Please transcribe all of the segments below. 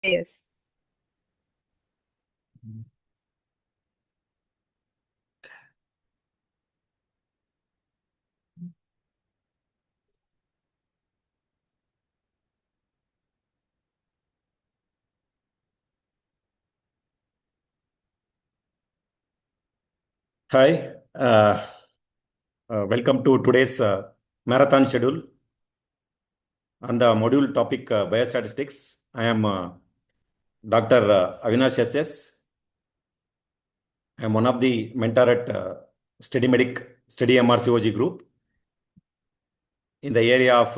Yes. Hi, welcome to today's marathon schedule on the module topic Biostatistics. I am Dr. Avinash SS. I am one of the mentor at Study Medic, Study MRCOG group in the area of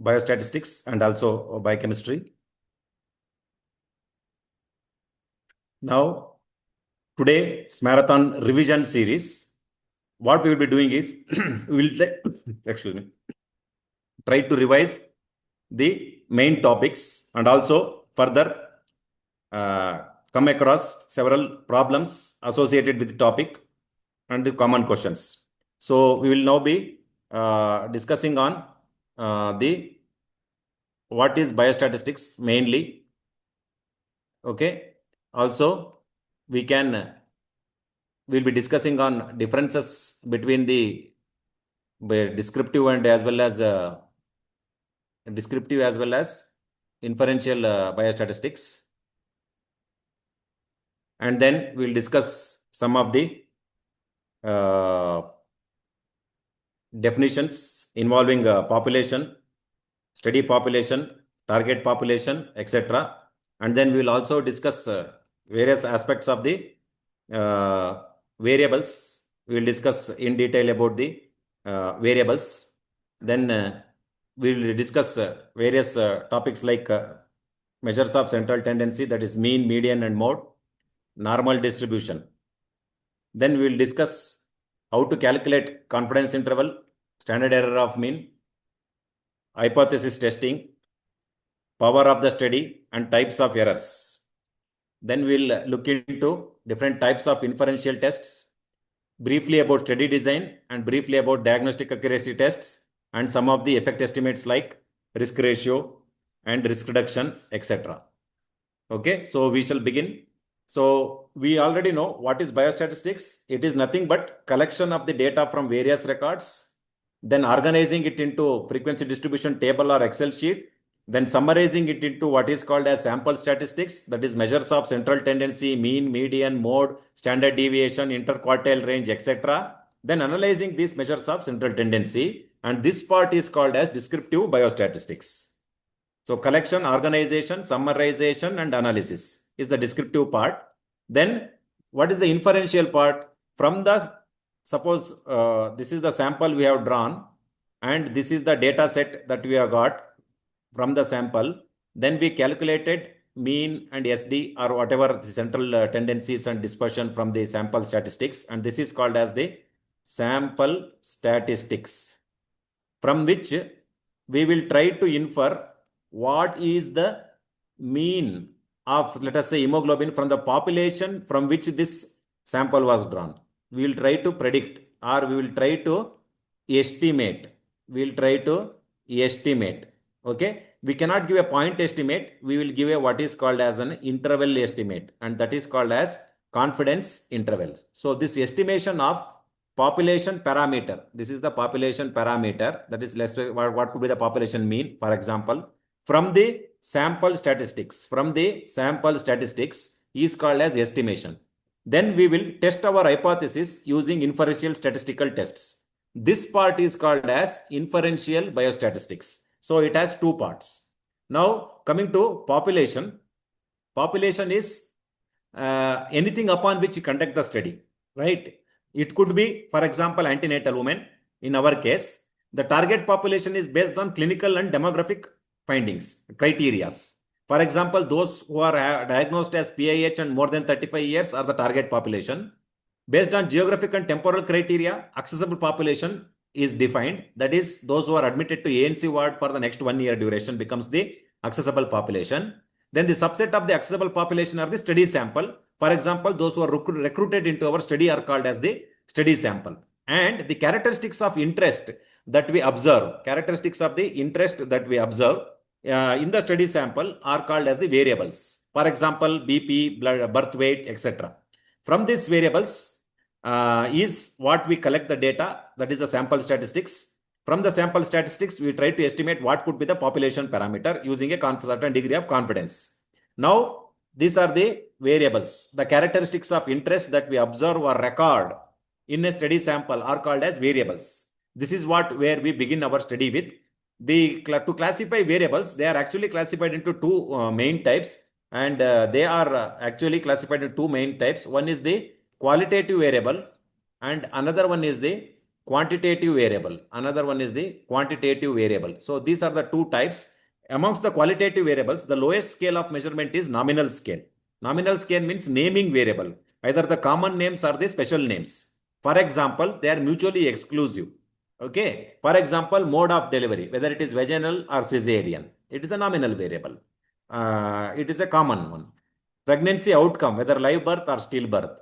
biostatistics and also biochemistry. Now, today's marathon revision series, what we will be doing is we will excuse me, try to revise the main topics and also further come across several problems associated with the topic and the common questions. So we will now be discussing on the what is biostatistics mainly. Okay. Also, we'll be discussing on differences between the descriptive and as well as inferential biostatistics. And then we'll discuss some of the definitions involving population, study population, target population, etc. And then we'll also discuss various aspects of the variables. We'll discuss in detail about the variables. Then we'll discuss various topics like measures of central tendency, that is mean, median, and mode, normal distribution. Then we will discuss how to calculate confidence interval, standard error of mean, hypothesis testing, power of the study, and types of errors. Then we'll look into different types of inferential tests, briefly about study design, and briefly about diagnostic accuracy tests, and some of the effect estimates like risk ratio and risk reduction, etc. Okay, so we shall begin. So we already know what is biostatistics. It is nothing but collection of the data from various records, then organizing it into frequency distribution table or Excel sheet, then summarizing it into what is called as sample statistics, that is measures of central tendency, mean, median, mode, standard deviation, interquartile range, etc. Then analyzing these measures of central tendency, and this part is called as descriptive biostatistics. So collection, organization, summarization, and analysis is the descriptive part. Then what is the inferential part? From the, suppose this is the sample we have drawn, and this is the data set that we have got from the sample. Then we calculated mean and SD or whatever the central tendencies and dispersion from the sample statistics. And this is called as the sample statistics, from which we will try to infer what is the mean of, let us say, hemoglobin from the population from which this sample was drawn. We will try to predict, or we will try to estimate. Okay. We cannot give a point estimate. We will give a what is called as an interval estimate, and that is called as confidence interval. So this estimation of population parameter, this is the population parameter, that is, let's say, what could be the population mean, for example, from the sample statistics. From the sample statistics is called as estimation. Then we will test our hypothesis using inferential statistical tests. This part is called as inferential biostatistics. So it has two parts. Now coming to population. Population is anything upon which you conduct the study, right? It could be, for example, antenatal women. In our case, the target population is based on clinical and demographic findings, criteria. For example, those who are diagnosed as PIH and more than 35 years are the target population. Based on geographic and temporal criteria, accessible population is defined. That is, those who are admitted to ANC ward for the next 1 year duration becomes the accessible population. Then the subset of the accessible population are the study sample. For example, those who are recruited into our study are called as the study sample. And the characteristics of interest that we observe, in the study sample are called as the variables. For example, BP, blood, birth weight, etc. From these variables is what we collect the data, that is the sample statistics. From the sample statistics, we try to estimate what could be the population parameter using a certain degree of confidence. Now, these are the variables. The characteristics of interest that we observe or record in a study sample are called as variables. This is where we begin our study with. To classify variables, they are actually classified into two main types, and they are actually classified into two main types. One is the qualitative variable, and another one is the quantitative variable. So these are the two types. Amongst the qualitative variables, the lowest scale of measurement is nominal scale. Nominal scale means naming variable, either the common names or the special names. For example, they are mutually exclusive. Okay. For example, mode of delivery, whether it is vaginal or cesarean, it is a nominal variable. It is a common one. Pregnancy outcome, whether live birth or stillbirth,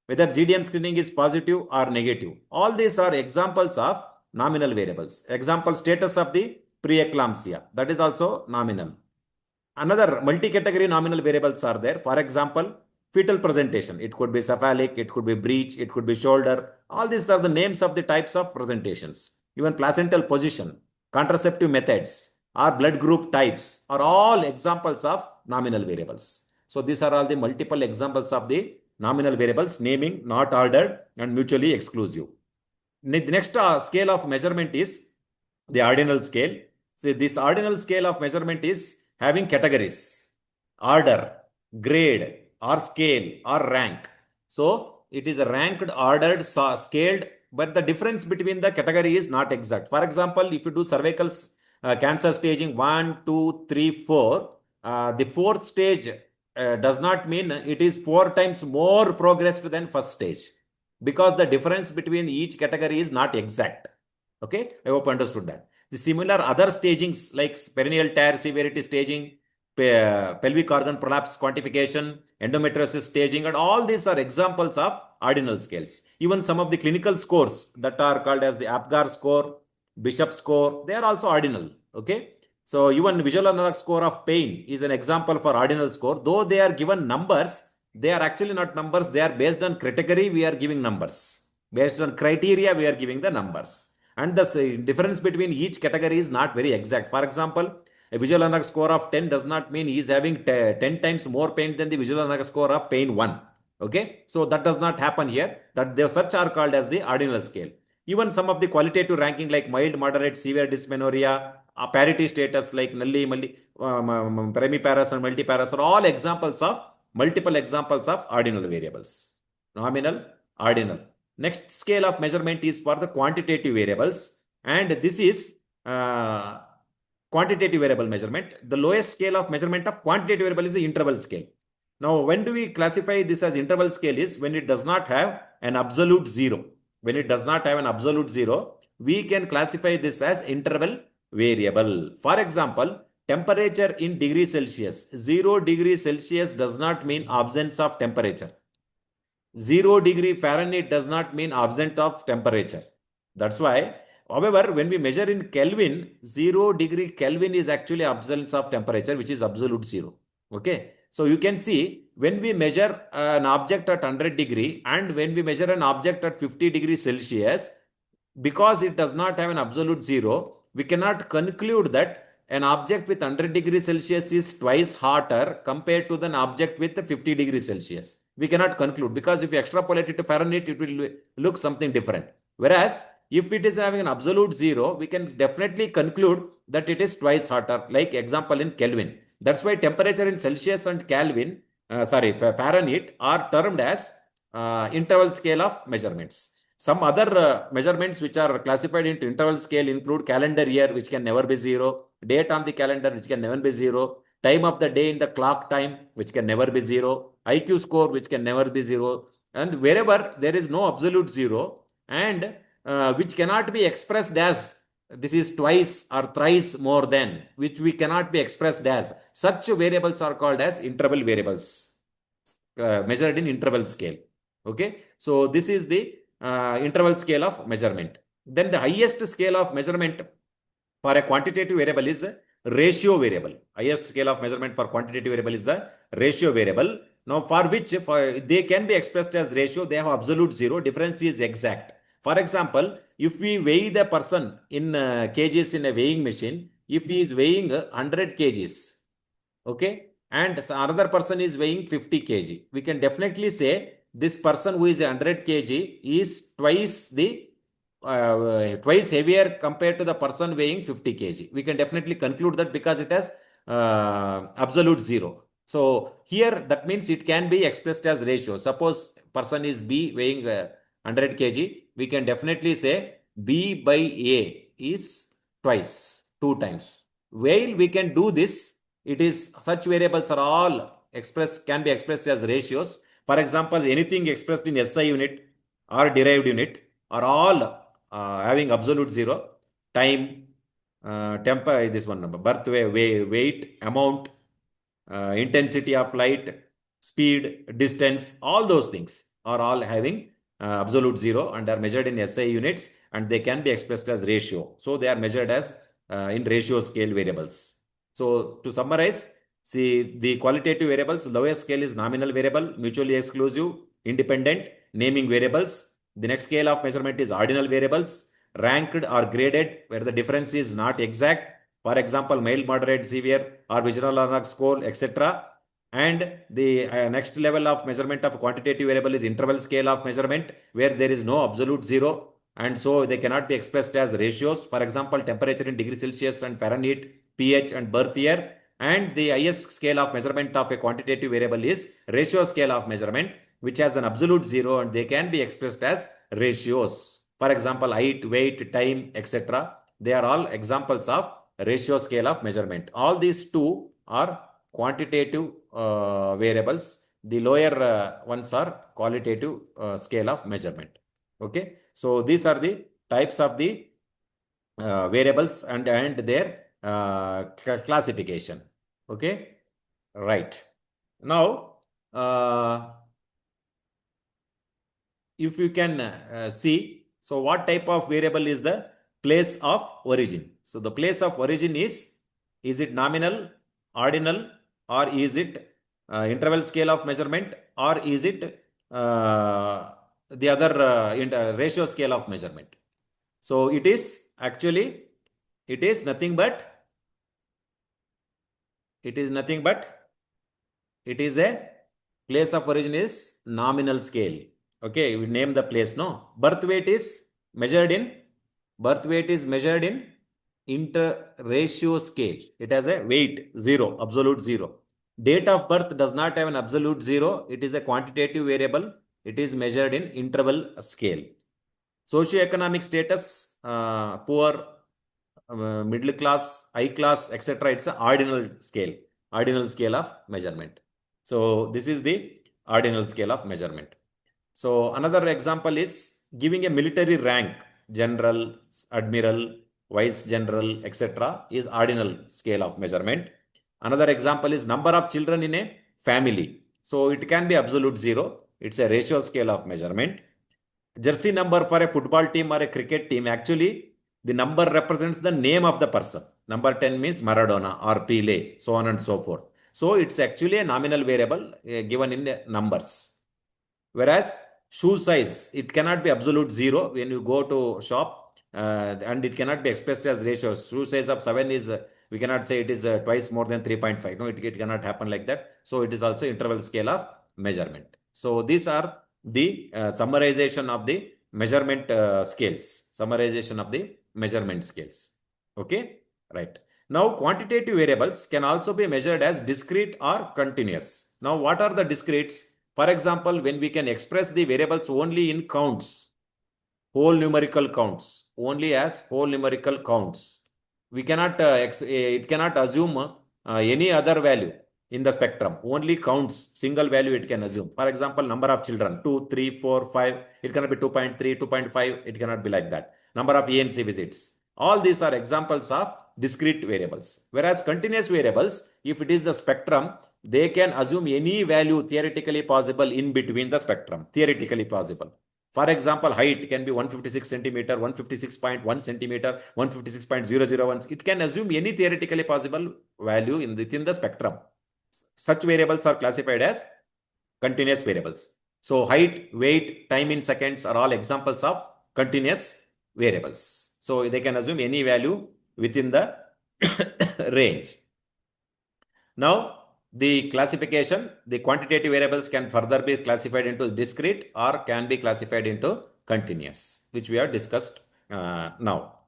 whether GDM screening is positive or negative. All these are examples of nominal variables. Example, status of the preeclampsia, that is also nominal. Another multi-category nominal variables are there. For example, fetal presentation. It could be cephalic, it could be breech, it could be shoulder. All these are the names of the types of presentations. Even placental position, contraceptive methods, or blood group types are all examples of nominal variables. So these are all the multiple examples of the nominal variables, naming, not ordered, and mutually exclusive. The next scale of measurement is the ordinal scale. See, this ordinal scale of measurement is having categories, order, grade, or scale, or rank. So it is ranked, ordered, scaled, but the difference between the category is not exact. For example, if you do cervical cancer staging 1, 2, 3, 4, the fourth stage does not mean it is 4 times more progressed than first stage, because the difference between each category is not exact. Okay, I hope you understood that. The similar other stagings like perineal tear severity staging, pelvic organ prolapse quantification, endometriosis staging, and all these are examples of ordinal scales. Even some of the clinical scores that are called as the Apgar score, Bishop score, they are also ordinal. Okay. So even visual analog score of pain is an example for ordinal score. Though they are given numbers, they are actually not numbers. They are based on category. We are giving numbers. Based on criteria, we are giving the numbers. And the difference between each category is not very exact. For example, a visual analog score of 10 does not mean he is having 10 times more pain than the visual analog score of pain 1. Okay. So that does not happen here. That they such are called as the ordinal scale. Even some of the qualitative ranking like mild, moderate, severe dysmenorrhea, parity status like nulli, primiparas and multiparas are all examples of multiple examples of ordinal variables. Nominal, ordinal. Next scale of measurement is for the quantitative variables, and this is quantitative variable measurement. The lowest scale of measurement of quantitative variable is the interval scale. Now, when do we classify this as interval scale is when it does not have an absolute zero. When it does not have an absolute zero, we can classify this as interval variable. For example, temperature in degree Celsius. 0 degree Celsius does not mean absence of temperature. 0 degree Fahrenheit does not mean absence of temperature. That's why, however, when we measure in Kelvin, 0 degree Kelvin is actually absence of temperature, which is absolute zero. Okay. So you can see when we measure an object at 100 degree and when we measure an object at 50 degrees Celsius, because it does not have an absolute zero, we cannot conclude that an object with 100 degrees Celsius is twice hotter compared to an object with 50 degrees Celsius. We cannot conclude, because if you extrapolate it to Fahrenheit, it will look something different. Whereas if it is having an absolute zero, we can definitely conclude that it is twice hotter, like example in Kelvin. That's why temperature in Celsius and Kelvin, Fahrenheit are termed as interval scale of measurements. Some other measurements which are classified into interval scale include calendar year, which can never be zero, date on the calendar, which can never be zero, time of the day in the clock time, which can never be zero, IQ score, which can never be zero, and wherever there is no absolute zero and which cannot be expressed as this is twice or thrice more than, which we cannot be expressed as, such variables are called as interval variables, measured in interval scale. Okay. So this is the interval scale of measurement. Then the highest scale of measurement for a quantitative variable is ratio variable. Highest scale of measurement for quantitative variable is the ratio variable. Now, for which they can be expressed as ratio, they have absolute zero. Difference is exact. For example, if we weigh the person in kgs in a weighing machine, if he is weighing 100 kgs, okay, and another person is weighing 50 kg, we can definitely say this person who is 100 kg is twice heavier compared to the person weighing 50 kg. We can definitely conclude that because it has absolute zero. So here that means it can be expressed as ratio. Suppose person is B weighing 100 kg, we can definitely say B by A is twice, 2 times. While we can do this, it is such variables are all can be expressed as ratios. For example, anything expressed in SI unit or derived unit are all having absolute zero. Time, temper, this one number, birth weight, amount, intensity of light, speed, distance, all those things are all having absolute zero and are measured in SI units, and they can be expressed as ratio. So they are measured as in ratio scale variables. So to summarize, see the qualitative variables, lowest scale is nominal variable, mutually exclusive, independent, naming variables. The next scale of measurement is ordinal variables, ranked or graded, where the difference is not exact. For example, mild, moderate, severe, or visual learner score, etc. And the next level of measurement of quantitative variable is interval scale of measurement, where there is no absolute zero, and so they cannot be expressed as ratios. For example, temperature in degree Celsius and Fahrenheit, pH and birth year. And the highest scale of measurement of a quantitative variable is ratio scale of measurement, which has an absolute zero, and they can be expressed as ratios. For example, height, weight, time, etc. They are all examples of ratio scale of measurement. All these two are quantitative variables. The lower ones are qualitative scale of measurement. Okay. So these are the types of the variables and their classification. Okay. Right. Now, if you can see, so what type of variable is the place of origin? So the place of origin is it nominal, ordinal, or is it interval scale of measurement, or is it the other ratio scale of measurement? So it is actually, it is nothing but, it is a place of origin is nominal scale. Okay, we name the place, no? Birth weight is measured in inter-ratio scale. It has a weight, zero, absolute zero. Date of birth does not have an absolute zero. It is a quantitative variable. It is measured in interval scale. Socioeconomic status, poor, middle class, high class, etc. It's an ordinal scale of measurement. So this is the ordinal scale of measurement. So another example is giving a military rank, general, admiral, vice general, etc. is ordinal scale of measurement. Another example is number of children in a family. So it can be absolute zero. It's a ratio scale of measurement. Jersey number for a football team or a cricket team, actually the number represents the name of the person. Number 10 means Maradona or Pele, so on and so forth. So it's actually a nominal variable given in numbers. Whereas shoe size, it cannot be absolute zero when you go to shop, and it cannot be expressed as ratio. Shoe size of 7 is, we cannot say it is twice more than 3.5. No, it cannot happen like that. So it is also interval scale of measurement. So these are the summarization of the measurement scales. Summarization of the measurement scales. Okay, right. Now, quantitative variables can also be measured as discrete or continuous. Now, what are the discretes? For example, when we can express the variables only in counts, whole numerical counts, only as whole numerical counts, we cannot, it cannot assume any other value in the spectrum, only counts, single value it can assume. For example, number of children, 2, 3, 4, 5, it cannot be 2.3, 2.5, it cannot be like that. Number of ENC visits. All these are examples of discrete variables. Whereas continuous variables, if it is the spectrum, they can assume any value theoretically possible in between the spectrum, theoretically possible. For example, height can be 156 centimeter, 156.1 centimeter, 156.001. It can assume any theoretically possible value within the spectrum. Such variables are classified as continuous variables. So height, weight, time in seconds are all examples of continuous variables. So they can assume any value within the range. Now, the classification, the quantitative variables can further be classified into discrete or can be classified into continuous, which we have discussed now.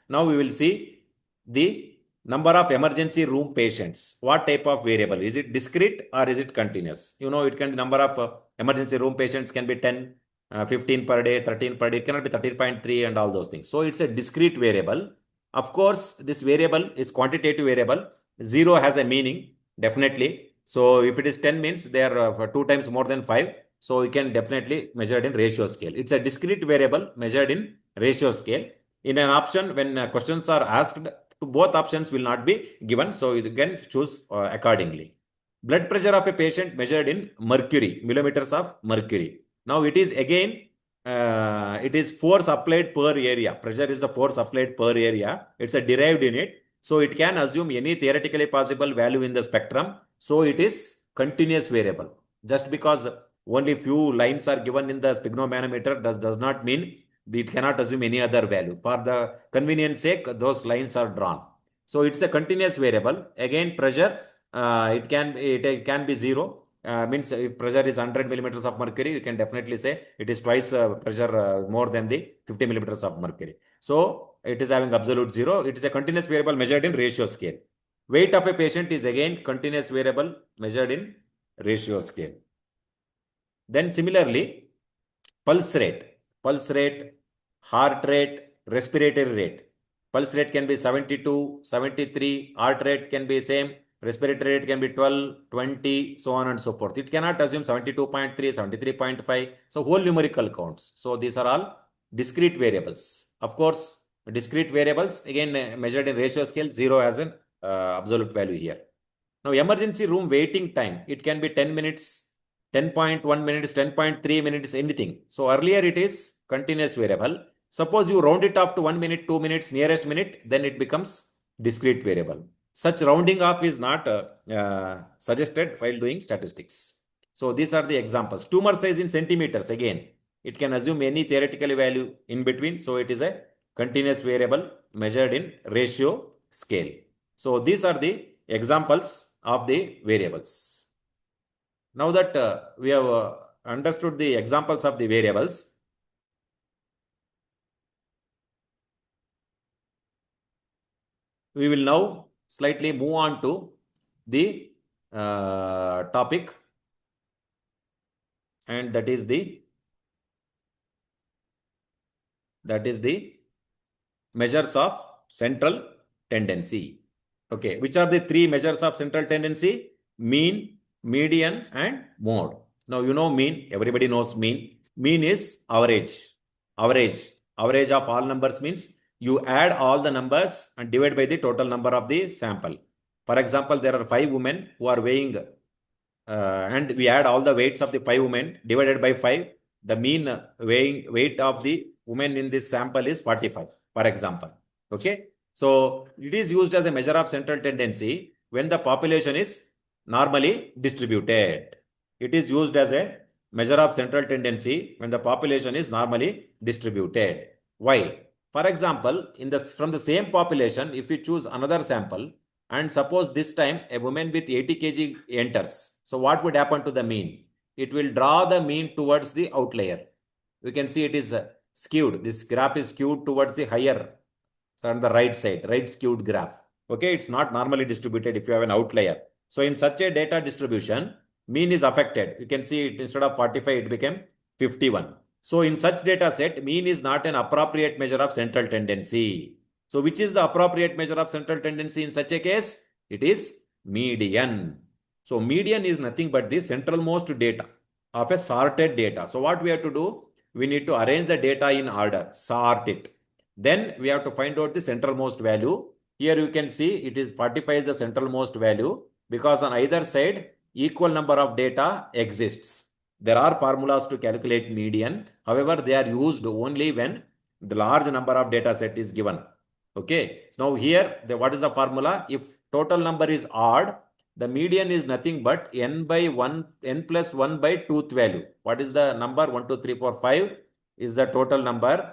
Now we will see the number of emergency room patients. What type of variable? Is it discrete or is it continuous? You know, it can, the number of emergency room patients can be 10, 15 per day, 13 per day. It cannot be 13.3 and all those things. So it's a discrete variable. Of course, this variable is quantitative variable. 0 has a meaning, definitely. So if it is 10 means they are 2 times more than 5. So you can definitely measure it in ratio scale. It's a discrete variable measured in ratio scale. In an option, when questions are asked, both options will not be given. So you can choose accordingly. Blood pressure of a patient measured in mercury, millimeters of mercury. Now it is again, it is force applied per area. Pressure is the force applied per area. It's a derived unit. So it can assume any theoretically possible value in the spectrum. So it is continuous variable. Just because only few lines are given in the sphygmomanometer does not mean it cannot assume any other value. For the convenience sake, those lines are drawn. So it's a continuous variable. Again, pressure, it can be 0. Means if pressure is 100 millimeters of mercury, you can definitely say it is twice pressure more than the 50 millimeters of mercury. So it is having absolute 0. It is a continuous variable measured in ratio scale. Weight of a patient is again continuous variable measured in ratio scale. Then similarly, pulse rate, heart rate, respiratory rate. Pulse rate can be 72, 73, heart rate can be same, respiratory rate can be 12, 20, so on and so forth. It cannot assume 72.3, 73.5. So whole numerical counts. So these are all discrete variables. Of course, discrete variables, again measured in ratio scale, 0 as an absolute value here. Now, emergency room waiting time, it can be 10 minutes, 10.1 minutes, 10.3 minutes, anything. So earlier it is continuous variable. Suppose you round it off to 1 minute, 2 minutes, nearest minute, then it becomes discrete variable. Such rounding off is not suggested while doing statistics. So these are the examples. Tumor size in centimeters, again, it can assume any theoretical value in between. So it is a continuous variable measured in ratio scale. So these are the examples of the variables. Now that we have understood the examples of the variables, we will now slightly move on to the topic, and that is the measures of central tendency. Okay, which are the 3 measures of central tendency? Mean, median, and mode. Now you know mean, everybody knows mean. Mean is average. Average of all numbers means you add all the numbers and divide by the total number of the sample. For example, there are 5 women who are weighing, and we add all the weights of the 5 women divided by 5. The mean weight of the women in this sample is 45, for example. Okay. So it is used as a measure of central tendency when the population is normally distributed. It is used as a measure of central tendency when the population is normally distributed. Why? For example, from the same population, if we choose another sample, and suppose this time a woman with 80 kg enters, so what would happen to the mean? It will draw the mean towards the outlier. We can see it is skewed. This graph is skewed towards the higher, on the right side, right skewed graph. Okay, it's not normally distributed if you have an outlier. So in such a data distribution, mean is affected. You can see it, instead of 45, it became 51. So in such data set, mean is not an appropriate measure of central tendency. So which is the appropriate measure of central tendency in such a case? It is median. So median is nothing but the centralmost data of a sorted data. So what we have to do? We need to arrange the data in order, sort it. Then we have to find out the centralmost value. Here you can see it is 45 is the centralmost value because on either side equal number of data exists. There are formulas to calculate median. However, they are used only when the large number of data set is given. Okay. So now here, what is the formula? If total number is odd, the median is nothing but n plus 1 by 2th value. What is the number? 1, 2, 3, 4, 5 is the total number.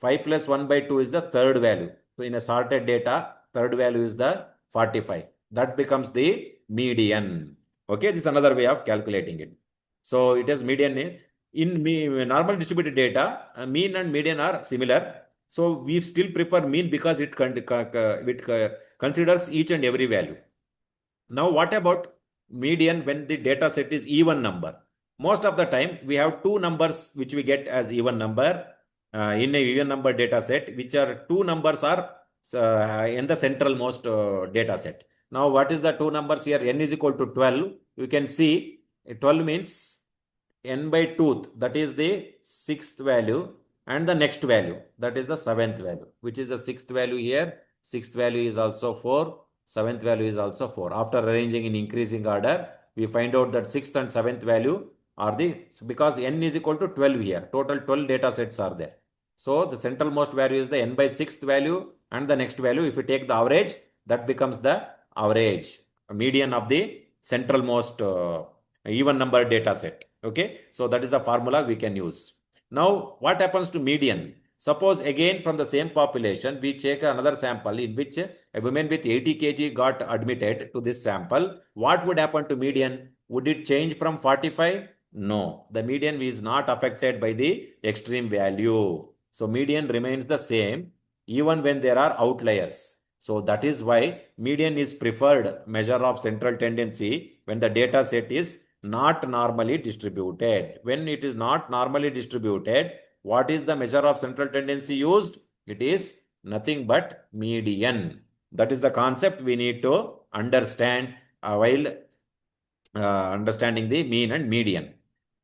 5 plus 1 by 2 is the third value. So in a sorted data, third value is the 45. That becomes the median. Okay, this is another way of calculating it. So it is median. In normal distributed data, mean and median are similar. So we still prefer mean because it considers each and every value. Now what about median when the data set is even number? Most of the time we have two numbers which we get as even number in a even number data set, which are two numbers are in the central most data set. Now what is the two numbers here? N is equal to 12. You can see 12 means n by 2th, that is the 6th value, and the next value, that is the 7th value. Which is the 6th value here? 6th value is also 4. 7th value is also 4. After arranging in increasing order, we find out that 6th and 7th value are because n is equal to 12 here. Total 12 data sets are there. So the central most value is the n by 6th value, and the next value, if you take the average, that becomes the average, median of the central most even number data set. Okay, so that is the formula we can use. Now, what happens to median? Suppose again from the same population, we take another sample in which a woman with 80 kg got admitted to this sample. What would happen to median? Would it change from 45? No, the median is not affected by the extreme value. So median remains the same even when there are outliers. So that is why median is preferred measure of central tendency when the data set is not normally distributed. When it is not normally distributed, what is the measure of central tendency used? It is nothing but median. That is the concept we need to understand while understanding the mean and median.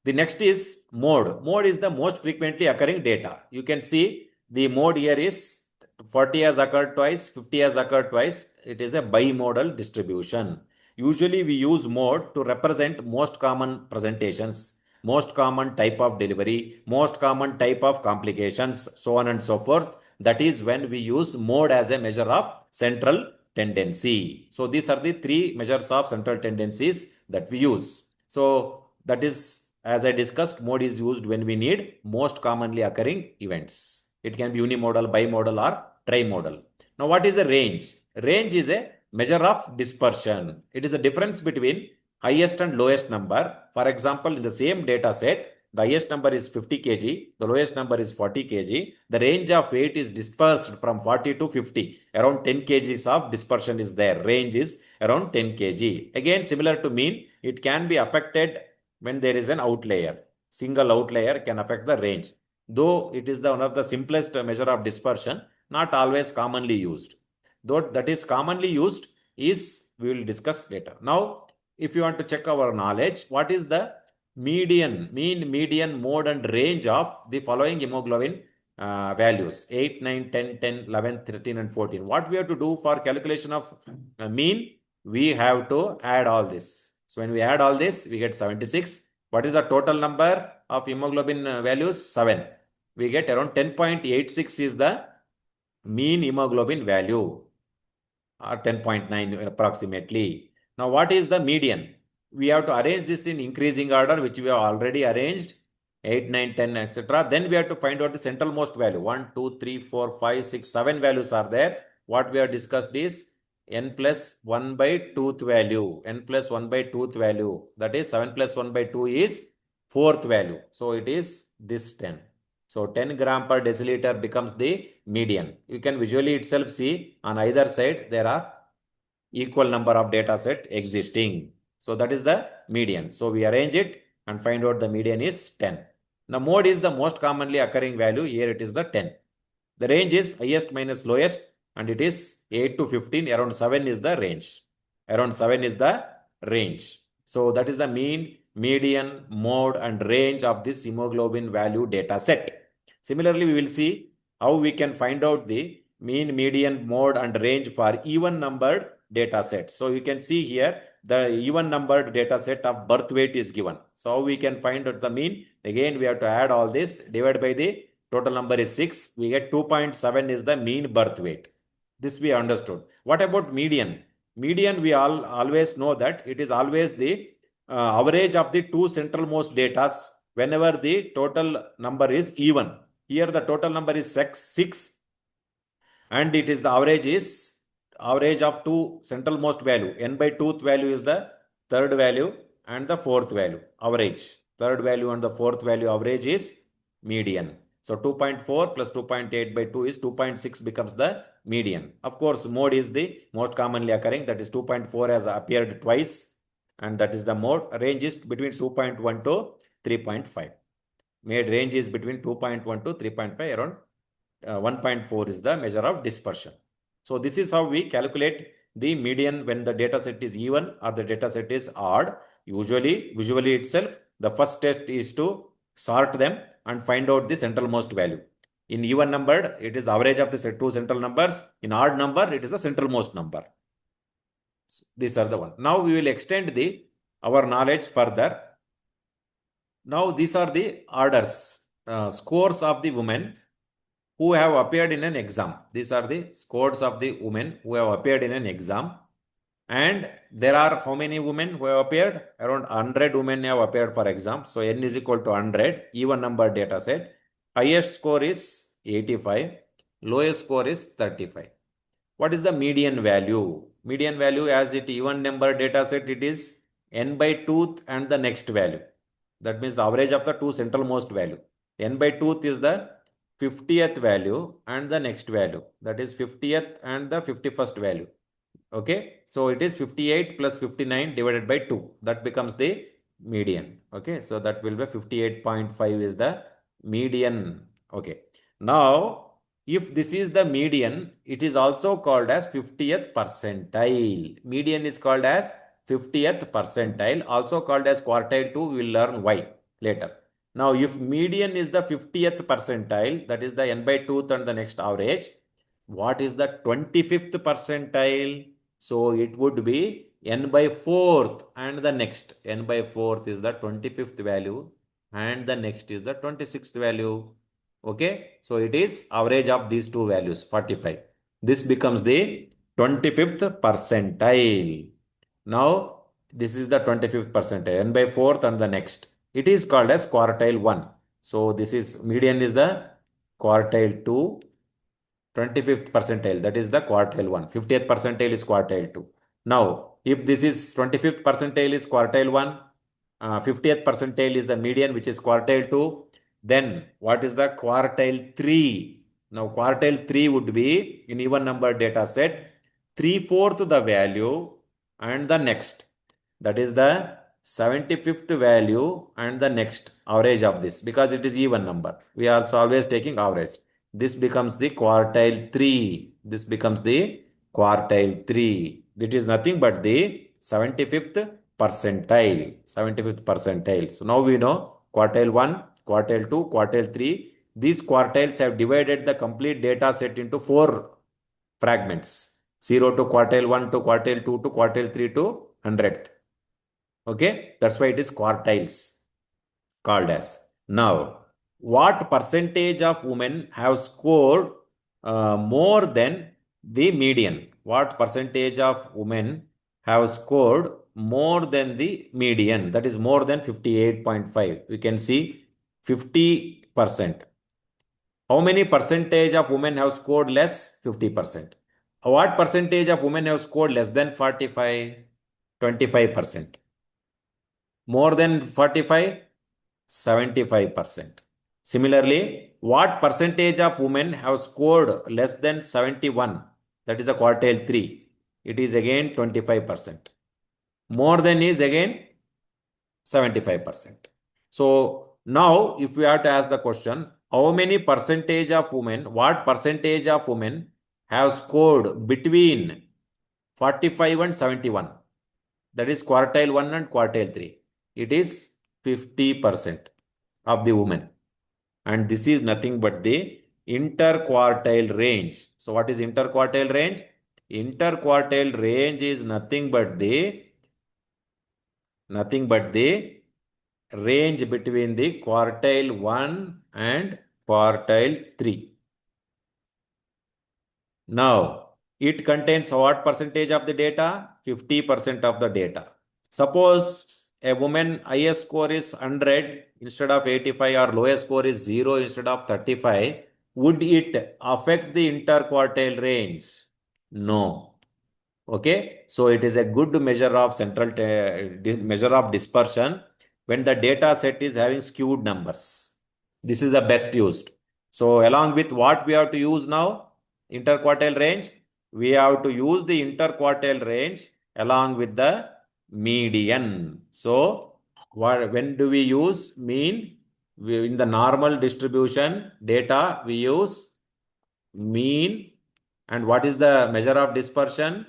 The next is mode. Mode is the most frequently occurring data. You can see the mode here is 40 has occurred twice, 50 has occurred twice. It is a bimodal distribution. Usually we use mode to represent most common presentations, most common type of delivery, most common type of complications, so on and so forth. That is when we use mode as a measure of central tendency. So these are the three measures of central tendencies that we use. So that is, as I discussed, mode is used when we need most commonly occurring events. It can be unimodal, bimodal, or trimodal. Now, what is a range? Range is a measure of dispersion. It is a difference between highest and lowest number. For example, in the same data set, the highest number is 50 kg, the lowest number is 40 kg. The range of weight is dispersed from 40 to 50. Around 10 kgs of dispersion is there. Range is around 10 kg. Again, similar to mean, it can be affected when there is an outlier. Single outlier can affect the range. Though it is one of the simplest measure of dispersion, not always commonly used. Though that is commonly used is, we will discuss later. Now, if you want to check our knowledge, what is the median, mean, median, mode and range of the following hemoglobin values? 8, 9, 10, 10, 11, 13 and 14. What we have to do for calculation of mean? We have to add all this. So when we add all this, we get 76. What is the total number of hemoglobin values? 7. We get around 10.86 is the mean hemoglobin value, or 10.9 approximately. Now, what is the median? We have to arrange this in increasing order, which we have already arranged, 8, 9, 10, etc. Then we have to find out the central most value. 1, 2, 3, 4, 5, 6, 7 values are there. What we have discussed is n plus 1 by 2th value. N plus 1 by 2th value. That is 7 plus 1 by 2 is 4th value. So it is this 10. So 10 gram per deciliter becomes the median. You can visually itself see on either side there are equal number of data set existing. So that is the median. So we arrange it and find out the median is 10. Now mode is the most commonly occurring value. Here it is the 10. The range is highest minus lowest, and it is 8 to 15. Around 7 is the range. Around 7 is the range. So that is the mean, median, mode and range of this hemoglobin value data set. Similarly, we will see how we can find out the mean, median, mode and range for even numbered data sets. So you can see here the even numbered data set of birth weight is given. So how we can find out the mean? Again, we have to add all this, divide by the total number is 6. We get 2.7 is the mean birth weight. This we understood. What about median? Median, we always know that it is always the average of the two centralmost data whenever the total number is even. Here the total number is 6 and it is the average of two centralmost value. N by 2th value is the third value and the fourth value, average. Third value and the fourth value average is median. So 2.4 plus 2.8 by 2 is 2.6 becomes the median. Of course, mode is the most commonly occurring, that is 2.4 has appeared twice and that is the mode. Range is between 2.1 to 3.5. Made range is between 2.1 to 3.5, around 1.4 is the measure of dispersion. So this is how we calculate the median when the data set is even or the data set is odd. Visually itself, the first step is to sort them and find out the centralmost value. In even numbered, it is the average of the two central numbers. In odd number, it is the centralmost number. So these are the one. Now we will extend our knowledge further. Now these are the orders, scores of the women who have appeared in an exam. These are the scores of the women who have appeared in an exam. And there are how many women who have appeared? Around 100 women have appeared for exam. So n is equal to 100, even number data set. Highest score is 85, lowest score is 35. What is the median value? Median value, as it even number data set, it is n by 2th and the next value. That means the average of the two centralmost value. N by 2th is the 50th value and the next value. That is 50th and the 51st value. Okay. So it is 58 plus 59 divided by 2. That becomes the median. Okay. So that will be 58.5 is the median. Okay. Now, if this is the median, it is also called as 50th percentile. Median is called as 50th percentile, also called as quartile 2. We will learn why later. Now, if median is the 50th percentile, that is the n by 2th and the next average, what is the 25th percentile? So, it would be n by 4th and the next. N by 4th is the 25th value and the next is the 26th value. Okay. So, it is average of these two values, 45. This becomes the 25th percentile. Now, this is the 25th percentile, n by 4th and the next. It is called as quartile 1. So, this is median is the quartile 2, 25th percentile, that is the quartile 1. 50th percentile is quartile 2. Now, if this is 25th percentile is quartile 1, 50th percentile is the median, which is quartile 2, then what is the quartile 3? Now, quartile 3 would be in even number data set, 3/4 the value and the next. That is the 75th value and the next average of this, because it is even number. We are always taking average. This becomes the quartile 3. This becomes the quartile 3. It is nothing but the 75th percentile. 75th percentile. So now we know quartile 1, quartile 2, quartile 3. These quartiles have divided the complete data set into 4 fragments. 0 to quartile 1 to quartile 2 to quartile 3 to 100th. Okay, that's why it is quartiles called as. Now, what percentage of women have scored more than the median? What percentage of women have scored more than the median? That is more than 58.5. We can see 50%. How many percentage of women have scored less? 50%. What percentage of women have scored less than 45? 25%. More than 45? 75%. Similarly, what percentage of women have scored less than 71? That is a quartile 3. It is again 25%. More than is again 75%. So now if we have to ask the question, how many percentage of women, what percentage of women have scored between 45 and 71? That is quartile 1 and quartile 3. It is 50% of the women. And this is nothing but the interquartile range. So what is interquartile range? Interquartile range is nothing but the Nothing but the range between the quartile 1 and quartile 3. Now, it contains what percentage of the data? 50% of the data. Suppose a woman highest score is 100 instead of 85 or lowest score is 0 instead of 35. Would it affect the interquartile range? No. Okay, so it is a good measure of measure of dispersion when the data set is having skewed numbers. This is the best used. So along with what we have to use now, interquartile range, we have to use the interquartile range along with the median. So when do we use mean? In the normal distribution data, we use mean. And what is the measure of dispersion?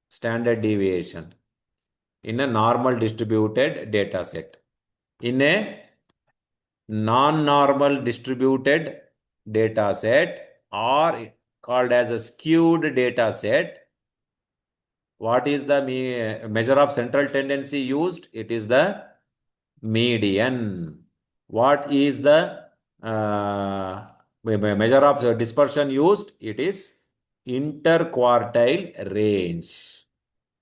Standard deviation in a normal distributed data set. In a non-normal distributed data set or called as a skewed data set, what is the measure of central tendency used? It is the median. What is the measure of dispersion used? It is interquartile range.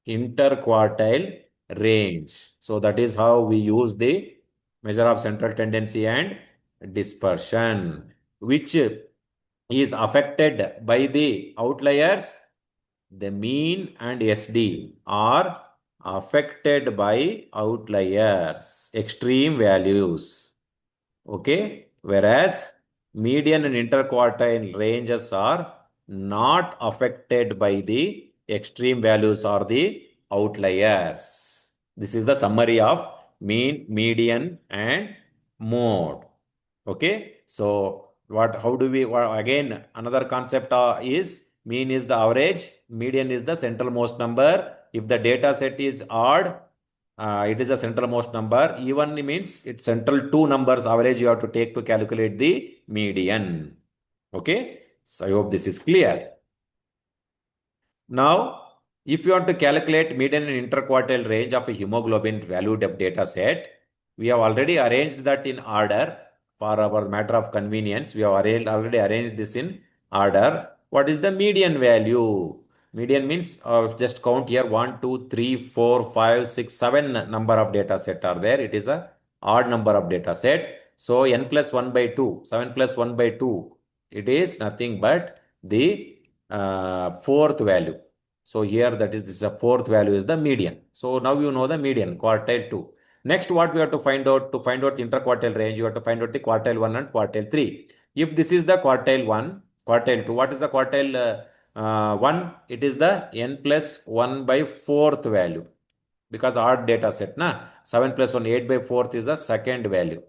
Interquartile range. So that is how we use the measure of central tendency and dispersion, which is affected by the outliers. The mean and SD are affected by outliers, extreme values. Okay, whereas median and interquartile ranges are not affected by the extreme values or the outliers. This is the summary of mean, median, and mode. Okay, so how do we, again, another concept is mean is the average, median is the centralmost number. If the data set is odd, it is the centralmost number. Even means it's central two numbers average you have to take to calculate the median. Okay, so I hope this is clear. Now, if you want to calculate median and interquartile range of a hemoglobin valued of data set, we have already arranged that in order for our matter of convenience. We have already arranged this in order. What is the median value? Median means just count here 1, 2, 3, 4, 5, 6, 7 number of data set are there. It is a odd number of data set. So n plus 1 by 2, 7 plus 1 by 2, it is nothing but the fourth value. So here that is this fourth value is the median. So now you know the median, quartile 2. Next, what we have to find out? To find out the interquartile range, you have to find out the quartile 1 and quartile 3. If this is the quartile 1, quartile 2, what is the quartile 1? It is the n plus 1 by 4th value. Because odd data set, na? 7 plus 1, 8 by 4th is the second value.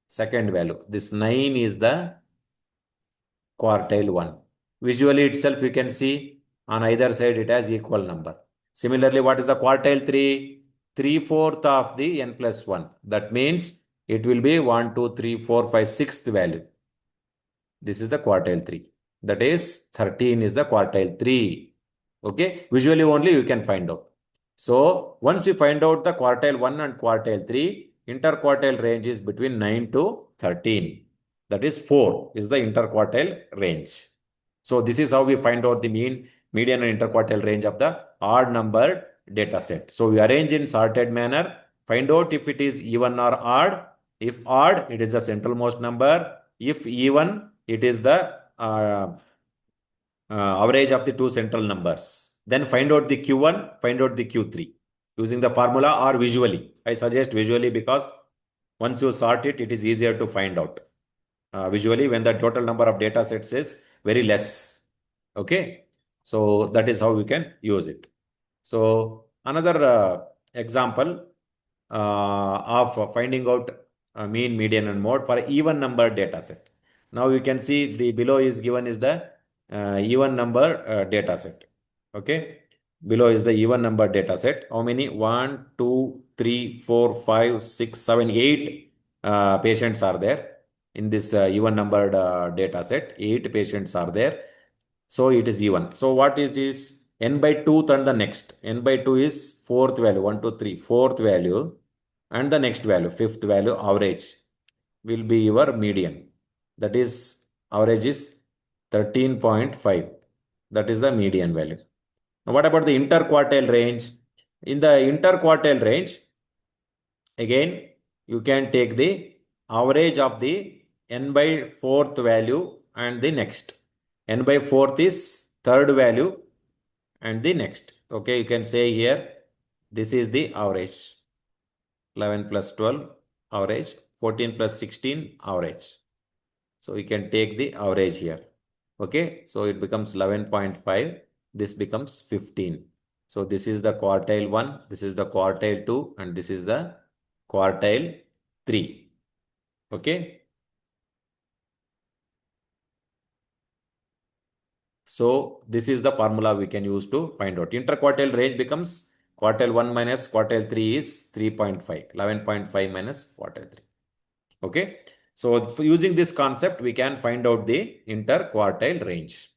Second value. This 9 is the quartile 1. Visually itself you can see on either side it has equal number. Similarly, what is the quartile 3? 3/4 of the n plus 1. That means it will be 1, 2, 3, 4, 5, 6th value. This is the quartile 3. That is 13 is the quartile 3. Okay, visually only you can find out. So once we find out the quartile 1 and quartile 3, interquartile range is between 9 to 13. That is 4 is the interquartile range. So this is how we find out the mean, median and interquartile range of the odd numbered data set. So we arrange in sorted manner, find out if it is even or odd. If odd, it is the centralmost number. If even, it is the average of the two central numbers. Then find out the Q1, find out the Q3 using the formula or visually. I suggest visually because once you sort it, it is easier to find out. Visually when the total number of data sets is very less. Okay, so that is how we can use it. So another example of finding out mean, median, and mode for even number data set. Now you can see the below is given is the even number data set. Okay, below is the even number data set. How many? 1, 2, 3, 4, 5, 6, 7, 8 patients are there in this even numbered data set. 8 patients are there. So it is even. So what is this? N by 2th and the next. N by 2 is fourth value. 1, 2, 3. Fourth value. and the next value, fifth value, average, will be your median. That is, average is 13.5. That is the median value. Now, what about the interquartile range? In the interquartile range, again, you can take the average of the n by fourth value and the next. N by fourth is third value and the next. Okay, you can say here, this is the average. 11 plus 12, average. 14 plus 16, average. So we can take the average here. Okay, so it becomes 11.5. This becomes 15. So this is the quartile 1, this is the quartile 2, and this is the quartile 3. Okay. So this is the formula we can use to find out. Interquartile range becomes quartile 1 minus quartile 3 is 3.5. 11.5 minus quartile 3. Okay. So using this concept, we can find out the interquartile range.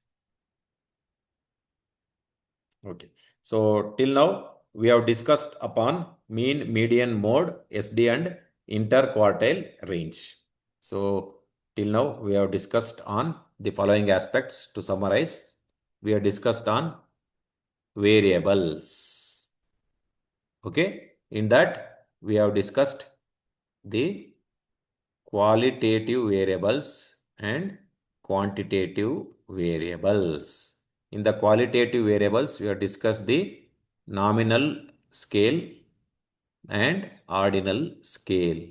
Okay. So till now, we have discussed upon mean, median, mode, SD and interquartile range. So till now, we have discussed on the following aspects. To summarize, we have discussed on variables. Okay. In that, we have discussed the qualitative variables and quantitative variables. In the qualitative variables, we have discussed the nominal scale and ordinal scale.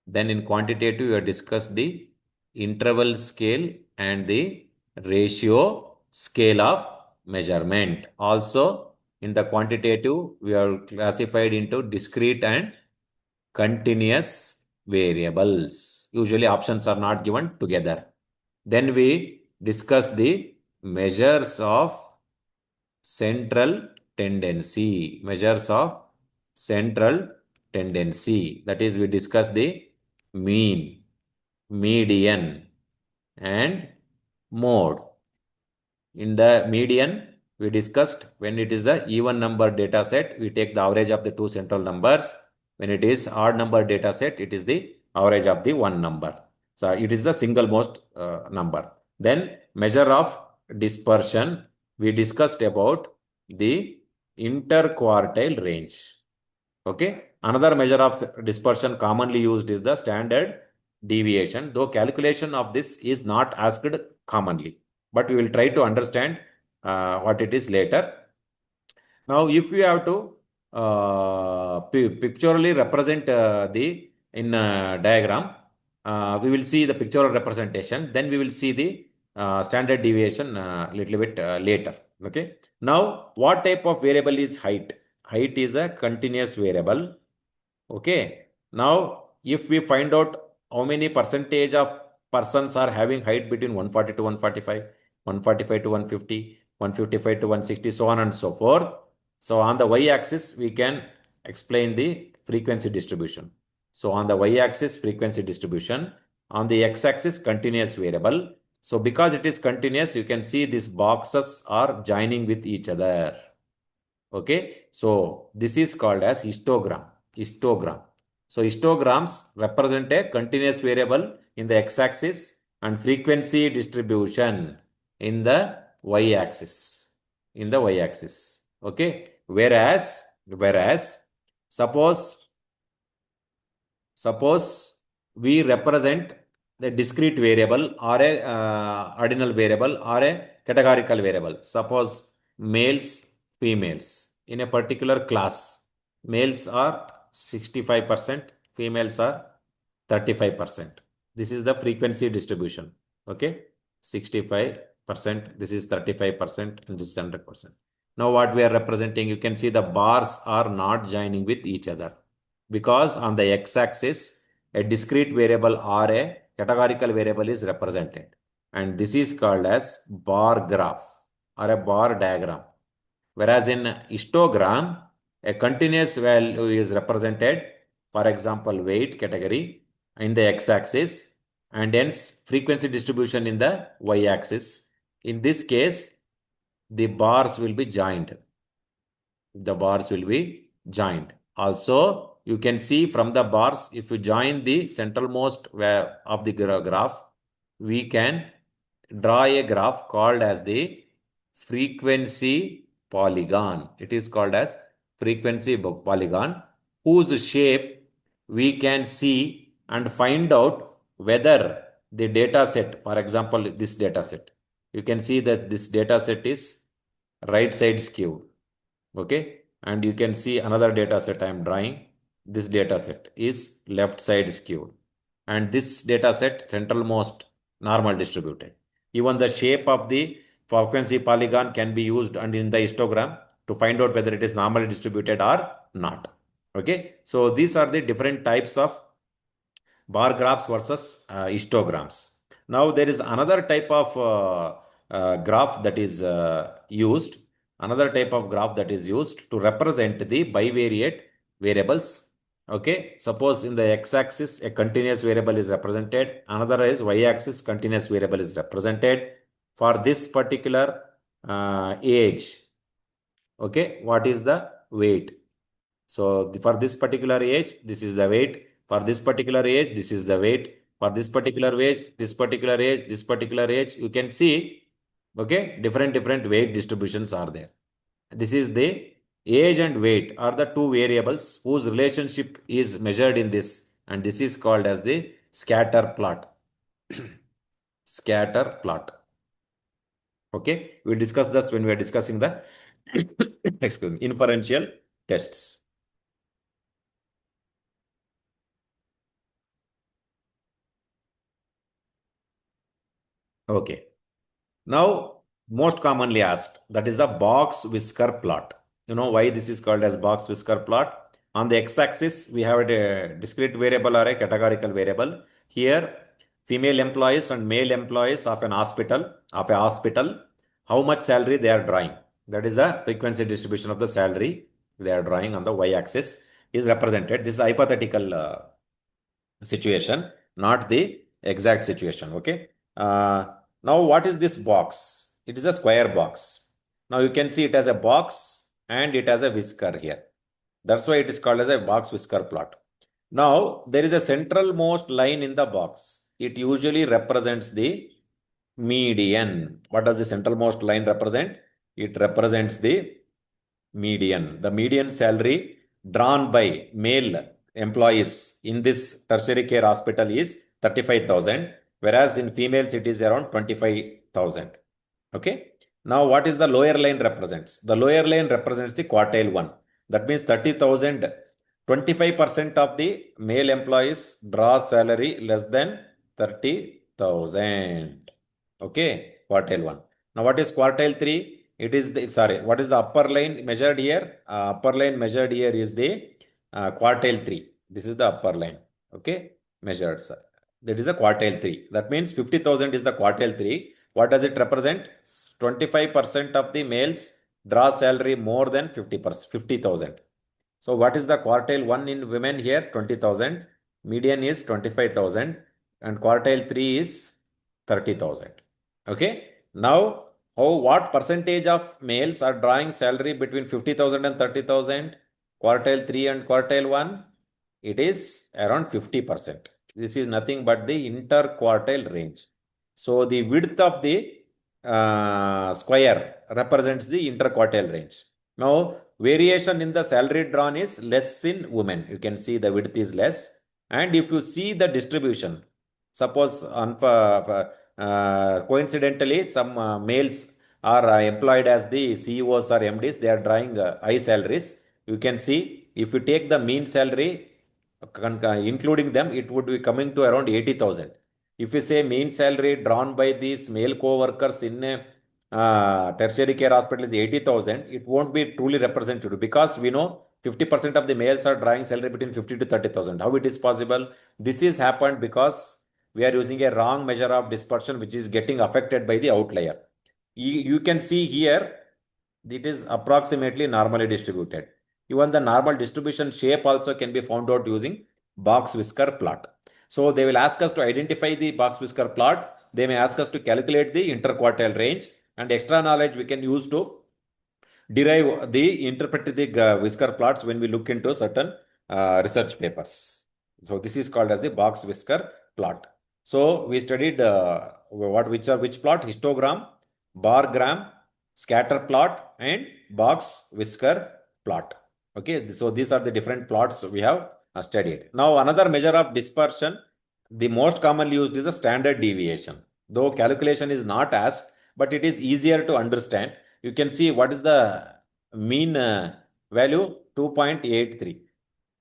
Then in quantitative, we have discussed the interval scale and the ratio scale of measurement. Also, in the quantitative, we are classified into discrete and continuous variables. Usually options are not given together. Then we discuss the measures of central tendency. Measures of central tendency. That is, we discuss the mean, median, and mode. In the median, we discussed when it is the even number data set, we take the average of the two central numbers. When it is odd number data set, it is the average of the one number. So it is the single most number. Then measure of dispersion, we discussed about the interquartile range. Okay. Another measure of dispersion commonly used is the standard deviation, though calculation of this is not asked commonly. But we will try to understand what it is later. Now, if we have to pictorially represent in diagram, we will see the pictorial representation. Then we will see the standard deviation little bit later. Okay. Now, what type of variable is height? Height is a continuous variable. Okay. Now, if we find out how many percentage of persons are having height between 140 to 145, 145 to 150, 155 to 160, so on and so forth. So on the y-axis, we can explain the frequency distribution. So on the y-axis, frequency distribution. On the x-axis, continuous variable. So because it is continuous, you can see these boxes are joining with each other. Okay. So this is called as histogram. Histogram. So histograms represent a continuous variable in the x-axis and frequency distribution in the y-axis. In the y-axis. Okay. Whereas suppose we represent the discrete variable or a ordinal variable or a categorical variable. Suppose males, females in a particular class. Males are 65%, females are 35%. This is the frequency distribution. Okay. 65%, this is 35%, and this is 100%. Now what we are representing, you can see the bars are not joining with each other because on the x-axis, a discrete variable or a categorical variable is represented. And this is called as bar graph or a bar diagram. Whereas in histogram, a continuous value is represented, for example, weight category in the x-axis and hence frequency distribution in the y-axis. In this case, the bars will be joined. The bars will be joined. Also, you can see from the bars, if you join the centralmost of the graph, we can draw a graph called as the frequency polygon. It is called as frequency polygon, whose shape we can see and find out whether the data set, for example, this data set, you can see that this data set is right side skewed. Okay. And you can see another data set I am drawing. This data set is left side skewed. And this data set centralmost normal distributed. Even the shape of the frequency polygon can be used and in the histogram to find out whether it is normally distributed or not. Okay. So these are the different types of bar graphs versus histograms. Now there is another type of graph that is used, another type of graph that is used to represent the bivariate variables. Okay, suppose in the x-axis a continuous variable is represented, another is y-axis continuous variable is represented. For this particular age, okay, what is the weight? So for this particular age, this is the weight. For this particular age, this is the weight. For this particular age, this particular age, this particular age, you can see, okay, different weight distributions are there. This is the age and weight are the two variables whose relationship is measured in this, and this is called as the scatter plot. Scatter plot. Okay, we'll discuss this when we are discussing the excuse me, inferential tests. Okay. Now, most commonly asked, that is the box whisker plot. You know why this is called as box whisker plot? On the x-axis, we have a discrete variable or a categorical variable. Here, female employees and male employees of a hospital, how much salary they are drawing. That is the frequency distribution of the salary they are drawing on the y-axis is represented. This is a hypothetical situation, not the exact situation. Okay. Now, what is this box? It is a square box. Now, you can see it as a box and it has a whisker here. That's why it is called as a box whisker plot. Now, there is a centralmost line in the box. It usually represents the median. What does the centralmost line represent? It represents the median. The median salary drawn by male employees in this tertiary care hospital is 35,000, whereas in females it is around 25,000. Okay. Now, what is the lower line represents? The lower line represents the quartile 1. That means 30,000. 25% of the male employees draw salary less than 30,000. Okay. Quartile 1. Now, what is quartile 3? It is the, sorry, what is the upper line measured here? Upper line measured here is the quartile 3. This is the upper line. Okay. Measured, sir. That is a quartile 3. That means 50,000 is the quartile 3. What does it represent? 25% of the males draw salary more than 50,000. So what is the quartile 1 in women here? 20,000. Median is 25,000 and quartile 3 is 30,000. Okay. Now, what percentage of males are drawing salary between 50,000 and 30,000? Quartile 3 and quartile 1? It is around 50%. This is nothing but the interquartile range. So the width of the square represents the interquartile range. Now, variation in the salary drawn is less in women. You can see the width is less. And if you see the distribution, suppose coincidentally some males are employed as the CEOs or MDs, they are drawing high salaries. You can see if you take the mean salary, including them, it would be coming to around 80,000. If you say mean salary drawn by these male co-workers in a tertiary care hospital is 80,000, it won't be truly representative because we know 50% of the males are drawing salary between 50 to 30,000. How it is possible? This is happened because we are using a wrong measure of dispersion which is getting affected by the outlier. You can see here, it is approximately normally distributed. Even the normal distribution shape also can be found out using box whisker plot. So they will ask us to identify the box whisker plot. They may ask us to calculate the interquartile range, and extra knowledge we can use to interpret the whisker plots when we look into certain research papers. So this is called as the box whisker plot. So we studied which plot? Histogram, bar gram, scatter plot, and box whisker plot. Okay, so these are the different plots we have studied. Now another measure of dispersion, the most commonly used is the standard deviation. Though calculation is not asked, but it is easier to understand. You can see what is the mean value, 2.83.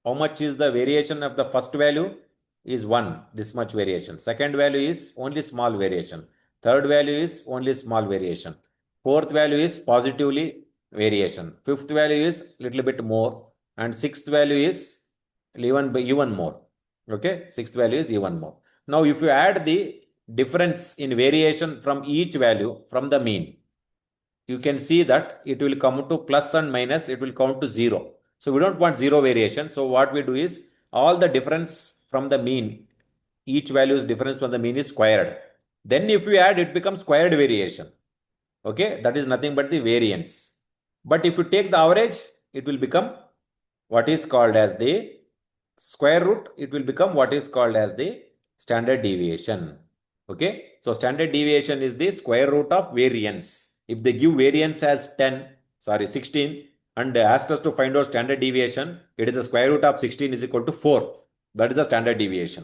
How much is the variation of the first value? Is 1, this much variation. Second value is only small variation. Third value is only small variation. Fourth value is positively variation. Fifth value is little bit more. And sixth value is even more. Okay, sixth value is even more. Now, if you add the difference in variation from each value from the mean, you can see that it will come to plus and minus, it will count to 0. So we don't want 0 variation. So what we do is all the difference from the mean, each value's difference from the mean is squared. Then if we add, it becomes squared variation. Okay, that is nothing but the variance. But if you take the average, it will become what is called as the square root. It will become what is called as the standard deviation. Okay, so standard deviation is the square root of variance. If they give variance as 16 and asked us to find out standard deviation, it is the square root of 16 is equal to 4. That is the standard deviation.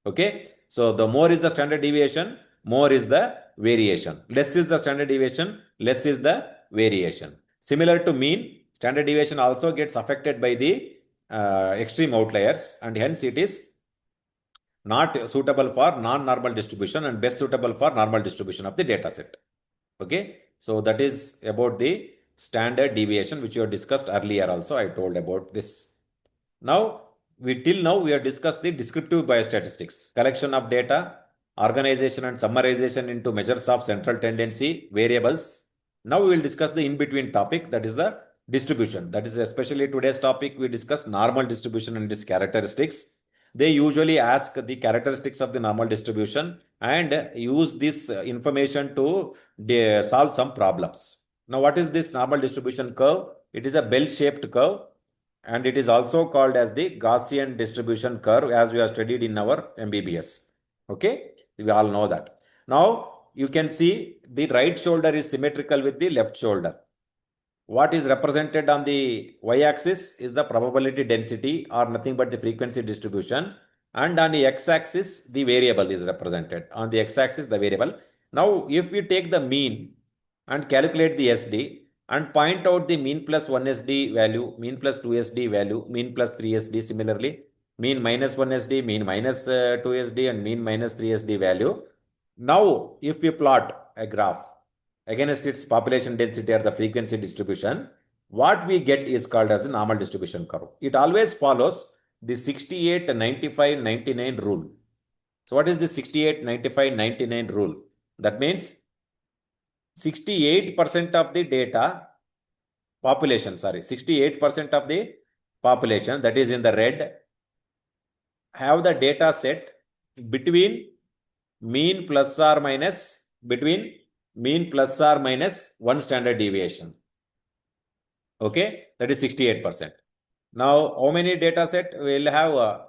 Okay, so the more is the standard deviation, more is the variation. Less is the standard deviation, less is the variation. Similar to mean, standard deviation also gets affected by the extreme outliers, and hence it is not suitable for non-normal distribution and best suitable for normal distribution of the data set. Okay, so that is about the standard deviation, which you have discussed earlier also. I told about this. Now, till now we have discussed the descriptive biostatistics, collection of data, organization and summarization into measures of central tendency, variables. Now we will discuss the in-between topic, that is the distribution. That is especially today's topic. We discuss normal distribution and its characteristics. They usually ask the characteristics of the normal distribution and use this information to solve some problems. Now, what is this normal distribution curve? It is a bell-shaped curve, and it is also called as the Gaussian distribution curve, as we have studied in our MBBS. Okay, we all know that. Now, you can see the right shoulder is symmetrical with the left shoulder. What is represented on the y-axis is the probability density, or nothing but the frequency distribution, and on the x-axis the variable is represented. On the x-axis the variable. Now if we take the mean and calculate the SD and point out the mean plus 1 SD value, mean plus 2 SD value, mean plus 3 SD, similarly mean minus 1 SD, mean minus 2 SD, and mean minus 3 SD value. Now if we plot a graph against its population density or the frequency distribution, what we get is called as the normal distribution curve. It always follows the 68, 95, 99 rule. So what is the 68, 95, 99 rule? That means 68% of the data population, 68% of the population, that is in the red, have the data set between mean plus or minus, between mean plus or minus 1 standard deviation. Okay, that is 68%. Now, how many data set will have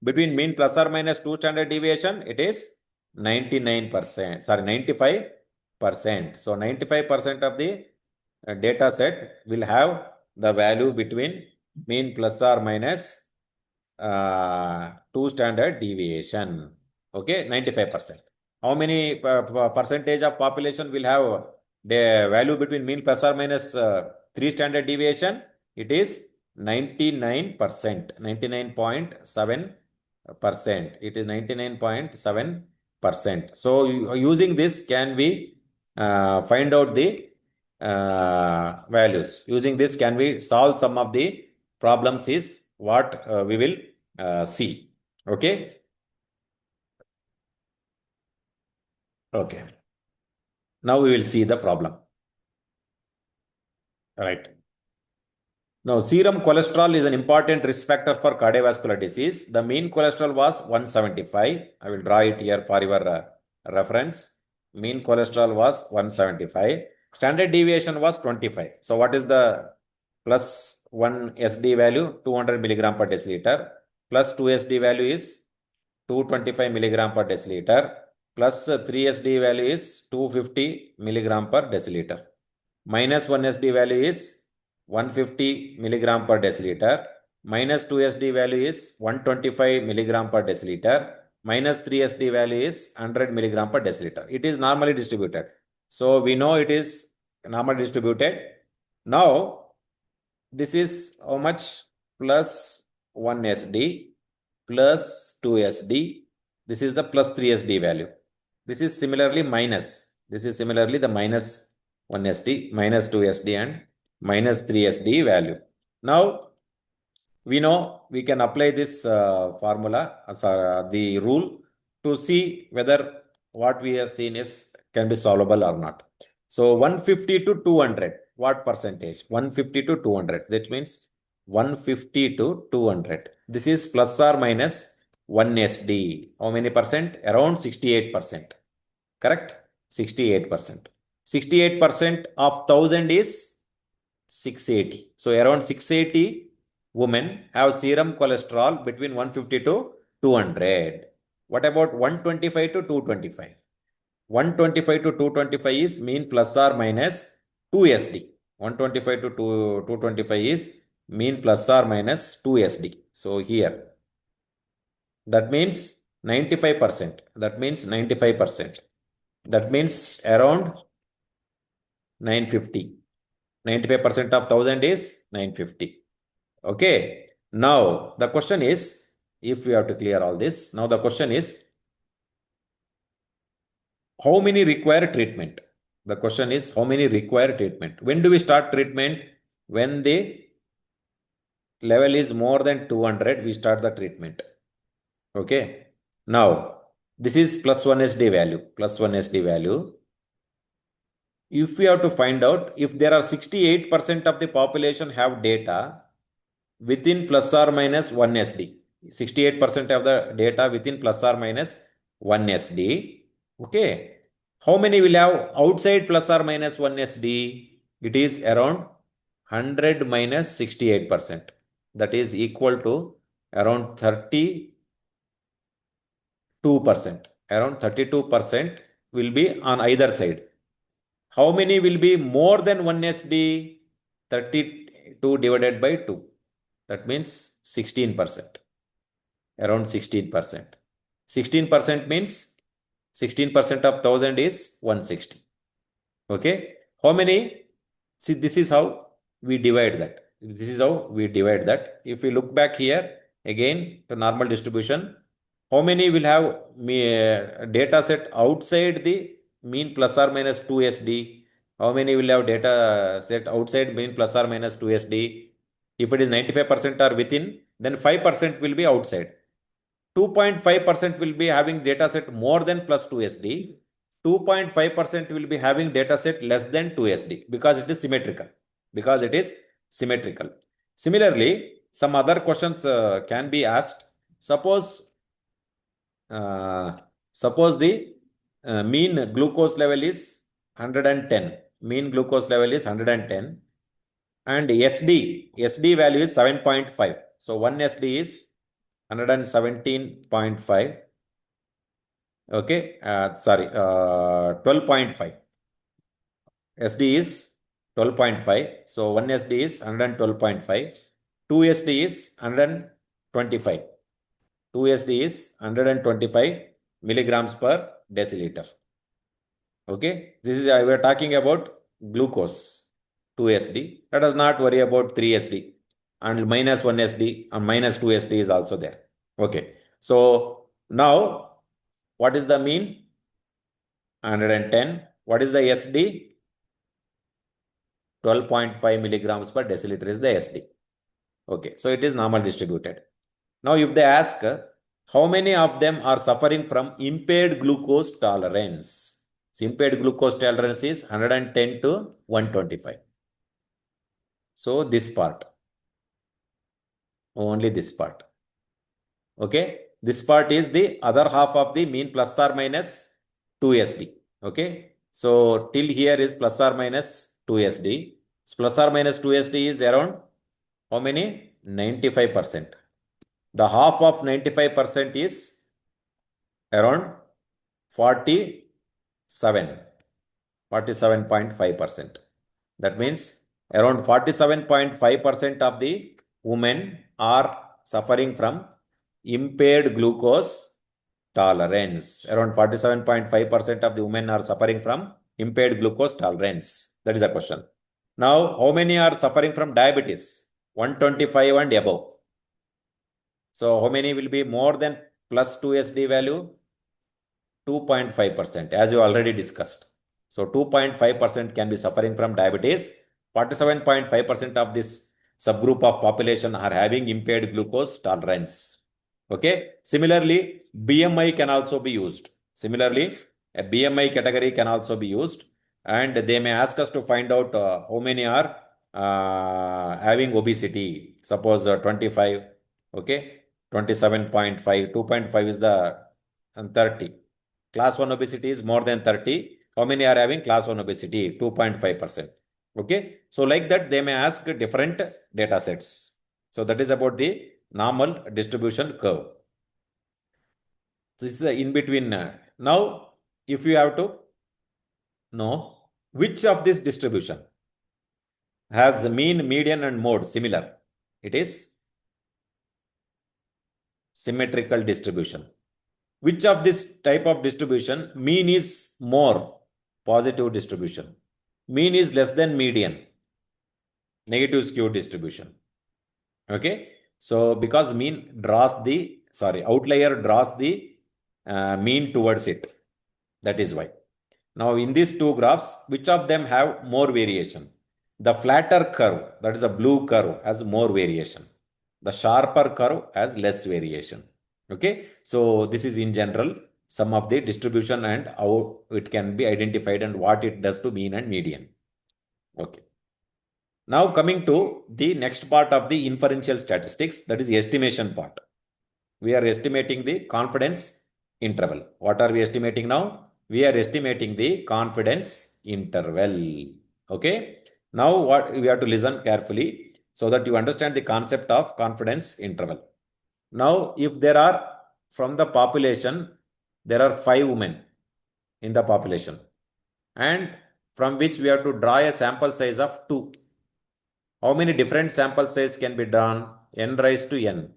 between mean plus or minus 2 standard deviation? It is 99%, 95%. So 95% of the data set will have the value between mean plus or minus 2 standard deviation. Okay, 95%. How many percentage of population will have the value between mean plus or minus 3 standard deviation? It is 99%, 99.7%. It is 99.7%. So using this, can we find out the values? Using this, can we solve some of the problems is what we will see. Okay. Okay. Now we will see the problem. All right. Now, serum cholesterol is an important risk factor for cardiovascular disease. The mean cholesterol was 175. I will draw it here for your reference. Mean cholesterol was 175. Standard deviation was 25. So what is the plus 1 SD value 200 milligram per deciliter, plus 2 SD value is 225 milligram per deciliter, plus 3 SD value is 250 milligram per deciliter. Minus 1 SD value is 150 milligram per deciliter. Minus 2 SD value is 125 milligram per deciliter. Minus 3 SD value is 100 milligram per deciliter. It is normally distributed. So we know it is normally distributed. Now, this is how much? Plus 1 SD plus 2 SD. This is the plus 3 SD value. This is similarly minus. This is similarly the minus 1 SD, minus 2 SD and minus 3 SD value. Now, we know we can apply this formula, the rule, to see whether what we have seen is can be solvable or not. So 150 to 200, what percentage? 150 to 200. That means 150 to 200. This is plus or minus 1 SD. How many percent? Around 68%. Correct? 68%. 68% of 1000 is 680. So around 680 women have serum cholesterol between 150 to 200. What about 125 to 225? 125 to 225 is mean plus or minus 2 SD. 125 to 225 is mean plus or minus 2 SD. So here, that means 95%. That means 95%. That means around 950. 95% of 1000 is 950. Okay. Now, the question is, if we have to clear all this, now the question is, how many require treatment? The question is, how many require treatment? When do we start treatment? When the level is more than 200, we start the treatment. Okay. Now, this is plus 1 SD value. Plus 1 SD value. If we have to find out if there are 68% of the population have data within plus or minus 1 SD. 68% of the data within plus or minus 1 SD. Okay. How many will have outside plus or minus 1 SD? It is around 100 minus 68%. That is equal to around 32%. Around 32% will be on either side. How many will be more than 1 SD? 32 divided by 2. That means 16%. Around 16%. 16% means 16% of 1000 is 160. Okay. How many? See, this is how we divide that. This is how we divide that. If we look back here, again, to normal distribution, how many will have data set outside the mean plus or minus 2 SD? How many will have data set outside mean plus or minus 2 SD? If it is 95% or within, then 5% will be outside. 2.5% will be having data set more than plus 2 SD. 2.5% will be having data set less than 2 SD because it is symmetrical. Because it is symmetrical. Similarly, some other questions can be asked. Suppose the mean glucose level is 110. Mean glucose level is 110. And SD value is 7.5. So 1 SD is 117.5. Okay, 12.5. SD is 12.5. So 1 SD is 112.5. 2 SD is 125. 2 SD is 125 milligrams per deciliter. Okay, this is we are talking about glucose 2 SD. Let us not worry about 3 SD and minus 1 SD and minus 2 SD is also there. Okay, so now what is the mean? 110. What is the SD? 12.5 milligrams per deciliter is the SD. Okay, so it is normal distributed. Now, if they ask how many of them are suffering from impaired glucose tolerance? So, impaired glucose tolerance is 110 to 125. So, this part. Only this part. Okay, this part is the other half of the mean plus or minus 2 SD. Okay, so till here is plus or minus 2 SD. So plus or minus 2 SD is around How many? 95%. The half of 95% is around 47.5%. That means around 47.5% of the women are suffering from impaired glucose tolerance. Around 47.5% of the women are suffering from impaired glucose tolerance. That is the question. Now, how many are suffering from diabetes? 125 and above. So, how many will be more than plus 2 SD value? 2.5%, as you already discussed. So, 2.5% can be suffering from diabetes. 47.5% of this subgroup of population are having impaired glucose tolerance. Okay. Similarly, BMI can also be used. Similarly, a BMI category can also be used, and they may ask us to find out how many are having obesity. Suppose 25, okay, 27.5, 2.5 is the 30. Class 1 obesity is more than 30. How many are having class 1 obesity? 2.5%. Okay. So like that, they may ask different data sets. So that is about the normal distribution curve. This is in between. Now, if you have to know which of this distribution has mean, median, and mode similar, it is symmetrical distribution. Which of this type of distribution, mean is more, positive distribution. Mean is less than median, negative skew distribution. Okay. So because mean draws the, outlier draws the mean towards it. That is why. Now in these two graphs, which of them have more variation? The flatter curve, that is a blue curve, has more variation. The sharper curve has less variation. Okay. So this is in general some of the distribution and how it can be identified and what it does to mean and median. Okay. Now coming to the next part of the inferential statistics, that is the estimation part. We are estimating the confidence interval. What are we estimating now? We are estimating the confidence interval. Okay. Now what we have to listen carefully so that you understand the concept of confidence interval. Now, if there are from the population, there are 5 women in the population, and from which we have to draw a sample size of 2. How many different sample size can be drawn? N raised to n.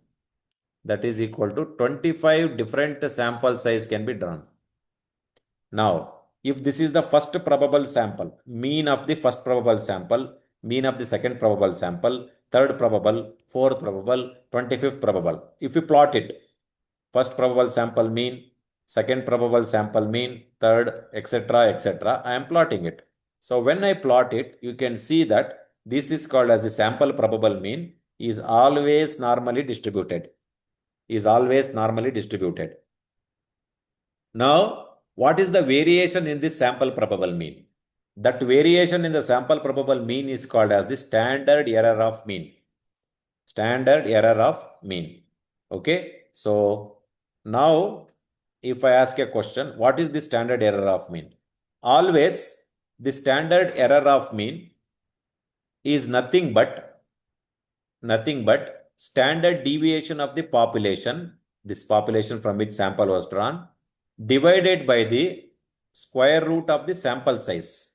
That is equal to 25 different sample size can be drawn. Now, if this is the first probable sample, mean of the first probable sample, mean of the second probable sample, third probable, fourth probable, 25th probable. If you plot it, first probable sample mean, second probable sample mean, third, etc., etc., I am plotting it. So when I plot it, you can see that this is called as the sample probable mean is always normally distributed. Now, what is the variation in this sample probable mean? That variation in the sample probable mean is called as the standard error of mean. Standard error of mean. Okay. So now, if I ask a question, what is the standard error of mean? Always the standard error of mean is nothing but standard deviation of the population, this population from which sample was drawn, divided by the square root of the sample size.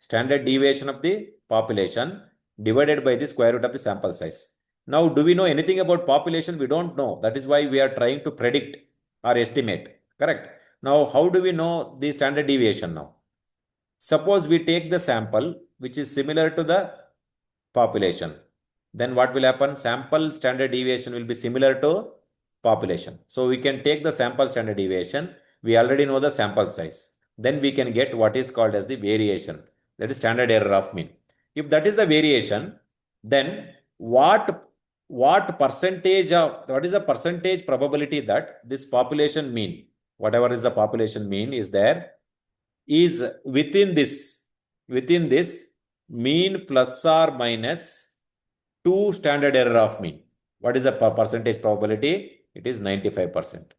Standard deviation of the population divided by the square root of the sample size. Now, do we know anything about population? We don't know. That is why we are trying to predict or estimate. Correct. Now, how do we know the standard deviation now? Suppose we take the sample which is similar to the population. Then what will happen? Sample standard deviation will be similar to population. So we can take the sample standard deviation. We already know the sample size. Then we can get what is called as the variation. That is standard error of mean. If that is the variation, then what is the percentage probability that this population mean, whatever is the population mean is there, is within this mean plus or minus 2 standard error of mean. What is the percentage probability? It is 95%.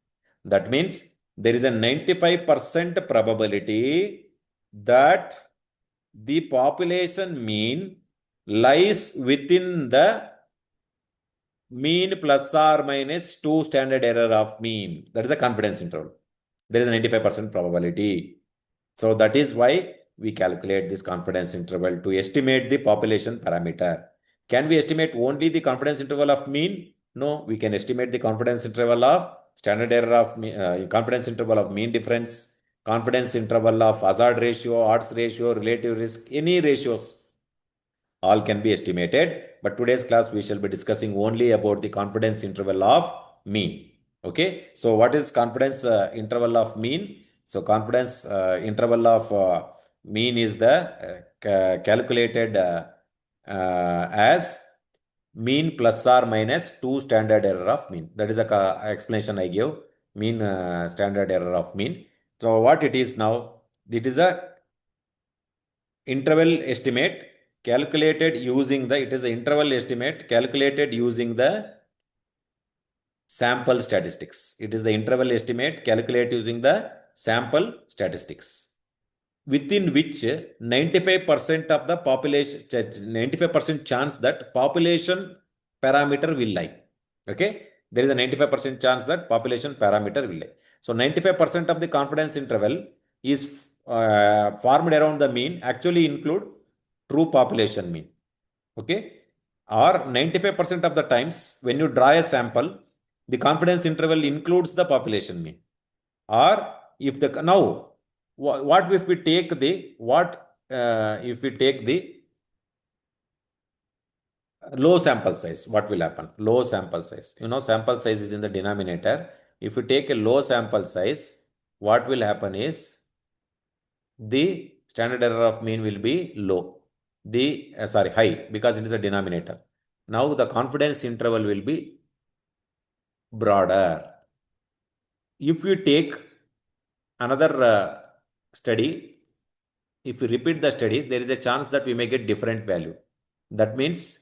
That means there is a 95% probability that the population mean lies within the mean plus or minus 2 standard error of mean. That is a confidence interval. There is a 95% probability. So that is why we calculate this confidence interval to estimate the population parameter. Can we estimate only the confidence interval of mean? No, we can estimate the confidence interval of standard error of confidence interval of mean difference, confidence interval of hazard ratio, odds ratio, relative risk, any ratios all can be estimated. But today's class we shall be discussing only about the confidence interval of mean. Okay, so what is confidence interval of mean? So confidence interval of mean is the calculated as mean plus or minus 2 standard error of mean. That is a explanation I give. Mean standard error of mean. So what it is now? It is a interval estimate calculated using the, it is the interval estimate calculated using the sample statistics. It is the interval estimate calculated using the sample statistics, within which 95% of the population, 95% chance that population parameter will lie. Okay, there is a 95% chance that population parameter will lie. So 95% of the confidence interval is formed around the mean actually include true population mean. Okay, or 95% of the times when you draw a sample, the confidence interval includes the population mean. Or if the now what if we take the if we take the low sample size, what will happen? Low sample size, sample size is in the denominator. If you take a low sample size, what will happen is the standard error of mean will be low, the sorry, high, because it is a denominator. Now the confidence interval will be broader. If you take another study, if we repeat the study, there is a chance that we may get different value. That means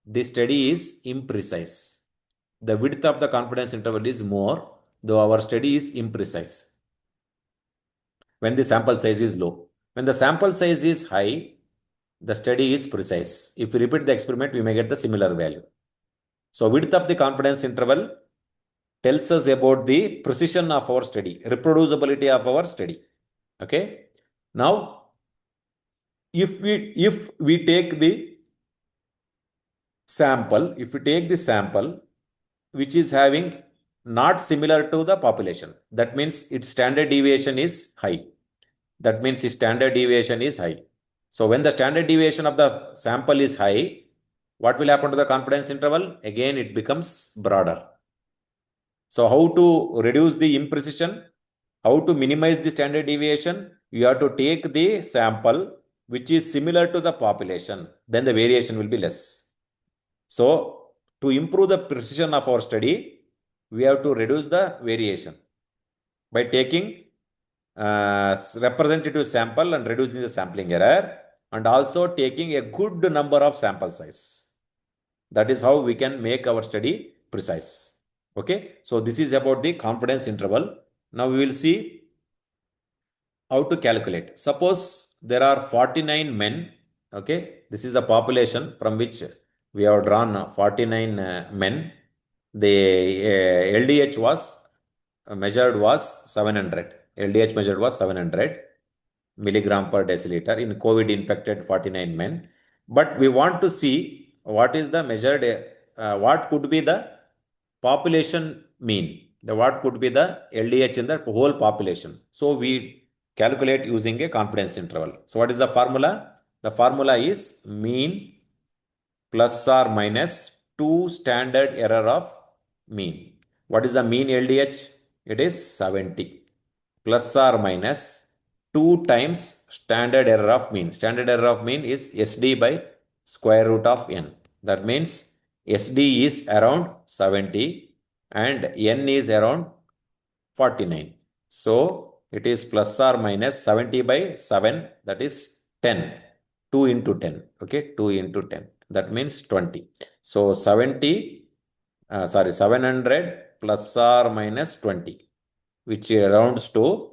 this study is imprecise. The width of the confidence interval is more, though our study is imprecise. When the sample size is low. When the sample size is high, the study is precise. If we repeat the experiment, we may get the similar value. So width of the confidence interval tells us about the precision of our study, reproducibility of our study. Okay. Now, if we take the sample, which is having not similar to the population, that means its standard deviation is high. So when the standard deviation of the sample is high, what will happen to the confidence interval? Again, it becomes broader. So how to reduce the imprecision? How to minimize the standard deviation? You have to take the sample which is similar to the population. Then the variation will be less. So to improve the precision of our study, we have to reduce the variation by taking representative sample and reducing the sampling error, and also taking a good number of sample size. That is how we can make our study precise. Okay, so this is about the confidence interval. Now we will see how to calculate. Suppose there are 49 men. Okay, this is the population from which we have drawn 49 men. The LDH was measured was 700. LDH measured was 700 milligram per deciliter in COVID infected 49 men. But we want to see what is the measured, what could be the population mean, what could be the LDH in the whole population. So we calculate using a confidence interval. So what is the formula? The formula is mean plus or minus 2 standard error of mean. What is the mean LDH? It is 70 plus or minus 2 times standard error of mean. Standard error of mean is SD by square root of n. That means SD is around 70 and n is around 49. So it is plus or minus 70 by 7, that is 10. 2 into 10. Okay, 2 into 10. That means 20. So 700 plus or minus 20, which rounds to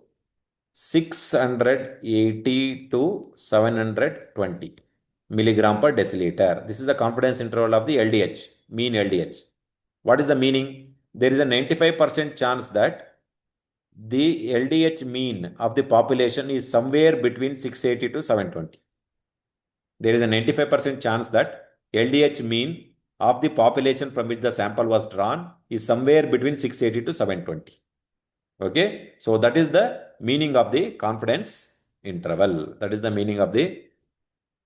680 to 720 milligram per deciliter. This is the confidence interval of the LDH. mean LDH. What is the meaning? There is a 95% chance that the LDH mean of the population is somewhere between 680 to 720. There is a 95% chance that LDH mean of the population from which the sample was drawn is somewhere between 680 to 720. Okay, so that is the meaning of the confidence interval. That is the meaning of the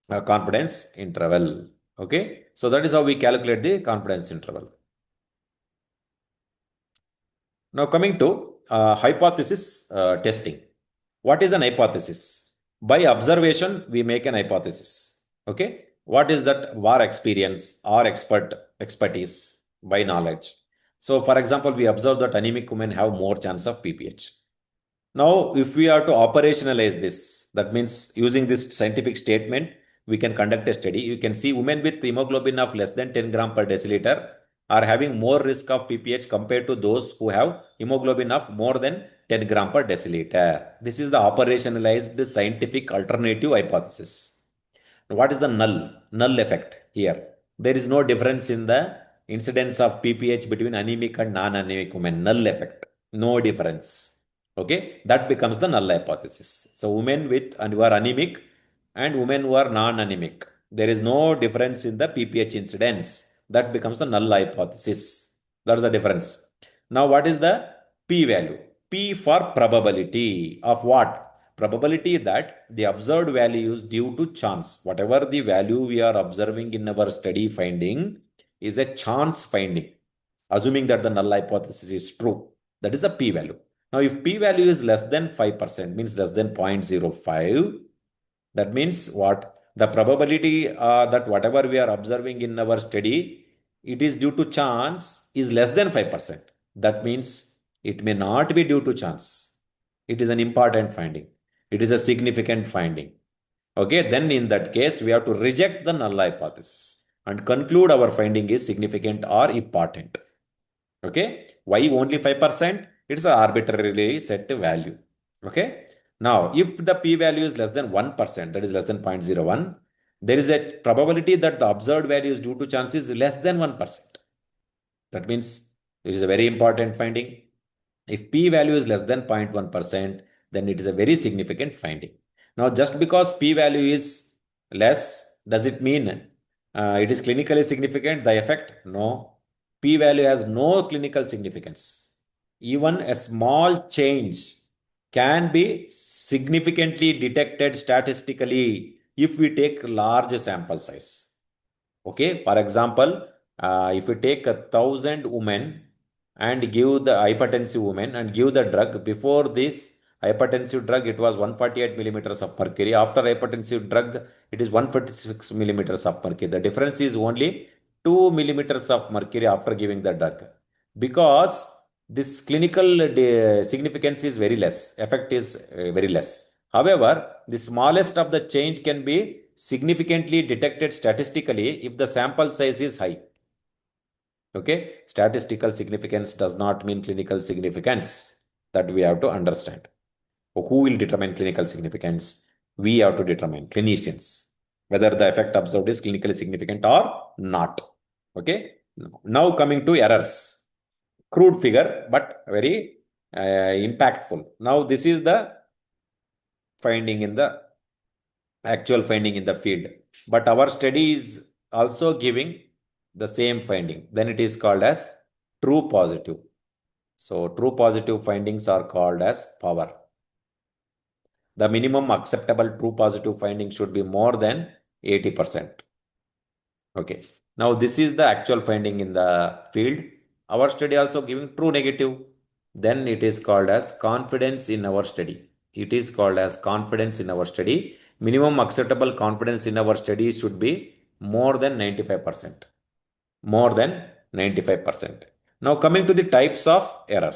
confidence interval. Okay, so that is how we calculate the confidence interval. Now coming to hypothesis testing. What is an hypothesis? By observation, we make an hypothesis. Okay, what is that? War experience or expertise by knowledge. So, for example, we observe that anemic women have more chance of PPH. Now, if we are to operationalize this, that means using this scientific statement, we can conduct a study. You can see women with hemoglobin of less than 10 gram per deciliter are having more risk of PPH compared to those who have hemoglobin of more than 10 gram per deciliter. This is the operationalized scientific alternative hypothesis. What is the null effect here? There is no difference in the incidence of PPH between anemic and non-anemic women. Null effect. No difference. Okay, that becomes the null hypothesis. So women with and who are anemic and women who are non-anemic, there is no difference in the PPH incidence. That becomes the null hypothesis. That is the difference. Now, what is the p-value? P for probability of what? Probability that the observed value is due to chance. Whatever the value we are observing in our study finding is a chance finding, assuming that the null hypothesis is true. That is a p-value. Now, if p-value is less than 5%, means less than 0.05, that means what? The probability that whatever we are observing in our study, it is due to chance is less than 5%. That means it may not be due to chance. It is an important finding. It is a significant finding. Okay, then in that case, we have to reject the null hypothesis and conclude our finding is significant or important. Okay, why only 5%? It's an arbitrarily set value. Okay, now if the p-value is less than 1%, that is less than 0.01, there is a probability that the observed value is due to chance is less than 1%. That means it is a very important finding. If p-value is less than 0.1%, then it is a very significant finding. Now, just because p-value is less, does it mean it is clinically significant, the effect? No. P-value has no clinical significance. Even a small change can be significantly detected statistically if we take large sample size. Okay, for example, if you take 1,000 women and give the hypertensive women and give the drug, before this hypertensive drug, it was 148 millimeters of mercury. After hypertensive drug, it is 146 millimeters of mercury. The difference is only 2 millimeters of mercury after giving the drug. Because this clinical significance is very less, effect is very less. However, the smallest of the change can be significantly detected statistically if the sample size is high. Okay, statistical significance does not mean clinical significance. That we have to understand. Who will determine clinical significance? We have to determine, clinicians, whether the effect observed is clinically significant or not. Okay, now coming to errors. Crude figure, but very impactful. Now, this is the finding in the actual finding in the field, but our study is also giving the same finding. Then it is called as true positive. So, true positive findings are called as power. The minimum acceptable true positive finding should be more than 80%. Okay. Now, this is the actual finding in the field. Our study also giving true negative. Then it is called as confidence in our study. It is called as confidence in our study. Minimum acceptable confidence in our study should be more than 95%. More than 95%. Now, coming to the types of error.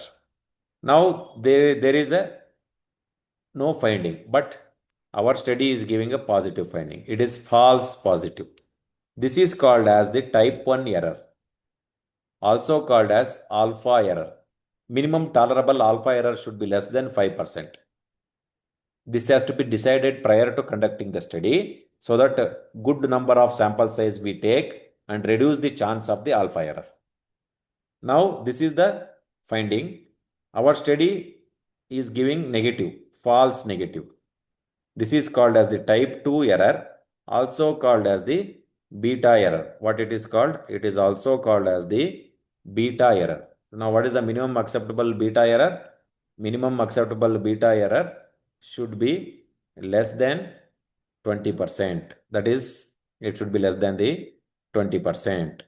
Now, there is a no finding, but our study is giving a positive finding. It is false positive. This is called as the type 1 error, also called as alpha error. Minimum tolerable alpha error should be less than 5%. This has to be decided prior to conducting the study so that a good number of sample size we take and reduce the chance of the alpha error. Now, this is the finding. Our study is giving negative, false negative. This is called as the type 2 error, also called as the beta error. What it is called? It is also called as the beta error. Now, what is the minimum acceptable beta error? Minimum acceptable beta error should be less than 20%. That is, it should be less than the 20%.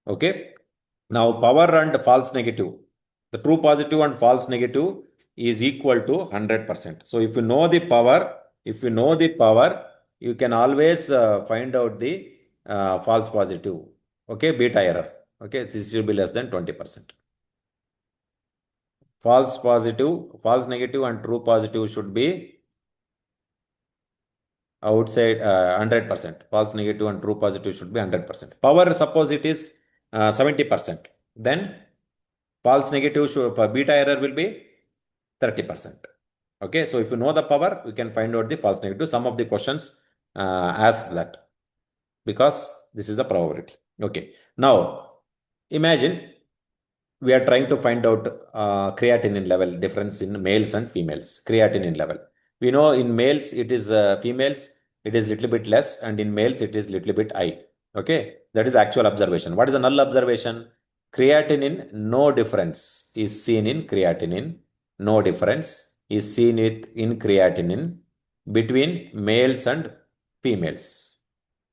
Okay. Now, power and false negative. The true positive and false negative is equal to 100%. So, if you know the power, you can always find out the false positive. Okay, beta error. Okay, this should be less than 20%. False positive, false negative, and true positive should be outside 100%. False negative and true positive should be 100%. Power, suppose it is 70%. Then false negative should, beta error will be 30%. Okay, so if you know the power, we can find out the false negative. Some of the questions ask that because this is the probability. Okay, now imagine we are trying to find out creatinine level difference in males and females. Creatinine level. We know in males it is females it is little bit less, and in males it is little bit high. Okay, that is actual observation. What is the null observation? Creatinine, no difference is seen in creatinine. No difference is seen in creatinine between males and females.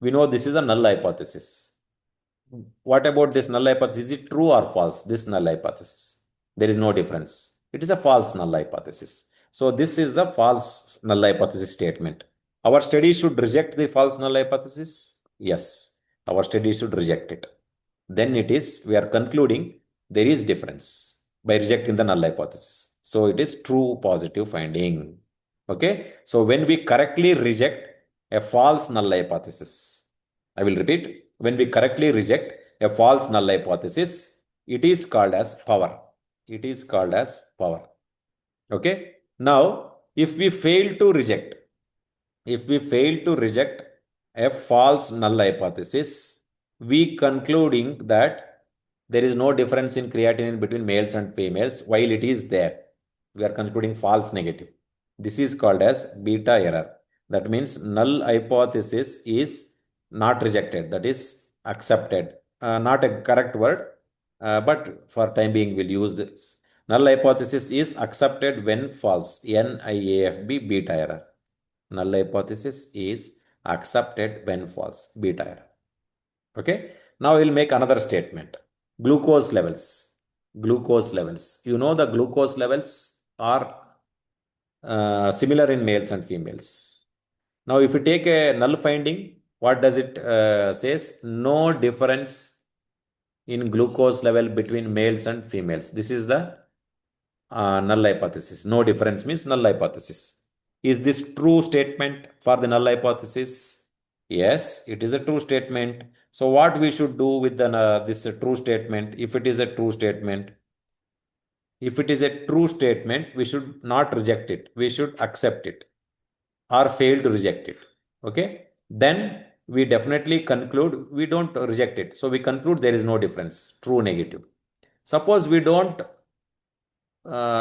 We know this is a null hypothesis. What about this null hypothesis? Is it true or false? This null hypothesis. There is no difference. It is a false null hypothesis. So this is the false null hypothesis statement. Our study should reject the false null hypothesis? Yes. Our study should reject it. Then it is, we are concluding there is difference by rejecting the null hypothesis. So it is true positive finding. Okay. So when we correctly reject a false null hypothesis, I will repeat, when we correctly reject a false null hypothesis, it is called as power. It is called as power. Okay. Now, if we fail to reject a false null hypothesis, we concluding that there is no difference in creatinine between males and females while it is there. We are concluding false negative. This is called as beta error. That means null hypothesis is not rejected, that is accepted. Not a correct word, but for time being we'll use this. Null hypothesis is accepted when false. NIAFB beta error. Null hypothesis is accepted when false. Beta error. Okay. Now we'll make another statement. Glucose levels. Glucose levels. You know the glucose levels are similar in males and females. Now, if you take a null finding, what does it says? No difference in glucose level between males and females. This is the null hypothesis. No difference means null hypothesis. Is this true statement for the null hypothesis? Yes, it is a true statement. So what we should do with the this true statement? If it is a true statement, we should not reject it. We should accept it or fail to reject it. Okay. Then we definitely conclude we don't reject it. So we conclude there is no difference. True, negative. Suppose we don't,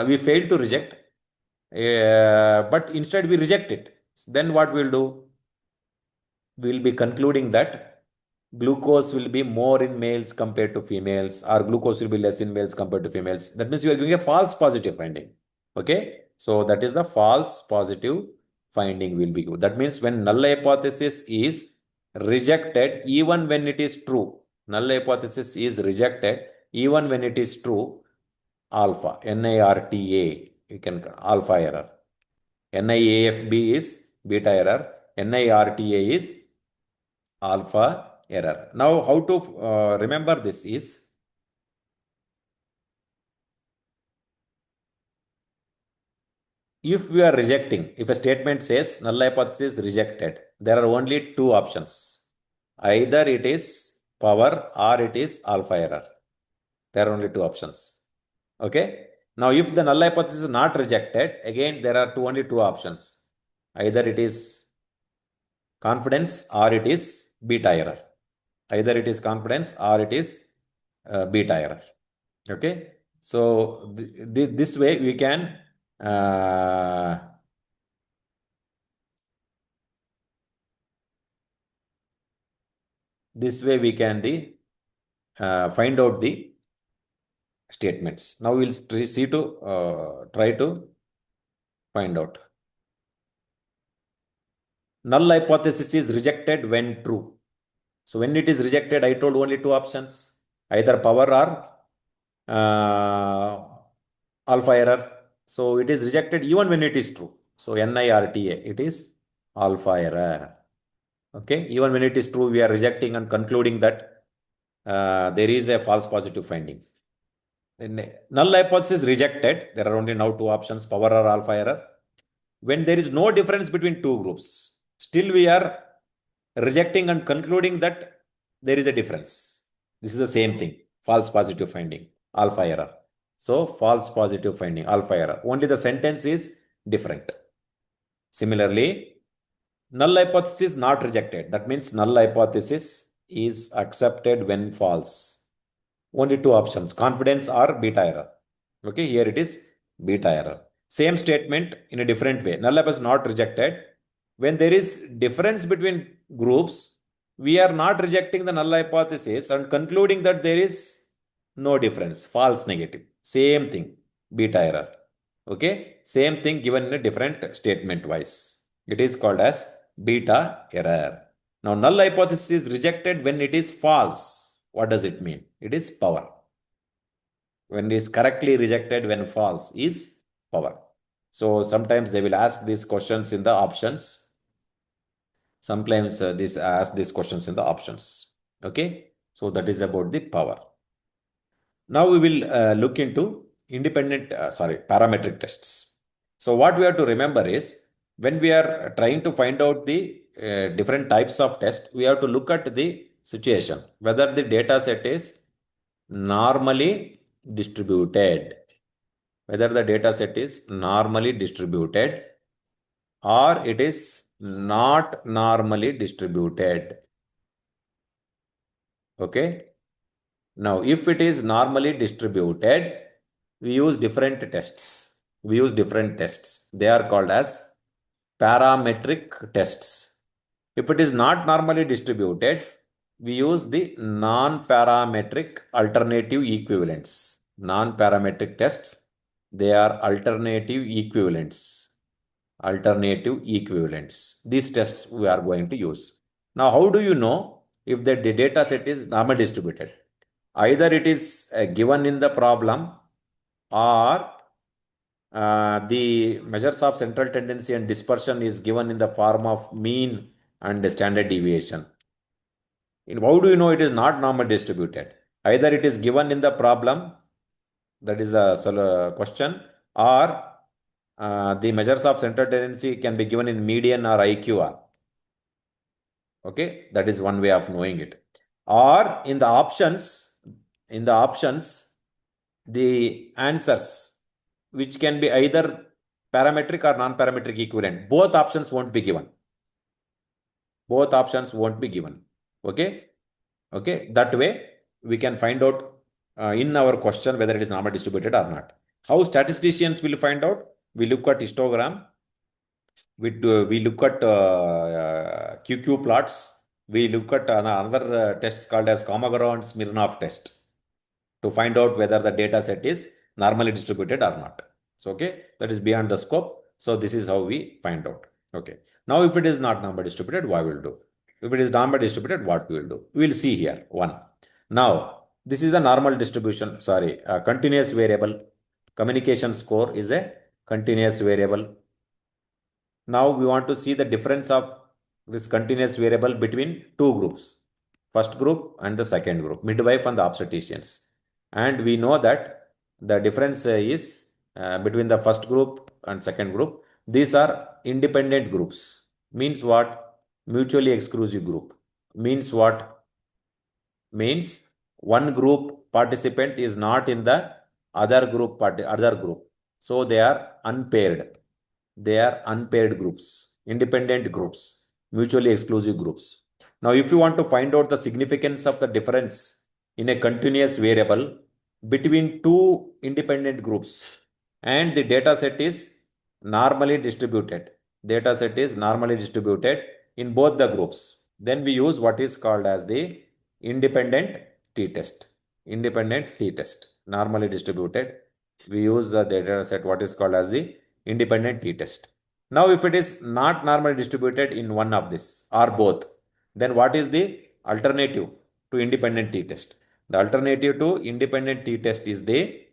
we fail to reject, but instead we reject it. Then what we'll do? We'll be concluding that glucose will be more in males compared to females, or glucose will be less in males compared to females. That means you are giving a false positive finding. Okay. So that is the false positive finding will be good. That means when null hypothesis is rejected, even when it is true, null hypothesis is rejected, even when it is true, alpha, NIRTA, you can alpha error. NIAFB is beta error. NIRTA is alpha error. Now, how to remember this is, if we are rejecting, if a statement says null hypothesis rejected, there are only two options. Either it is power or it is alpha error. There are only two options. Okay. Now, if the null hypothesis is not rejected, again, there are only two options. Either it is confidence or it is beta error. Either it is confidence or it is beta error. Okay. So this way we can find out the statements. Now we'll see to try to find out. Null hypothesis is rejected when true. So when it is rejected, I told only two options, either power or alpha error. So it is rejected even when it is true. So NIRTA, it is alpha error. Okay, even when it is true, we are rejecting and concluding that there is a false positive finding. Then null hypothesis rejected. There are only now two options, power or alpha error. When there is no difference between two groups, still we are rejecting and concluding that there is a difference. This is the same thing, false positive finding, alpha error. So false positive finding, alpha error. Only the sentence is different. Similarly, null hypothesis not rejected. That means null hypothesis is accepted when false. Only two options, confidence or beta error. Okay, here it is beta error. Same statement in a different way. Null hypothesis not rejected. When there is difference between groups, we are not rejecting the null hypothesis and concluding that there is no difference, false negative. Same thing, beta error. Okay, same thing given in a different statement wise. It is called as beta error. Now, null hypothesis is rejected when it is false. What does it mean? It is power. When it is correctly rejected when false is power. So sometimes they will ask these questions in the options. Sometimes this ask these questions in the options. Okay. So that is about the power. Now we will look into parametric tests. So what we have to remember is when we are trying to find out the different types of test, we have to look at the situation, whether the data set is normally distributed, whether the data set is normally distributed or it is not normally distributed. Okay. Now, if it is normally distributed, we use different tests. They are called as parametric tests. If it is not normally distributed, we use the non-parametric alternative equivalents. Non-parametric tests, they are alternative equivalents. These tests we are going to use. Now, how do you know if the data set is normally distributed? Either it is given in the problem or the measures of central tendency and dispersion is given in the form of mean and standard deviation. How do you know it is not normally distributed? Either it is given in the problem, that is a question, or the measures of central tendency can be given in median or IQR. Okay, that is one way of knowing it. Or in the options, the answers, which can be either parametric or non-parametric equivalent, both options won't be given. Okay. That way we can find out in our question whether it is normally distributed or not. How statisticians will find out? We look at histogram. We look at QQ plots. We look at another tests called as Komogorov and Smirnov test to find out whether the data set is normally distributed or not. So, okay, that is beyond the scope. So, this is how we find out. Okay. Now, if it is not normally distributed, what we will do? If it is normally distributed, what we will do? We will see here. One. Now, this is the normal distribution. Continuous variable. Communication score is a continuous variable. Now, we want to see the difference of this continuous variable between two groups. First group and the second group, midwife and the obstetricians. And we know that the difference is between the first group and second group. These are independent groups. Means what? Mutually exclusive group. Means what? Means one group participant is not in the other group. So they are unpaired. They are unpaired groups, independent groups, mutually exclusive groups. Now, if you want to find out the significance of the difference in a continuous variable between two independent groups and the data set is normally distributed, in both the groups, then we use what is called as the independent t-test. Normally distributed. We use the data set what is called as the independent t-test. Now, if it is not normally distributed in one of this or both, then what is the alternative to independent t-test? The alternative to independent t-test is the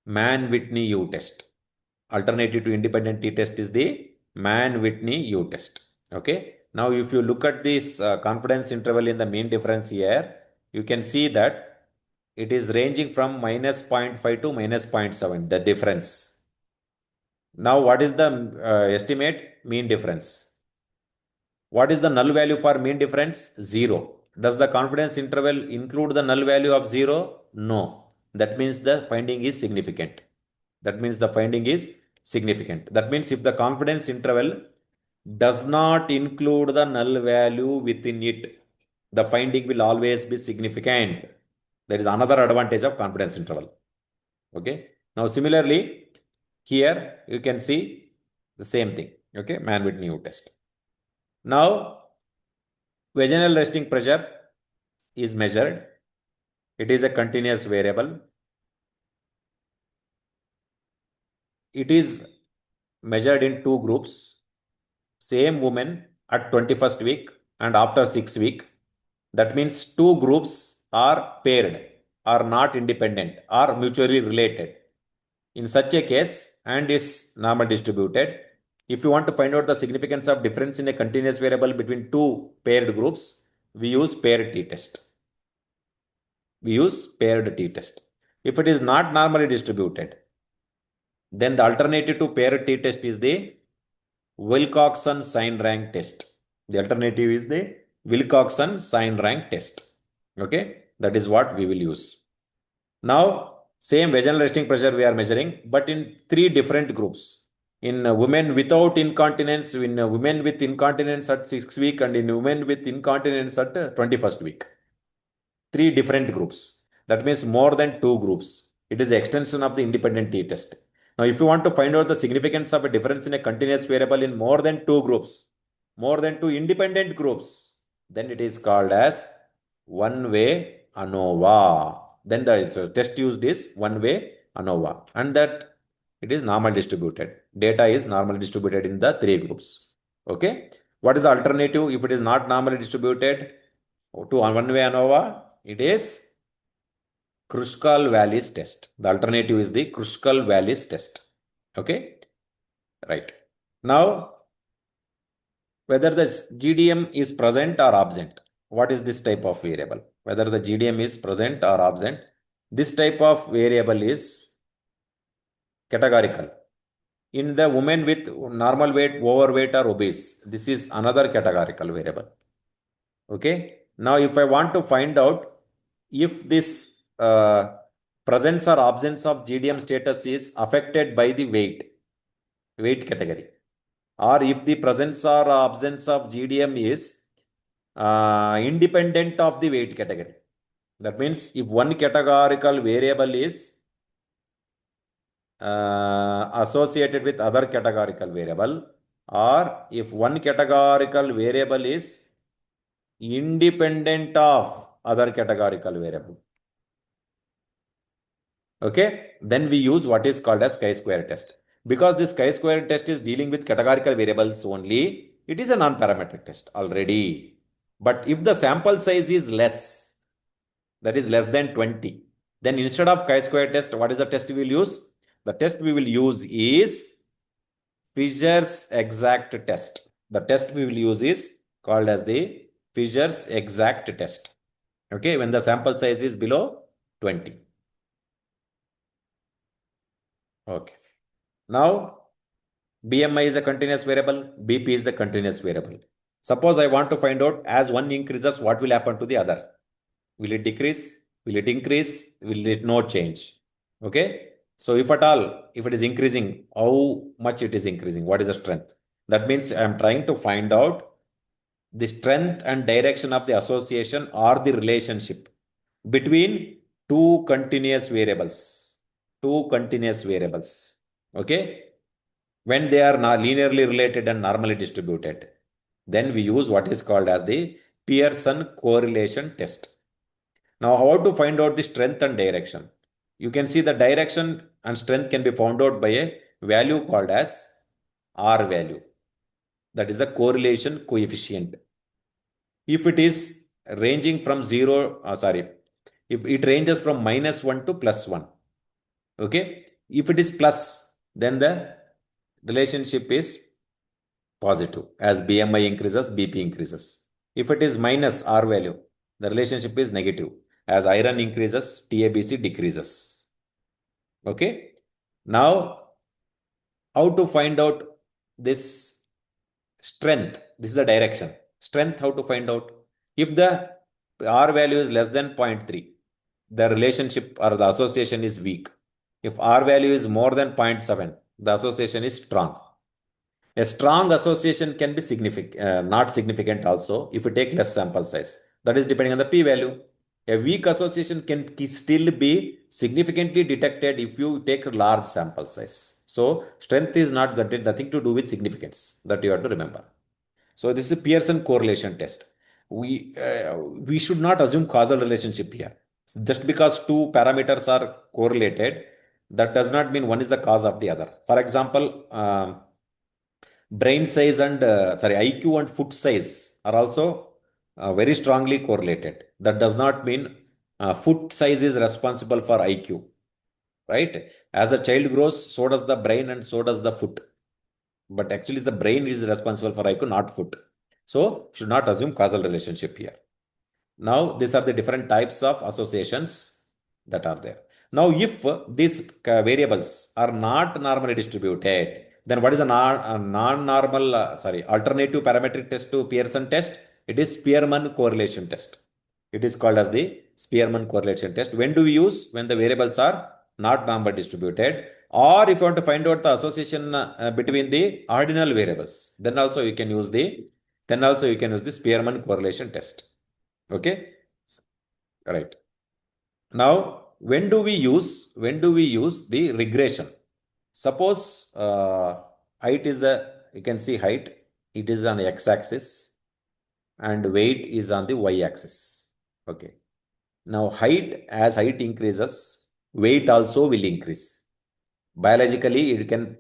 Mann-Whitney U-test. Alternative to independent t-test is the Mann-Whitney U-test. Okay. Now, if you look at this confidence interval in the mean difference here, you can see that it is ranging from minus 0.5 to minus 0.7, the difference. Now, what is the estimate mean difference? What is the null value for mean difference? 0. Does the confidence interval include the null value of 0? No. That means the finding is significant. That means if the confidence interval does not include the null value within it, the finding will always be significant. That is another advantage of confidence interval. Okay. Now, similarly, here you can see the same thing. Okay. Mann-Whitney U-test. Now, vaginal resting pressure is measured. It is a continuous variable. It is measured in two groups. Same woman at 21st week and after 6 week. That means two groups are paired, are not independent, are mutually related. In such a case, and is normal distributed. If you want to find out the significance of difference in a continuous variable between two paired groups, we use paired t-test. If it is not normally distributed, then the alternative to paired t-test is the Wilcoxon sign rank test. The alternative is the Wilcoxon sign rank test. Okay, that is what we will use. Now, same vaginal resting pressure we are measuring, but in three different groups. In women without incontinence, in women with incontinence at 6 week, and in women with incontinence at 21st week. Three different groups. That means more than two groups. It is the extension of the independent t-test. Now, if you want to find out the significance of a difference in a continuous variable in more than two groups, more than two independent groups, then it is called as one-way ANOVA. Then the test used is one-way ANOVA, and that it is normal distributed. Data is normally distributed in the three groups. Okay. What is the alternative if it is not normally distributed to one-way ANOVA? It is Kruskal-Wallis test. The alternative is the Kruskal-Wallis test. Okay. Right. Now, whether the GDM is present or absent. What is this type of variable? Whether the GDM is present or absent. This type of variable is categorical. In the women with normal weight, overweight or obese, this is another categorical variable. Okay. Now, if I want to find out if this presence or absence of GDM status is affected by the weight category, or if the presence or absence of GDM is independent of the weight category. That means if one categorical variable is associated with other categorical variable, or if one categorical variable is independent of other categorical variable. Okay, then we use what is called as chi-square test. Because this chi-square test is dealing with categorical variables only, it is a non-parametric test already. But if the sample size is less, that is less than 20, then instead of chi-square test, what is the test we will use? The test we will use is Fisher's exact test. The test we will use is called as the Fisher's exact test. Okay, when the sample size is below 20. Okay. Now, BMI is a continuous variable, BP is the continuous variable. Suppose I want to find out as one increases, what will happen to the other? Will it decrease? Will it increase? Will it not change? Okay. So if at all, if it is increasing, how much it is increasing? What is the strength? That means I am trying to find out the strength and direction of the association or the relationship between two continuous variables. Two continuous variables. Okay? When they are not linearly related and normally distributed, then we use what is called as the Pearson correlation test. Now, how to find out the strength and direction? You can see the direction and strength can be found out by a value called as R value. That is a correlation coefficient. If it is ranging from if it ranges from -1 to +1, okay? If it is plus, then the relationship is positive. As BMI increases, BP increases. If it is minus R value, the relationship is negative. As iron increases, TABC decreases. Okay? Now, how to find out this strength? This is the direction. Strength, how to find out? If the R value is less than 0.3, the relationship or the association is weak. If R value is more than 0.7, the association is strong. A strong association can be not significant also if you take less sample size. That is depending on the p-value. A weak association can still be significantly detected if you take a large sample size. So strength is not got nothing to do with significance. That you have to remember. So this is a Pearson correlation test. We should not assume causal relationship here. Just because two parameters are correlated, that does not mean one is the cause of the other. For example, brain size and IQ and foot size are also very strongly correlated. That does not mean foot size is responsible for IQ, right? As the child grows, so does the brain and so does the foot. But actually, the brain is responsible for IQ, not foot. So, should not assume causal relationship here. Now, these are the different types of associations that are there. Now, if these variables are not normally distributed, then what is a non-normal, alternative parametric test to Pearson test? It is Spearman correlation test. It is called as the Spearman correlation test. When do we use? When the variables are not normally distributed, or if you want to find out the association between the ordinal variables, then also you can use the Spearman correlation test. Okay, right. Now, when do we use the regression? Suppose height is you can see height, it is on the x-axis and weight is on the y-axis. Okay. Now as height increases, weight also will increase. Biologically, it can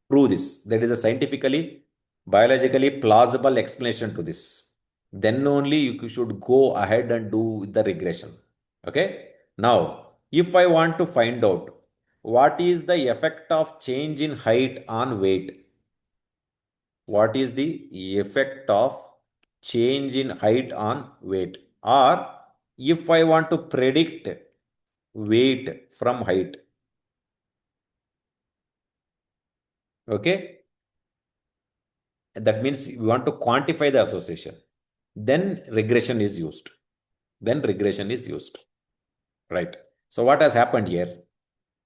prove this. That is a biologically plausible explanation to this. Then only you should go ahead and do the regression. Okay. Now, if I want to find out what is the effect of change in height on weight, what is the effect of change in height on weight, or if I want to predict weight from height, okay, that means we want to quantify the association, then regression is used. Right. So what has happened here?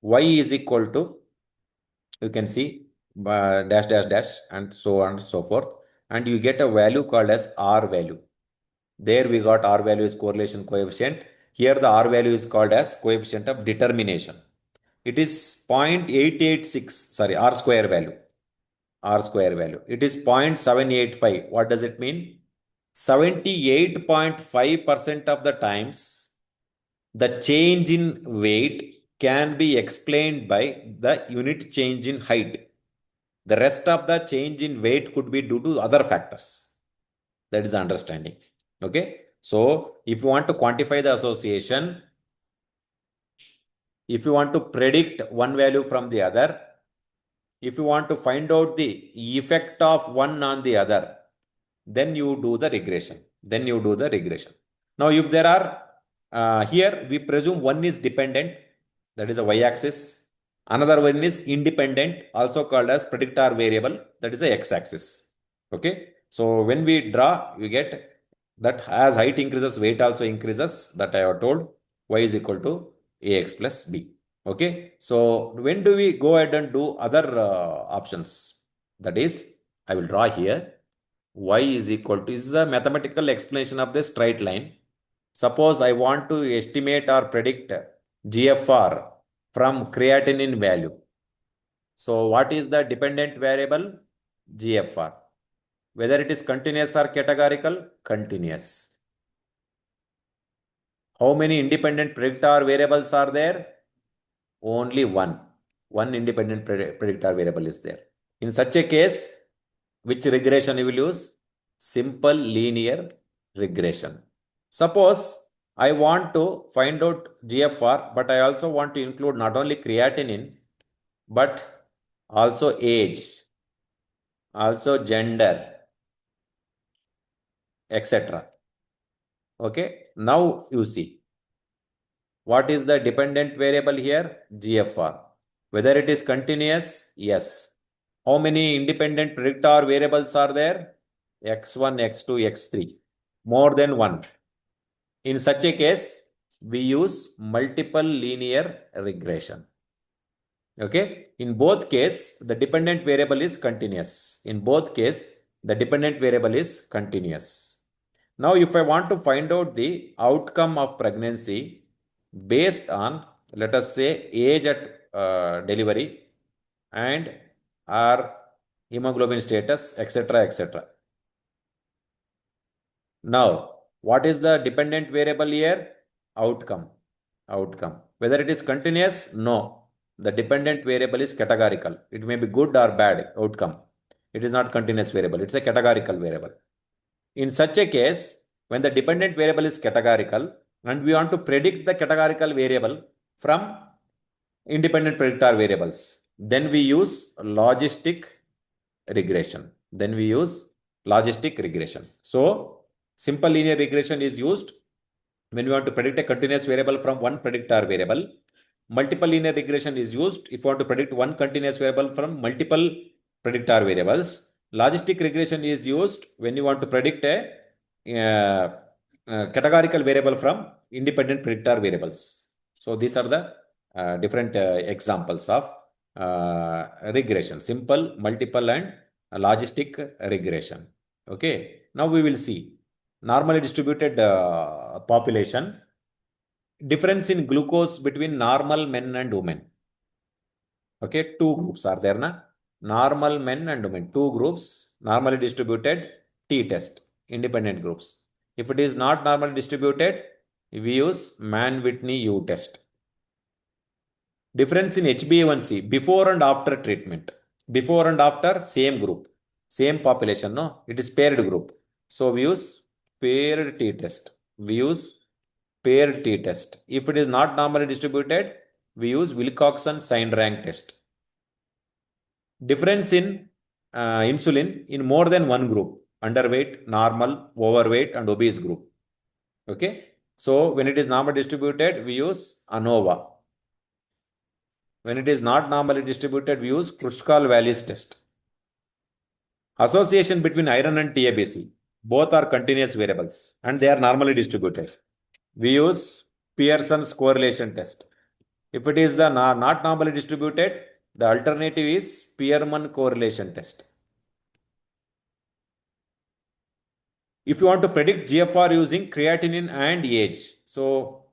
Y is equal to, you can see, dash dash dash and so on and so forth, and you get a value called as R value. There we got R value is correlation coefficient. Here the R value is called as coefficient of determination. It is 0.886, R square value. It is 0.785. What does it mean? 78.5% of the times, the change in weight can be explained by the unit change in height. The rest of the change in weight could be due to other factors. That is understanding. Okay. So, if you want to quantify the association, if you want to predict one value from the other, if you want to find out the effect of one on the other, then you do the regression. Now, if there are, here we presume one is dependent, that is a y-axis. Another one is independent, also called as predictor variable, that is a x-axis. Okay. So, when we draw, we get that as height increases, weight also increases. That I have told. Y is equal to ax plus b. Okay. So, when do we go ahead and do other options? That is, I will draw here. y is equal to, this is a mathematical explanation of the straight line. Suppose I want to estimate or predict GFR from creatinine value. So what is the dependent variable? GFR. Whether it is continuous or categorical? Continuous. How many independent predictor variables are there? Only one. One independent predictor variable is there. In such a case, which regression you will use? Simple linear regression. Suppose I want to find out GFR, but I also want to include not only creatinine, but also age, also gender, etc. Okay, now you see. What is the dependent variable here? GFR. Whether it is continuous? Yes. How many independent predictor variables are there? X1, X2, X3. More than one. In such a case, we use multiple linear regression. Okay. In both case, the dependent variable is continuous. In both case, the dependent variable is continuous. Now, if I want to find out the outcome of pregnancy based on, let us say, age at delivery and our hemoglobin status, etc., etc. Now, what is the dependent variable here? Outcome. Outcome. Whether it is continuous? No. The dependent variable is categorical. It may be good or bad outcome. It is not continuous variable. It's a categorical variable. In such a case, when the dependent variable is categorical and we want to predict the categorical variable from independent predictor variables, then we use logistic regression. So, simple linear regression is used when we want to predict a continuous variable from one predictor variable. Multiple linear regression is used if you want to predict one continuous variable from multiple predictor variables. Logistic regression is used when you want to predict a categorical variable from independent predictor variables. So these are the different examples of regression: simple, multiple, and logistic regression. Okay. Now we will see normally distributed population. Difference in glucose between normal men and women. Okay, two groups are there, na? Normal men and women, two groups, normally distributed t-test, independent groups. If it is not normally distributed, we use Mann-Whitney U test. Difference in HbA1c before and after treatment. Before and after, same group, same population, no? It is paired group. So we use paired t-test. Paired t-test. If it is not normally distributed, we use Wilcoxon sign rank test. Difference in insulin in more than one group: underweight, normal, overweight, and obese group. Okay. So when it is normally distributed, we use ANOVA. When it is not normally distributed, we use Kruskal-Wallis test. Association between iron and TABC. Both are continuous variables and they are normally distributed. We use Pearson's correlation test. If it is the not normally distributed, the alternative is Spearman correlation test. If you want to predict GFR using creatinine and age, so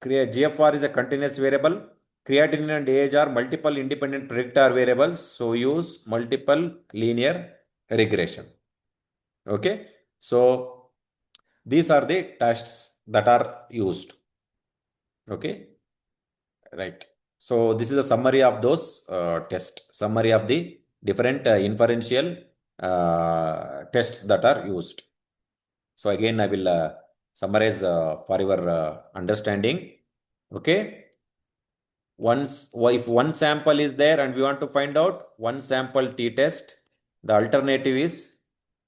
GFR is a continuous variable. Creatinine and age are multiple independent predictor variables. So use multiple linear regression. Okay. So these are the tests that are used. Okay. Right. So this is a summary of those tests, summary of the different inferential tests that are used. So again, I will summarize for your understanding. Okay. If one sample is there and we want to find out one sample t-test, the alternative is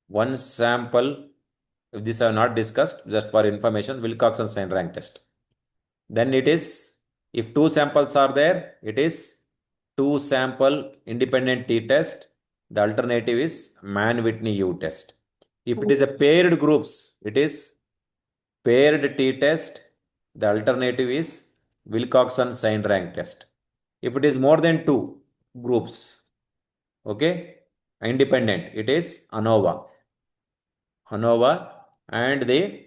one sample. If this are not discussed, just for information, Wilcoxon sign rank test. Then it is, if two samples are there, it is two sample independent t-test. The alternative is Mann-Whitney U test. If it is a paired groups, it is paired t-test. The alternative is Wilcoxon sign rank test. If it is more than two groups, okay, independent, it is ANOVA. ANOVA, and the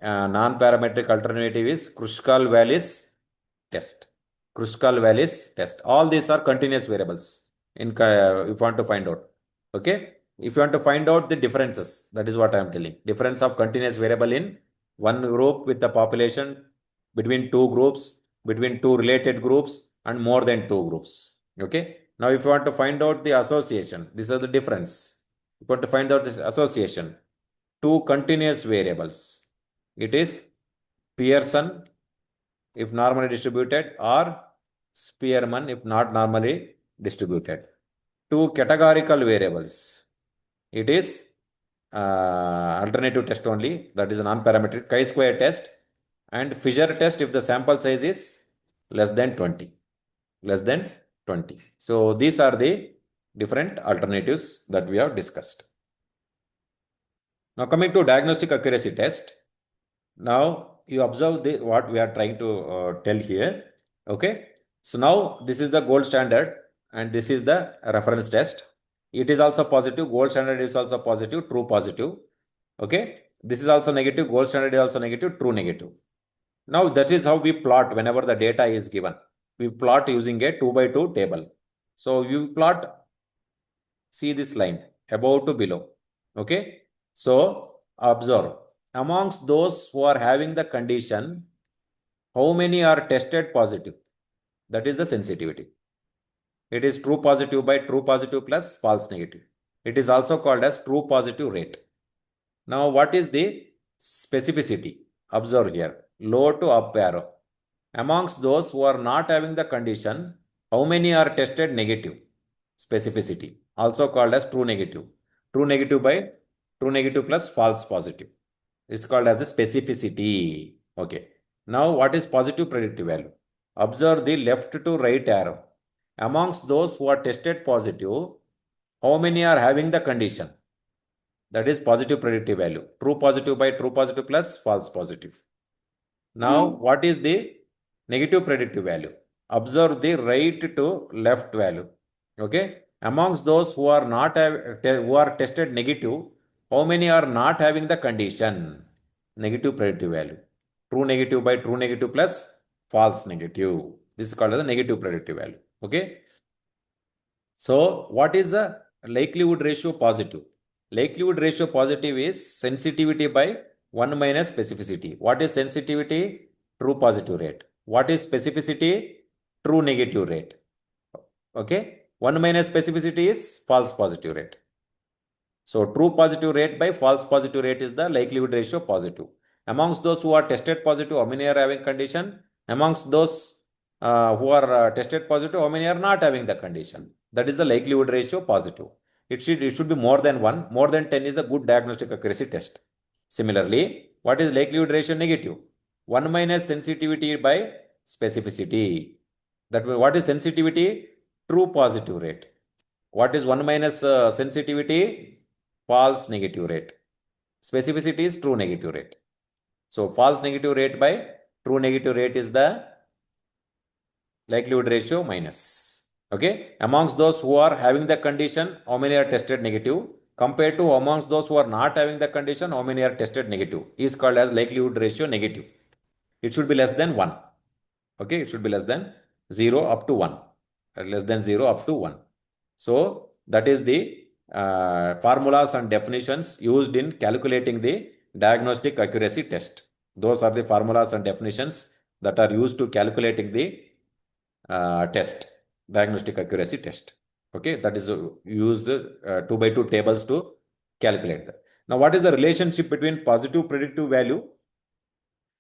non-parametric alternative is Kruskal-Wallis test. Kruskal-Wallis test. All these are continuous variables if you want to find out. Okay. If you want to find out the differences, that is what I am telling. Difference of continuous variable in one group with the population, between two groups, between two related groups, and more than two groups. Okay. Now, if you want to find out the association, these are the difference. You want to find out this association. Two continuous variables. It is Pearson if normally distributed or Spearman if not normally distributed. Two categorical variables. It is alternative test only, that is a non-parametric chi-square test, and Fisher test if the sample size is less than 20. Less than 20. So these are the different alternatives that we have discussed. Now coming to diagnostic accuracy test. Now you observe what we are trying to tell here. Okay. So now this is the gold standard and this is the reference test. It is also positive. Gold standard is also positive, true positive. Okay. This is also negative. Gold standard is also negative, true negative. Now that is how we plot whenever the data is given. We plot using a 2x2 table. So you plot, see this line above to below. Okay. So observe amongst those who are having the condition, how many are tested positive? That is the sensitivity. It is true positive by true positive plus false negative. It is also called as true positive rate. Now, what is the specificity? Observe here, low to up arrow. Amongst those who are not having the condition, how many are tested negative? Specificity, also called as true negative. True negative by true negative plus false positive. It's called as the specificity. Okay. Now, what is positive predictive value? Observe the left to right arrow. Amongst those who are tested positive, how many are having the condition? That is positive predictive value. True positive by true positive plus false positive. Now, what is the negative predictive value? Observe the right to left value. Okay. Amongst those who are not who are tested negative, how many are not having the condition? Negative predictive value. True negative by true negative plus false negative. This is called as the negative predictive value. Okay. So, what is the likelihood ratio positive? Likelihood ratio positive is sensitivity by 1 minus specificity. What is sensitivity? True positive rate. What is specificity? True negative rate. Okay. 1 minus specificity is false positive rate. So, true positive rate by false positive rate is the likelihood ratio positive. Amongst those who are tested positive, how many are having condition? Amongst those who are tested positive, how many are not having the condition? That is the likelihood ratio positive. It should be more than 1. More than 10 is a good diagnostic accuracy test. Similarly, what is likelihood ratio negative? 1 minus sensitivity by specificity. That means what is sensitivity? True positive rate. What is 1 minus sensitivity? False negative rate. Specificity is true negative rate. So false negative rate by true negative rate is the likelihood ratio minus. Okay. Amongst those who are having the condition, how many are tested negative? Compared to amongst those who are not having the condition, how many are tested negative? Is called as likelihood ratio negative. It should be less than 1. Okay. It should be less than 0 up to 1. Less than 0 up to 1. So that is the formulas and definitions used in calculating the diagnostic accuracy test. Those are the formulas and definitions that are used to calculating the test, diagnostic accuracy test. Okay, that is used 2x2 tables to calculate that. Now, what is the relationship between positive predictive value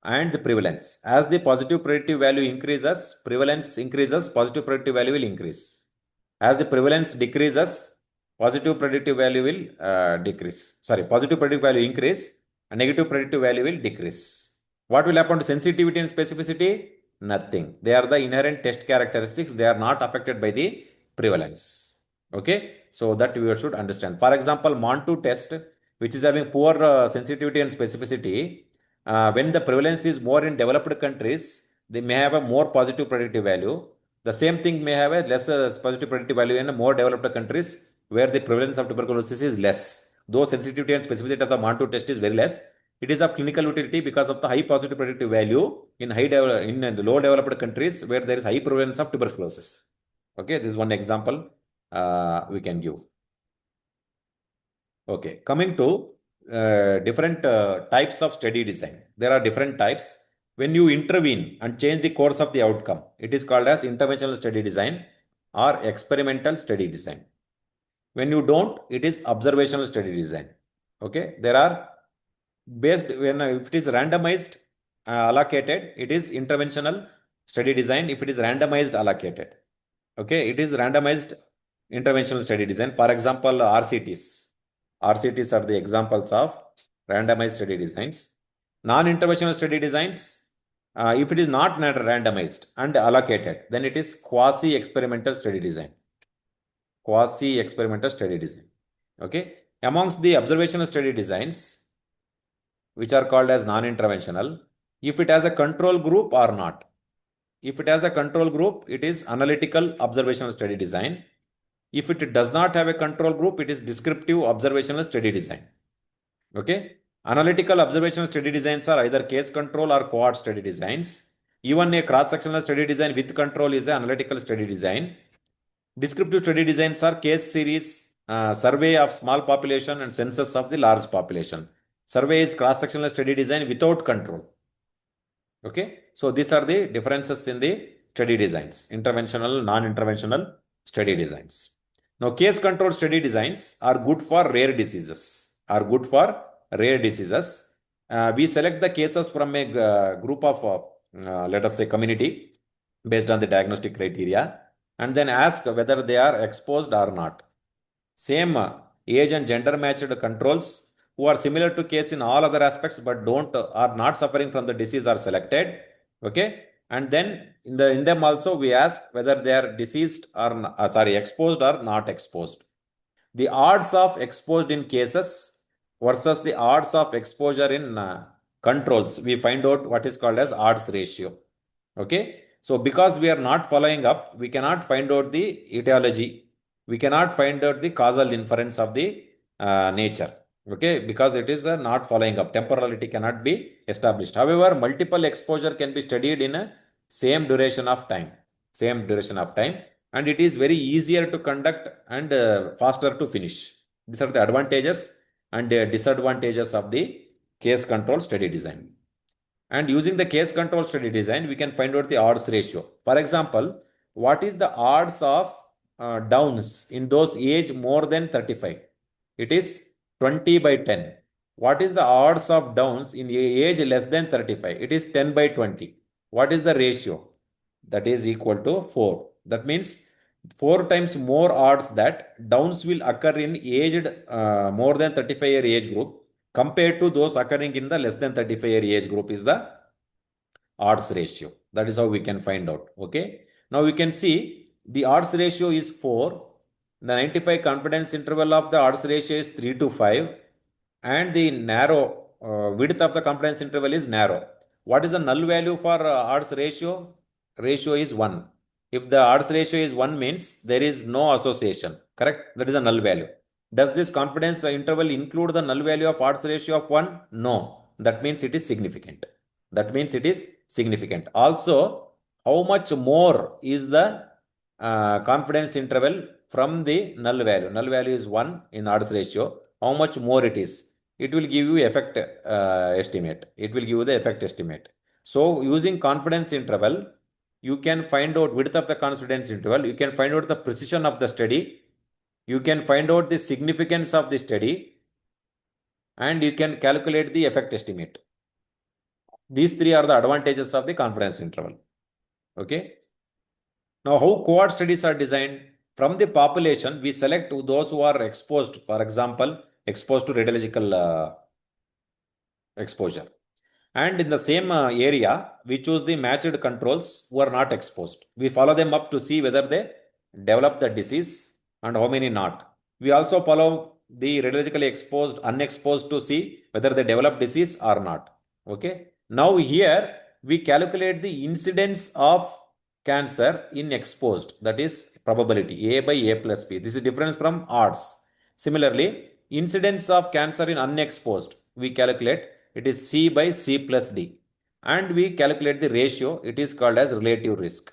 and the prevalence? As the positive predictive value increases, prevalence increases, positive predictive value will increase. As the prevalence decreases, positive predictive value will decrease. Sorry, positive predictive value increase and negative predictive value will decrease. What will happen to sensitivity and specificity? Nothing. They are the inherent test characteristics. They are not affected by the prevalence. Okay. So that we should understand. For example, MON2 test, which is having poor sensitivity and specificity, when the prevalence is more in developed countries, they may have a more positive predictive value. The same thing may have a less positive predictive value in more developed countries where the prevalence of tuberculosis is less. though sensitivity and specificity of the MANTU test is very less, it is of clinical utility because of the high positive predictive value in low developed countries where there is high prevalence of tuberculosis. Okay, this is one example we can give. Okay, coming to different types of study design. There are different types. When you intervene and change the course of the outcome, it is called as interventional study design or experimental study design. When you don't, it is observational study design. Okay, there are based when if it is randomized allocated, it is interventional study design. If it is randomized allocated, okay, it is randomized interventional study design. For example, RCTs. RCTs are the examples of randomized study designs. Non-interventional study designs, if it is not randomized and allocated, then it is quasi-experimental study design. Quasi-experimental study design. Okay. Amongst the observational study designs, which are called as non-interventional, if it has a control group or not. If it has a control group, it is analytical observational study design. If it does not have a control group, it is descriptive observational study design. Okay. Analytical observational study designs are either case control or cohort study designs. Even a cross-sectional study design with control is an analytical study design. Descriptive study designs are case series, survey of small population and census of the large population. Survey is cross-sectional study design without control. Okay. So these are the differences in the study designs, interventional, non-interventional study designs. Now, case control study designs are good for rare diseases. We select the cases from a group of, let us say, community based on the diagnostic criteria and then ask whether they are exposed or not. Same age and gender matched controls who are similar to case in all other aspects but are not suffering from the disease are selected. Okay. And then in them also we ask whether they are exposed or not exposed. The odds of exposed in cases versus the odds of exposure in controls, we find out what is called as odds ratio. Okay. So because we are not following up, we cannot find out the etiology. We cannot find out the causal inference of the nature. Okay, because it is not following up. Temporality cannot be established. However, multiple exposure can be studied in a same duration of time. And it is very easier to conduct and faster to finish. These are the advantages and disadvantages of the case control study design. And using the case control study design, we can find out the odds ratio. For example, what is the odds of downs in those age more than 35? It is 20 by 10. What is the odds of downs in age less than 35? It is 10 by 20. What is the ratio? That is equal to 4. That means 4 times more odds that downs will occur in aged more than 35-year age group compared to those occurring in the less than 35-year age group is the odds ratio. That is how we can find out. Okay. Now we can see the odds ratio is 4. The 95 confidence interval of the odds ratio is 3 to 5 and the narrow width of the confidence interval is narrow. What is the null value for odds ratio? Ratio is 1. If the odds ratio is 1 means there is no association. Correct? That is a null value. Does this confidence interval include the null value of odds ratio of 1? No. That means it is significant. Also, how much more is the confidence interval from the null value? Null value is 1 in odds ratio. How much more it is? It will give you effect estimate. So using confidence interval, you can find out width of the confidence interval. You can find out the precision of the study. You can find out the significance of the study. And you can calculate the effect estimate. These 3 are the advantages of the confidence interval. Okay. Now, how cohort studies are designed? From the population, we select those who are exposed, for example, exposed to radiological exposure. And in the same area, we choose the matched controls who are not exposed. We follow them up to see whether they develop the disease and how many not. We also follow the radiologically exposed, unexposed to see whether they develop disease or not. Okay. Now here we calculate the incidence of cancer in exposed, that is probability A by A plus B. This is difference from odds. Similarly, incidence of cancer in unexposed, we calculate it is C by C plus D. And we calculate the ratio, it is called as relative risk.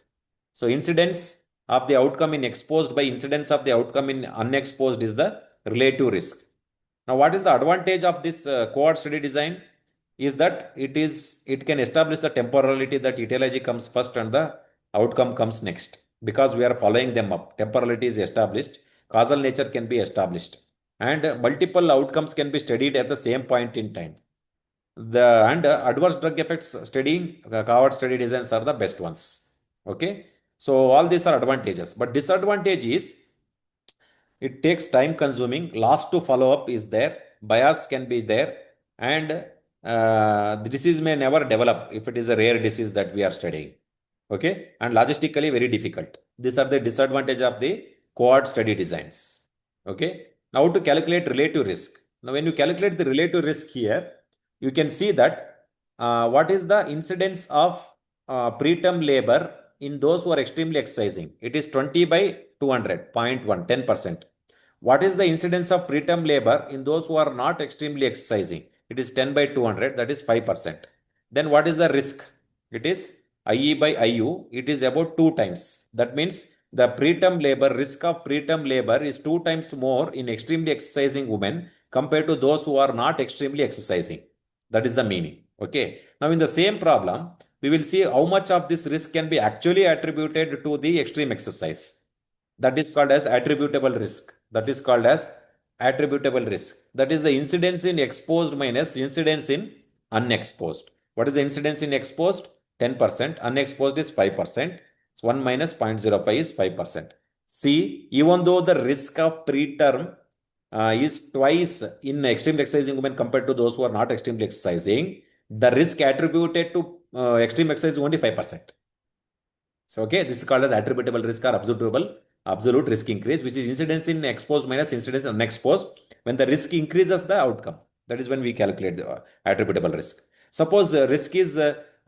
So incidence of the outcome in exposed by incidence of the outcome in unexposed is the relative risk. Now, what is the advantage of this cohort study design? Is that it can establish the temporality, that etiology comes first and the outcome comes next, because we are following them up. Temporality is established, causal nature can be established, and multiple outcomes can be studied at the same point in time. Adverse drug effects studying cohort study designs are the best ones. Okay, so all these are advantages, but disadvantage is it takes time consuming, loss to follow up is there, bias can be there, and the disease may never develop if it is a rare disease that we are studying. Okay, and logistically very difficult. These are the disadvantage of the cohort study designs. Okay, now to calculate relative risk. Now, when you calculate the relative risk here, you can see that what is the incidence of preterm labor in those who are extremely exercising. It is 20 by 200, 0.1, 10%. What is the incidence of preterm labor in those who are not extremely exercising? It is 10 by 200, that is 5%. Then what is the risk? It is IE by IU, it is about 2 times. That means the preterm labor, risk of preterm labor is 2 times more in extremely exercising women compared to those who are not extremely exercising. That is the meaning. Okay. Now, in the same problem, we will see how much of this risk can be actually attributed to the extreme exercise. That is called as attributable risk. That is called as attributable risk. That is the incidence in exposed minus incidence in unexposed. What is the incidence in exposed? 10%. Unexposed is 5%. So 1 minus 0.05 is 5%. See, even though the risk of preterm is twice in extreme exercising women compared to those who are not extremely exercising, the risk attributed to extreme exercise is only 5%. So, okay, this is called as attributable risk or absolute risk increase, which is incidence in exposed minus incidence in unexposed. When the risk increases the outcome, that is when we calculate the attributable risk. Suppose risk is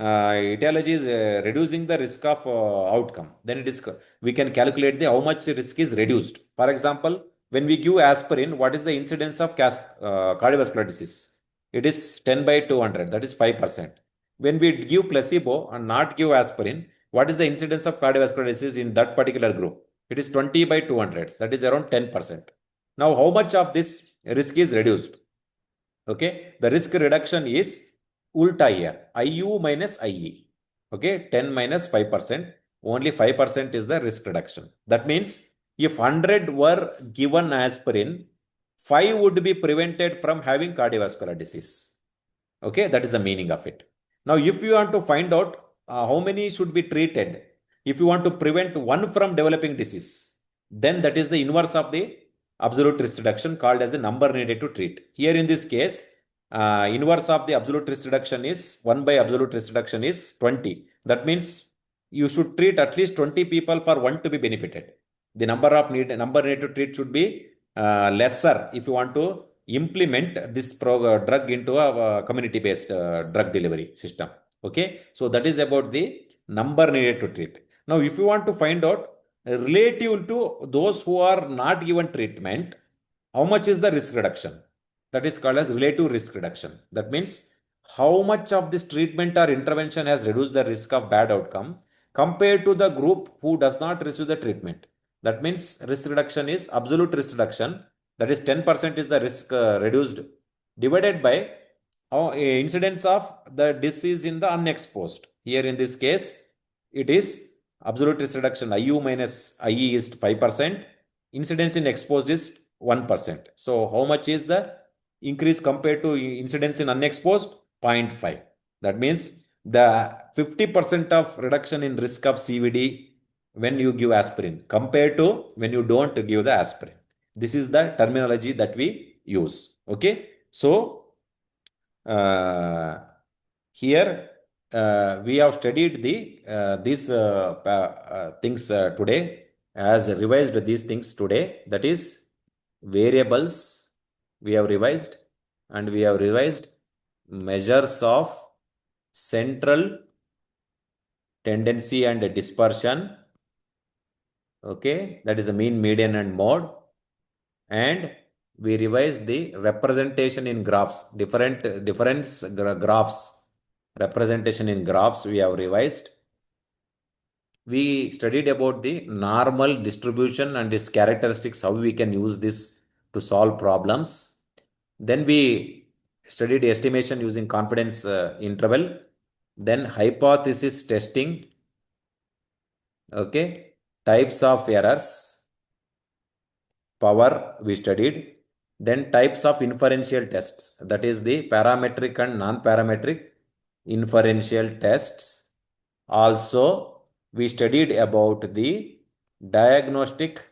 etiology is reducing the risk of outcome, then it is we can calculate the how much risk is reduced. For example, when we give aspirin, what is the incidence of cardiovascular disease? It is 10 by 200, that is 5%. When we give placebo and not give aspirin, what is the incidence of cardiovascular disease in that particular group? It is 20 by 200, that is around 10%. Now, how much of this risk is reduced? Okay, the risk reduction is ulta here, IU minus IE. Okay, 10 minus 5%, only 5% is the risk reduction. That means if 100 were given aspirin, 5 would be prevented from having cardiovascular disease. Okay, that is the meaning of it. Now, if you want to find out how many should be treated, if you want to prevent one from developing disease, then that is the inverse of the absolute risk reduction, called as the number needed to treat. Here in this case, inverse of the absolute risk reduction is 1 by absolute risk reduction is 20. That means you should treat at least 20 people for one to be benefited. The number needed to treat should be lesser if you want to implement this drug into a community-based drug delivery system. Okay, so that is about the number needed to treat. Now, if you want to find out relative to those who are not given treatment, how much is the risk reduction? That is called as relative risk reduction. That means how much of this treatment or intervention has reduced the risk of bad outcome compared to the group who does not receive the treatment. That means risk reduction is absolute risk reduction. That is 10% is the risk reduced divided by incidence of the disease in the unexposed. Here in this case, it is absolute risk reduction IU minus IE is 5%. Incidence in exposed is 1%. So how much is the increase compared to incidence in unexposed? 0.5. That means the 50% of reduction in risk of CVD when you give aspirin compared to when you don't give the aspirin. This is the terminology that we use. Okay. So, here we have studied these things today, as revised these things today. That is variables we have revised, and we have revised measures of central tendency and dispersion. Okay, that is the mean, median, and mode. And we revised the representation in graphs, difference graphs, representation in graphs we have revised. We studied about the normal distribution and its characteristics, how we can use this to solve problems. Then we studied estimation using confidence interval, then hypothesis testing, okay, types of errors, power we studied, then types of inferential tests, that is the parametric and non-parametric inferential tests. Also, we studied about the diagnostic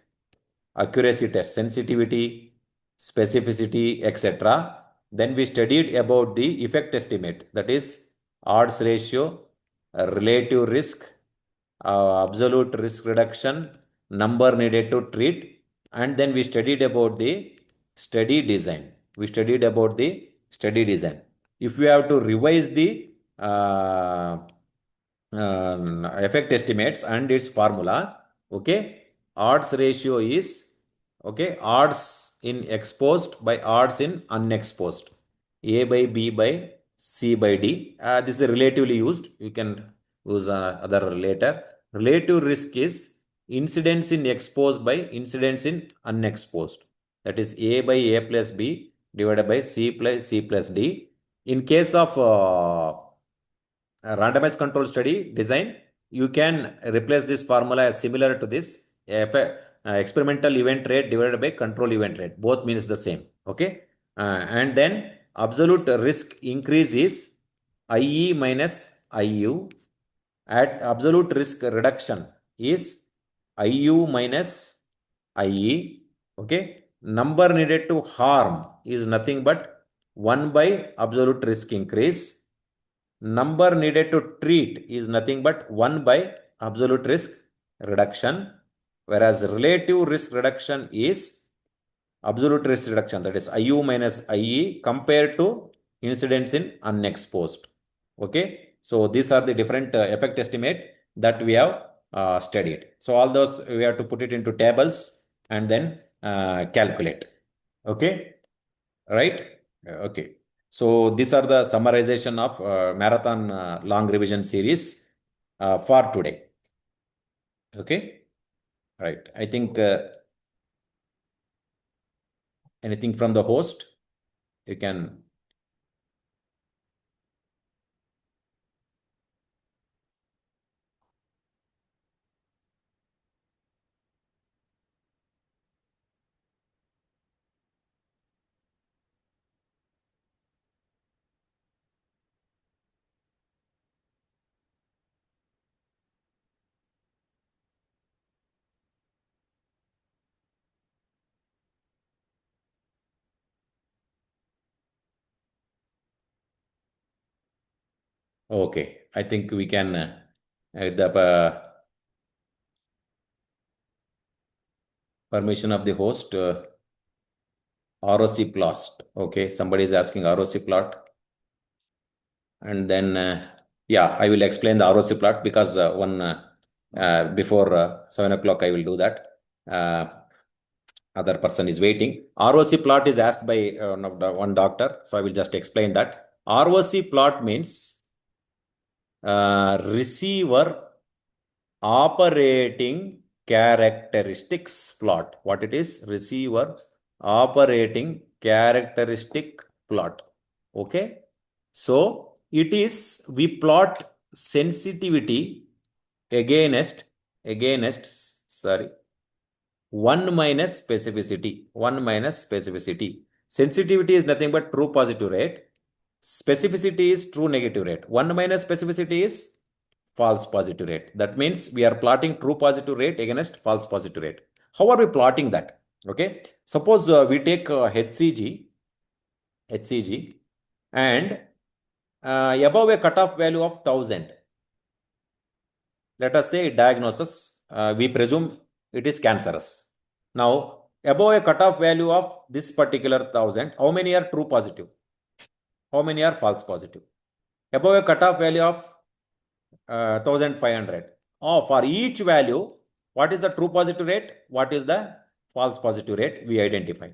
accuracy test, sensitivity, specificity, etc. Then we studied about the effect estimate, that is odds ratio, relative risk, absolute risk reduction, number needed to treat, and then we studied about the study design. We studied about the study design. If we have to revise the effect estimates and its formula, okay, odds ratio is, okay, odds in exposed by odds in unexposed, A by B by C by D. This is relatively used. You can use other later. Relative risk is incidence in exposed by incidence in unexposed. That is A by A plus B divided by C plus C plus D. In case of randomized control study design, you can replace this formula as similar to this experimental event rate divided by control event rate. Both means the same. Okay. And then absolute risk increase is IE minus IU. At absolute risk reduction is IU minus IE. Okay. Number needed to harm is nothing but 1 by absolute risk increase. Number needed to treat is nothing but 1 by absolute risk reduction, whereas relative risk reduction is absolute risk reduction, that is IU minus IE compared to incidence in unexposed. Okay, so these are the different effect estimate that we have studied. So all those we have to put it into tables and then calculate. Okay, right? Okay. So these are the summarization of marathon long revision series for today. Okay. Right. I think anything from the host, you can. Okay. I think we can the permission of the host ROC plot. Okay. Somebody is asking ROC plot. And then, yeah, I will explain the ROC plot because before 7 o'clock, I will do that. Other person is waiting. ROC plot is asked by one doctor. So I will just explain that. ROC plot means receiver operating characteristics plot. What it is? Receiver operating characteristic plot. Okay. So it is, we plot sensitivity against 1 minus specificity. 1 minus specificity. Sensitivity is nothing but true positive rate. Specificity is true negative rate. 1 minus specificity is false positive rate. That means we are plotting true positive rate against false positive rate. How are we plotting that? Okay. Suppose we take HCG, and above a cutoff value of 1000. Let us say diagnosis, we presume it is cancerous. Now, above a cutoff value of this particular 1000, how many are true positive? How many are false positive? Above a cutoff value of 1500. Oh, for each value, what is the true positive rate? What is the false positive rate? We identify.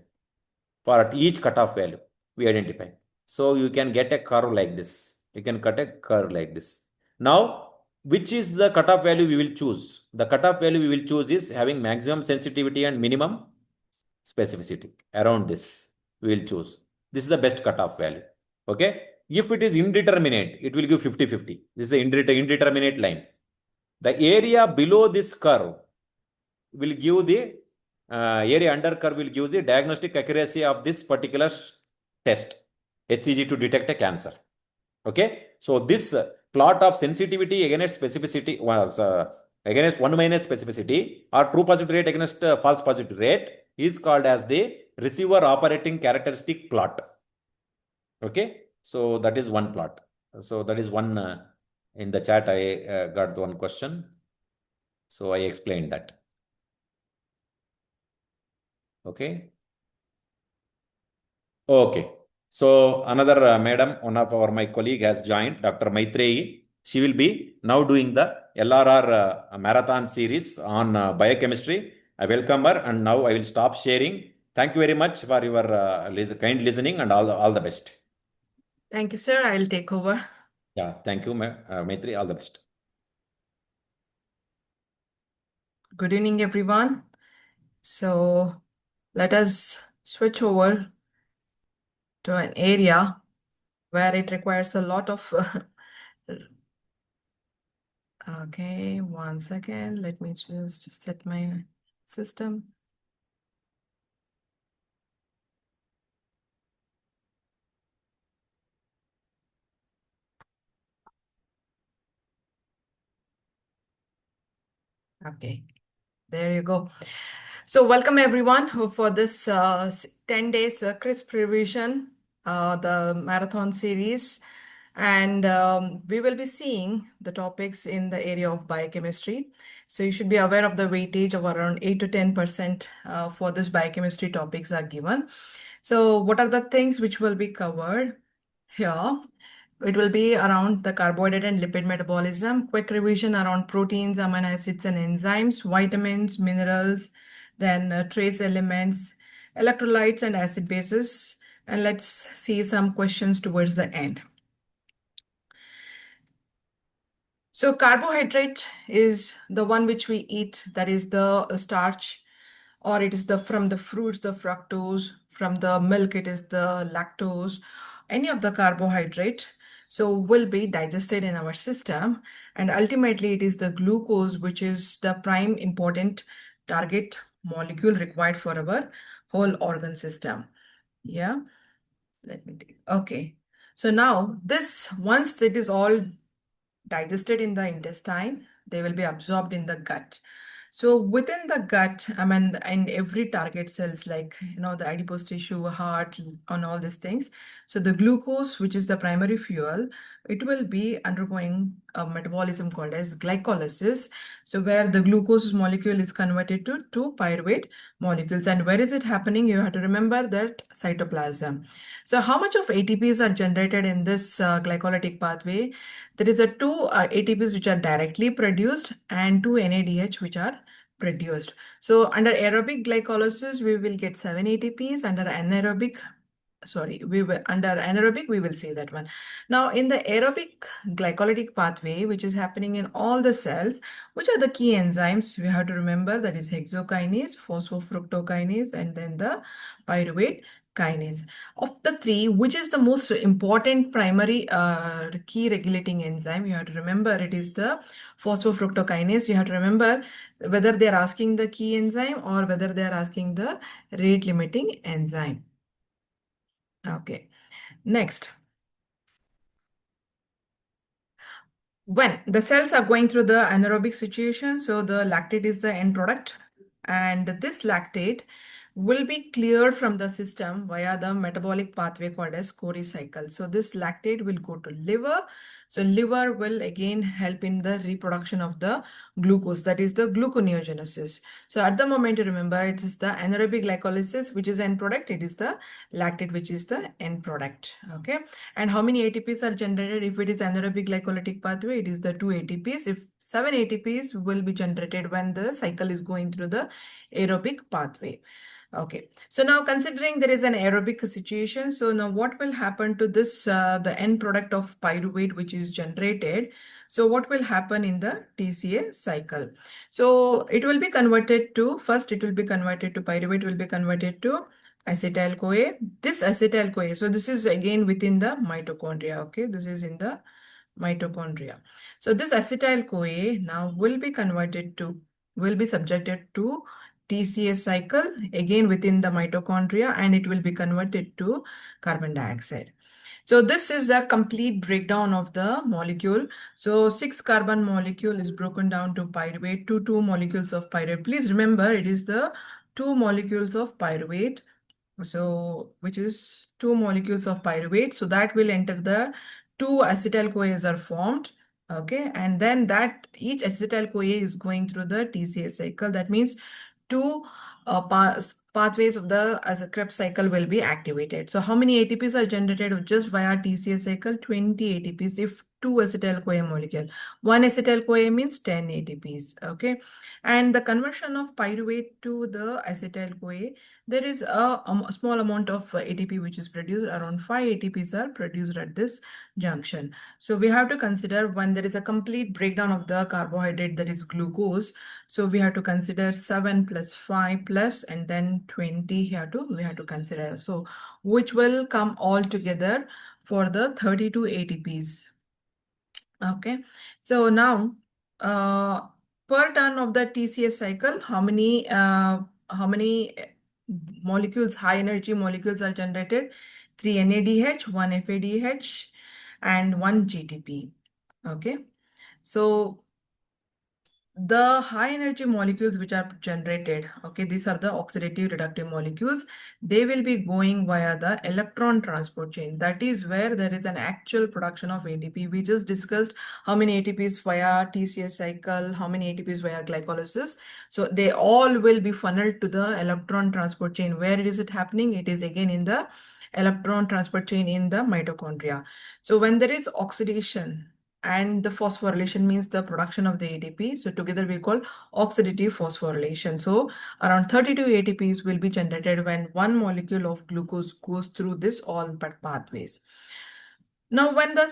for at each cutoff value we identify. So you can get a curve like this. You can cut a curve like this. Now, which is the cutoff value we will choose? The cutoff value we will choose is having maximum sensitivity and minimum specificity. Around this, we will choose. This is the best cutoff value. Okay. If it is indeterminate, it will give 50-50. This is the indeterminate line. The area below this curve will give the area under curve will give the diagnostic accuracy of this particular test, HCG, to detect a cancer. Okay. So this plot of sensitivity against specificity was against 1 minus specificity or true positive rate against false positive rate is called as the receiver operating characteristic plot. Okay. So that is one plot. So that is one in the chat. I got one question. So I explained that. Okay. Okay. So another madam, one of my colleague has joined, Dr. Maitreyee. She will be now doing the LRR marathon series on biochemistry. I welcome her, and now I will stop sharing. Thank you very much for your kind listening, and all the best. Thank you, sir. I will take over. Yeah, thank you, Maitreyee. All the best. Good evening, everyone. So let us switch over to an area where it requires a lot of okay, 1 second. Let me just set my system. Okay, there you go. So welcome everyone for this 10 days crisp revision, the marathon series. And we will be seeing the topics in the area of biochemistry. So you should be aware of the weightage of around 8 to 10% for this biochemistry topics are given. So what are the things which will be covered here? It will be around the carbohydrate and lipid metabolism, quick revision around proteins, amino acids and enzymes, vitamins, minerals, then trace elements, electrolytes and acid bases. And let's see some questions towards the end. So carbohydrate is the one which we eat, that is the starch, or it is from the fruits, the fructose, from the milk, it is the lactose, any of the carbohydrate. So will be digested in our system, and ultimately it is the glucose which is the prime important target molecule required for our whole organ system. Yeah, let me take, okay. So now this, once it is all digested in the intestine, they will be absorbed in the gut. So within the gut, I mean, and every target cells like, the adipose tissue, heart, and all these things. So the glucose, which is the primary fuel, it will be undergoing a metabolism called as glycolysis. So where the glucose molecule is converted to two pyruvate molecules. And where is it happening? You have to remember that cytoplasm. So how much of ATPs are generated in this glycolytic pathway? There is a two ATPs which are directly produced and two NADH which are produced. So under aerobic glycolysis, we will get 7 ATPs. Under anaerobic, under anaerobic, we will see that one. Now in the aerobic glycolytic pathway, which is happening in all the cells, which are the key enzymes? We have to remember that is hexokinase, phosphofructokinase, and then the pyruvate kinase. Of the three, which is the most important primary key regulating enzyme? You have to remember it is the phosphofructokinase. You have to remember whether they are asking the key enzyme or whether they are asking the rate limiting enzyme. Okay, next. When the cells are going through the anaerobic situation, so the lactate is the end product, and this lactate will be cleared from the system via the metabolic pathway called as Cori cycle. So this lactate will go to liver. So liver will again help in the reproduction of the glucose, that is the gluconeogenesis. So at the moment, you remember it is the anaerobic glycolysis, which is end product. It is the lactate, which is the end product. Okay. And how many ATPs are generated? If it is anaerobic glycolytic pathway, it is the 2 ATPs. If 7 ATPs will be generated when the cycle is going through the aerobic pathway. Okay, so now considering there is an aerobic situation, so now what will happen to this, the end product of pyruvate which is generated? So what will happen in the TCA cycle? So it will be converted to, first it will be converted to pyruvate will be converted to acetyl-CoA. This acetyl-CoA, so this is again within the mitochondria, okay? This is in the mitochondria. So this acetyl-CoA now will be converted to, will be subjected to TCA cycle again within the mitochondria, and it will be converted to carbon dioxide. So this is the complete breakdown of the molecule. So 6 carbon molecule is broken down to pyruvate to 2 molecules of pyruvate. Please remember it is the 2 molecules of pyruvate. So which is 2 molecules of pyruvate. So that will enter the 2 acetyl-CoAs are formed. Okay, and then that each acetyl-CoA is going through the TCA cycle. That means 2 pathways of the as a Krebs cycle will be activated. So how many ATPs are generated just via TCA cycle? 20 ATPs if 2 acetyl-CoA molecule. 1 acetyl-CoA means 10 ATPs. Okay, and the conversion of pyruvate to the acetyl-CoA, there is a small amount of ATP which is produced. Around 5 ATPs are produced at this junction. So we have to consider when there is a complete breakdown of the carbohydrate, that is glucose. So we have to consider 7 plus 5 plus and then 20 here we have to consider. So which will come all together for the 32 ATPs. Okay, so now per turn of the TCA cycle, how many molecules, high energy molecules are generated? 3 NADH, 1 FADH, and 1 GTP. Okay, so the high energy molecules which are generated, okay, these are the oxidative reductive molecules. They will be going via the electron transport chain. That is where there is an actual production of ATP. We just discussed how many ATPs via TCA cycle, how many ATPs via glycolysis. So they all will be funneled to the electron transport chain. Where is it happening? It is again in the electron transport chain in the mitochondria. So when there is oxidation, and the phosphorylation means the production of the ATP. So together we call oxidative phosphorylation. So around 32 ATPs will be generated when one molecule of glucose goes through this all pathways. Now when the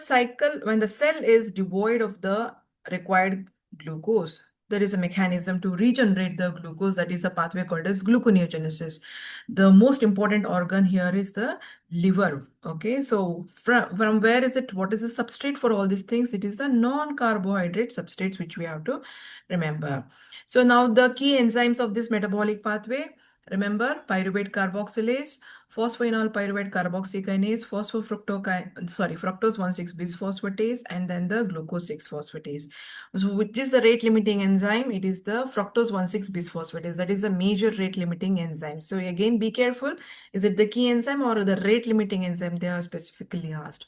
cell is devoid of the required glucose, there is a mechanism to regenerate the glucose, that is a pathway called as gluconeogenesis. The most important organ here is the liver. Okay, so from where is it? What is the substrate for all these things? It is the non-carbohydrate substrates which we have to remember. So now the key enzymes of this metabolic pathway, remember pyruvate carboxylase, phosphoenol pyruvate carboxykinase, fructose 1,6-bisphosphatase, and then the glucose 6-phosphatase. So which is the rate limiting enzyme? It is the fructose 1,6-bisphosphatase. That is the major rate limiting enzyme. So again, be careful. Is it the key enzyme or the rate limiting enzyme? They are specifically asked.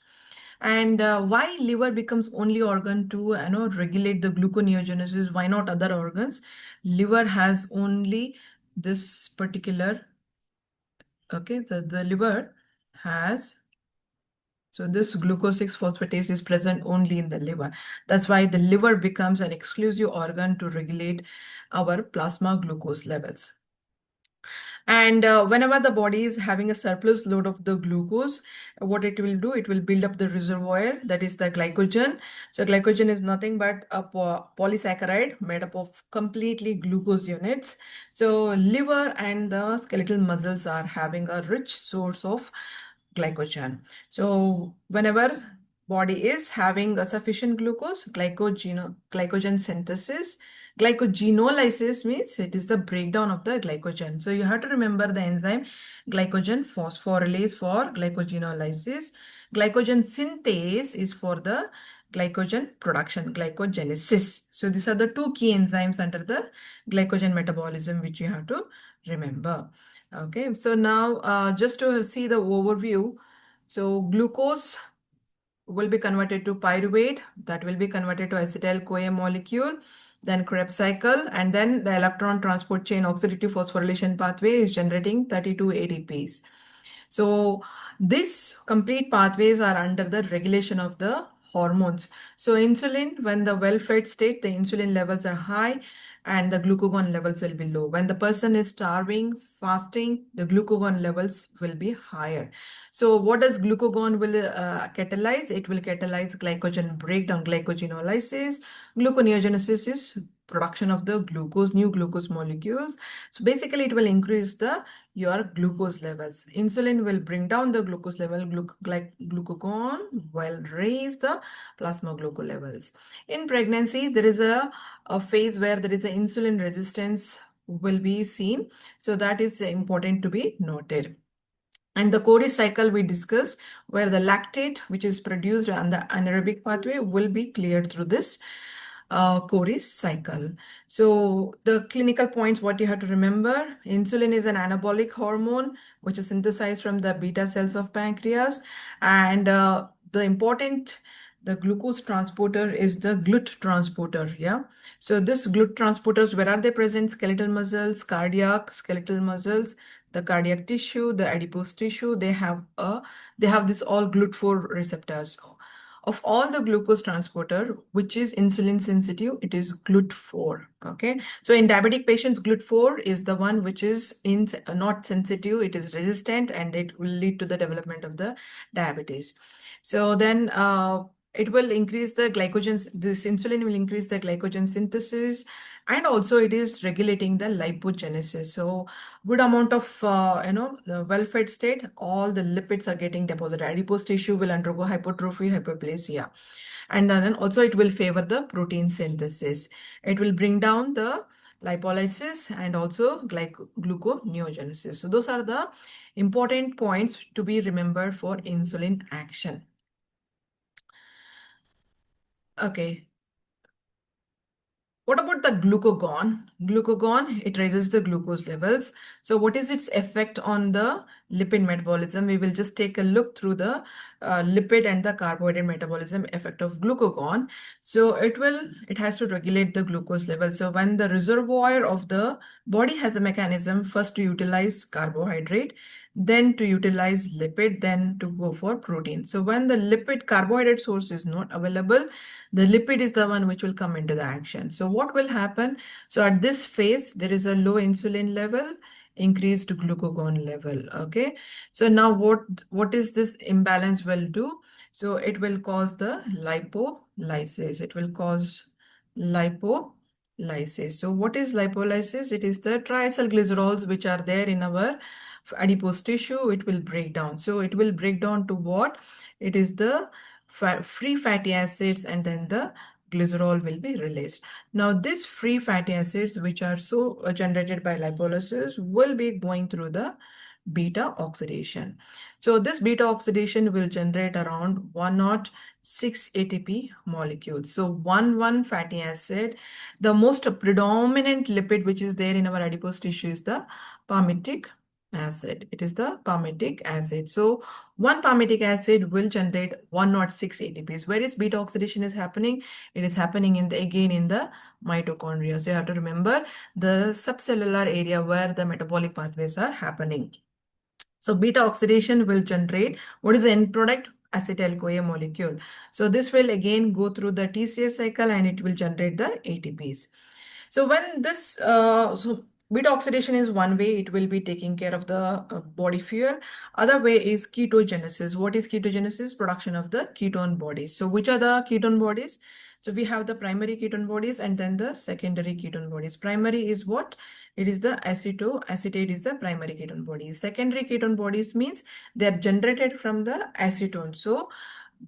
And why liver becomes only organ to regulate the gluconeogenesis? Why not other organs? Liver has only this particular, okay, the liver has, so this glucose 6-phosphatase is present only in the liver. That's why the liver becomes an exclusive organ to regulate our plasma glucose levels. And whenever the body is having a surplus load of the glucose, what it will do, it will build up the reservoir, that is the glycogen. So glycogen is nothing but a polysaccharide made up of completely glucose units. So liver and the skeletal muscles are having a rich source of glycogen. So whenever body is having a sufficient glucose, glycogen synthesis. Glycogenolysis means it is the breakdown of the glycogen. So you have to remember the enzyme glycogen phosphorylase for glycogenolysis. Glycogen synthase is for the glycogen production, glycogenesis. So these are the two key enzymes under the glycogen metabolism which you have to remember. Okay, so now just to see the overview, so glucose will be converted to pyruvate, that will be converted to acetyl-CoA molecule, then Krebs cycle, and then the electron transport chain oxidative phosphorylation pathway is generating 32 ATPs. So these complete pathways are under the regulation of the hormones. So insulin, when the well-fed state, the insulin levels are high, and the glucagon levels will be low. When the person is starving, fasting, the glucagon levels will be higher. So what does glucagon will catalyze? It will catalyze glycogen breakdown, glycogenolysis. Gluconeogenesis is production of the glucose, new glucose molecules. So basically it will increase your glucose levels. Insulin will bring down the glucose level, glucagon will raise the plasma glucose levels. In pregnancy, there is a phase where there is an insulin resistance will be seen. So that is important to be noted. And the Cori cycle we discussed, where the lactate, which is produced on the anaerobic pathway, will be cleared through this Cori cycle. So the clinical points, what you have to remember, insulin is an anabolic hormone, which is synthesized from the beta cells of pancreas. And the glucose transporter is the GLUT transporter. Yeah. So this GLUT transporters, where are they present? Skeletal muscles, cardiac, skeletal muscles, the cardiac tissue, the adipose tissue, they have this all GLUT4 receptors. Of all the glucose transporter, which is insulin sensitive, it is GLUT4. Okay. So in diabetic patients, GLUT4 is the one which is not sensitive, it is resistant, and it will lead to the development of the diabetes. So then it will increase the glycogen, this insulin will increase the glycogen synthesis, and also it is regulating the lipogenesis. So good amount of, well-fed state, all the lipids are getting deposited. Adipose tissue will undergo hypertrophy, hyperplasia. And then also it will favor the protein synthesis. It will bring down the lipolysis and also gluconeogenesis. So those are the important points to be remembered for insulin action. Okay. What about the glucagon? Glucagon, it raises the glucose levels. So what is its effect on the lipid metabolism? We will just take a look through the lipid and the carbohydrate metabolism effect of glucagon. So it has to regulate the glucose level. So when the reservoir of the body has a mechanism first to utilize carbohydrate, then to utilize lipid, then to go for protein. So when the lipid carbohydrate source is not available, the lipid is the one which will come into the action. So what will happen? So at this phase, there is a low insulin level, increased glucagon level. Okay. So now what is this imbalance will do? So it will cause the lipolysis. It will cause lipolysis. So what is lipolysis? It is the triacylglycerols which are there in our adipose tissue. It will break down. So it will break down to what? It is the free fatty acids, and then the glycerol will be released. Now these free fatty acids, which are so generated by lipolysis, will be going through the beta oxidation. So this beta oxidation will generate around 106 ATP molecules. So 1 fatty acid, the most predominant lipid which is there in our adipose tissue is the palmitic acid. It is the palmitic acid. So one palmitic acid will generate 106 ATPs. Where is beta oxidation is happening? It is happening again in the mitochondria. So you have to remember the subcellular area where the metabolic pathways are happening. So beta oxidation will generate, what is the end product? Acetyl-CoA molecule. So this will again go through the TCA cycle and it will generate the ATPs. So when this, beta oxidation is one way, it will be taking care of the body fuel. Other way is ketogenesis. What is ketogenesis? Production of the ketone bodies. So which are the ketone bodies? So we have the primary ketone bodies and then the secondary ketone bodies. Primary is what? It is the acetate is the primary ketone body. Secondary ketone bodies means they are generated from the acetone. So